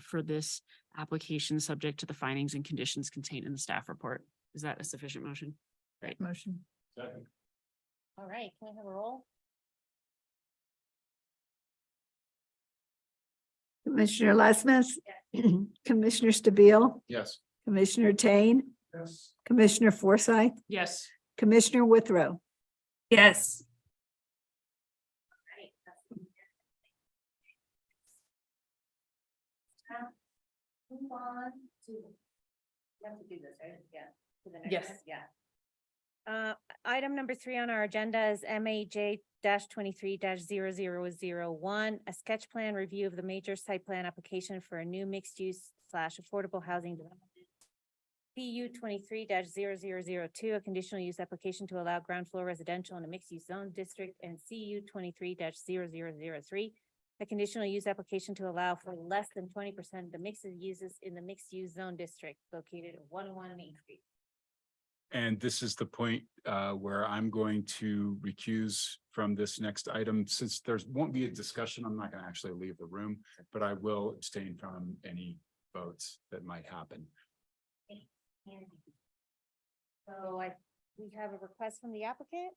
for this application, subject to the findings and conditions contained in the staff report. Is that a sufficient motion? Great. Motion. Second. All right, can I have a roll? Commissioner Lesmes, Commissioner Stabile, Yes. Commissioner Tain, Yes. Commissioner Forsyth, Yes. Commissioner Withrow. Yes. Right. Move on to. You have to do this, right? Yeah. To the next Yes. one, yeah. Item number 3 on our agenda is MAJ-23-0001, a sketch plan review of the major site plan application for a new mixed use / affordable housing development CU 23-0002, a conditional use application to allow ground floor residential in a mixed-use zone district, and CU 23-0003, a conditional use application to allow for less than 20% of the mix of uses in the mixed-use zone district located at 101 Main Street. And this is the point where I'm going to recuse from this next item. Since there's won't be a discussion, I'm not going to actually leave the room, but I will abstain from any votes that might happen. So we have a request from the applicant.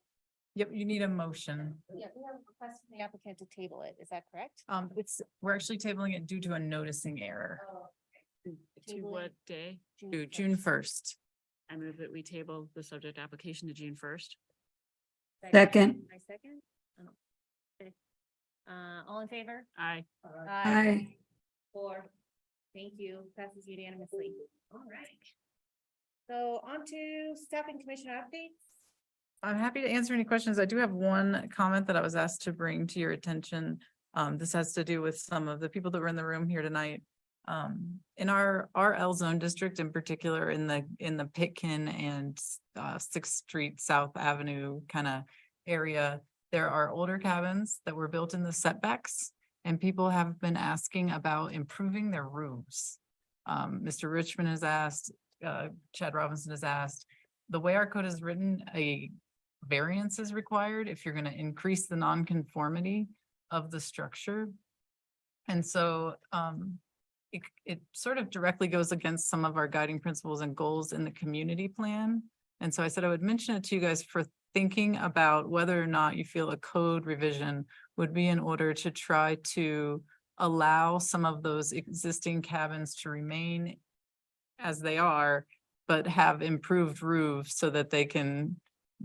Yep, you need a motion. Yeah, we have a request from the applicant to table it. Is that correct? We're actually tabling it due to a noticing error. To what day? To June 1st. I move that we table the subject application to June 1st. Second. My second. Oh, okay. All in favor? Aye. Aye. 4. Thank you. Passes unanimously. All right. So on to staff and commissioner updates. I'm happy to answer any questions. I do have one comment that I was asked to bring to your attention. This has to do with some of the people that were in the room here tonight. In our L zone district, in particular, in the Pitkin and 6th Street South Avenue kind of area, there are older cabins that were built in the setbacks, and people have been asking about improving their roofs. Mr. Richmond has asked, Chad Robinson has asked. The way our code is written, a variance is required if you're going to increase the nonconformity of the structure. And so it sort of directly goes against some of our guiding principles and goals in the community plan. And so I said I would mention it to you guys for thinking about whether or not you feel a code revision would be in order to try to allow some of those existing cabins to remain as they are, but have improved roofs so that they can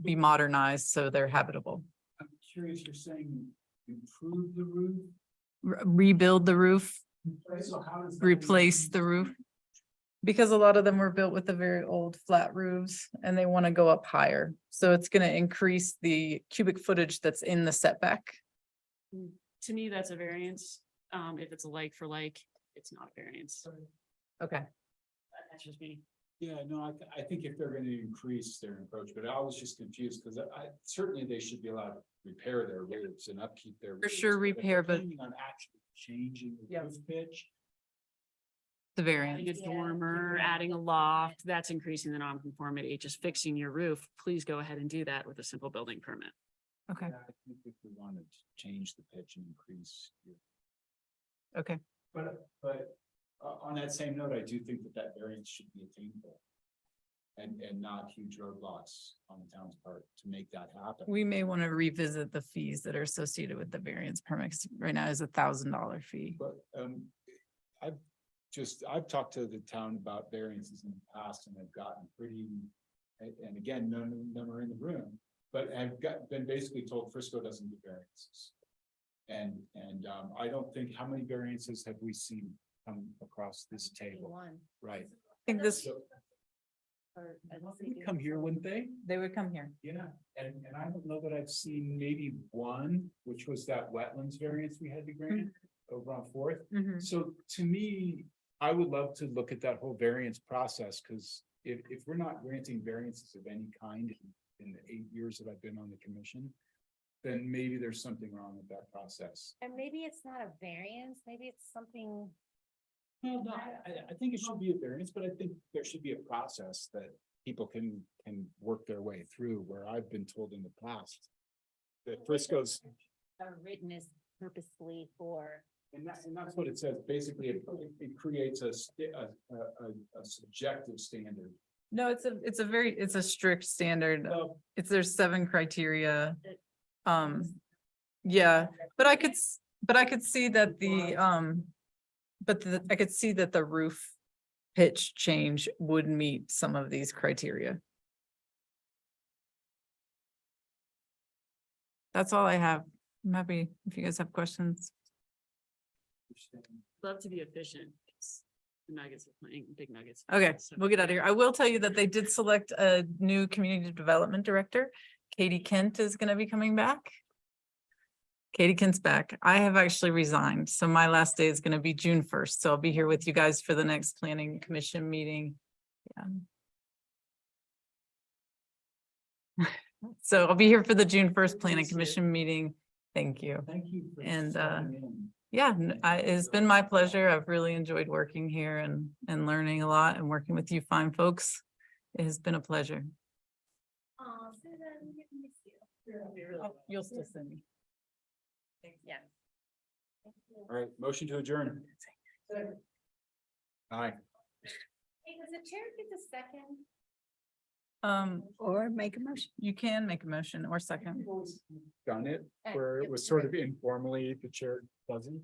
be modernized so they're habitable. I'm curious, you're saying improve the roof? Rebuild the roof, So how does that replace the roof. Because a lot of them were built with the very old flat roofs and they want to go up higher. So it's going to increase the cubic footage that's in the setback. To me, that's a variance. If it's a like for like, it's not a variance. Okay. That's just me. Yeah, no, I think if they're gonna increase their encroach, but I was just confused because I certainly they should be allowed to repair their roofs and upkeep their. For roofs, sure if they're repair, but- planning on actually changing the Yep. roof pitch. The variance. Adding a dormer, adding a loft, that's increasing the nonconformity. Just fixing your roof, please go ahead and do that with a simple building permit. Okay, Yeah, I think if we wanted to change the pitch and increase. okay. But on that same note, I do think that variance should be attainable. And not huge roadblocks on the town's part to make that happen. We may want to revisit the fees that are associated with the variance permits. Right now is $1,000 fee. But I've talked to the town about variances in the past and I've gotten pretty, and again, none of them are in the room, but I've been basically told Frisco doesn't do variances. And I don't think, how many variances have we seen come across this table? One. Right. I think this, They would come here, wouldn't they? they would come here. Yeah, and I don't know that I've seen maybe one, which was that wetlands variance we had to grant over on Fourth. Mhm. So to me, I would love to look at that whole variance process, because if we're not granting variances of any kind in the 8 years that I've been on the commission, then maybe there's something wrong with that process. And maybe it's not a variance, maybe it's something. Well, no, I think it should be a variance, but I think there should be a process that people can work their way through, where I've been told in the past that Frisco's, Written is purposefully for. and that's what it says. Basically, it creates a subjective standard. No, it's a strict standard. Well, There's 7 criteria. Yeah, but I could see that I could see that the roof pitch change would meet some of these criteria. That's all I have. I'm happy if you guys have questions. Love to be efficient. The Nuggets are playing big Nuggets. Okay, So- we'll get out of here. I will tell you that they did select a new community development director. Katie Kent is gonna be coming back. Katie Kent's back. I have actually resigned, so my last day is gonna be June 1st. So I'll be here with you guys for the next planning commission meeting. Yeah, So I'll be here for the June 1st Planning Commission meeting. Thank you. Thank you. for And, stepping in. Yeah, it's been my pleasure. I've really enjoyed working here and learning a lot and working with you fine folks. It has been a pleasure. Oh, Susan, we miss you. Oh, you'll still send me. Yeah. All right, motion to adjourn. Aye. Hey, does the chair get the second? Or make a motion. You can make a motion or second. Done it, Okay, where it yep, was sort right. of informally, the chair doesn't.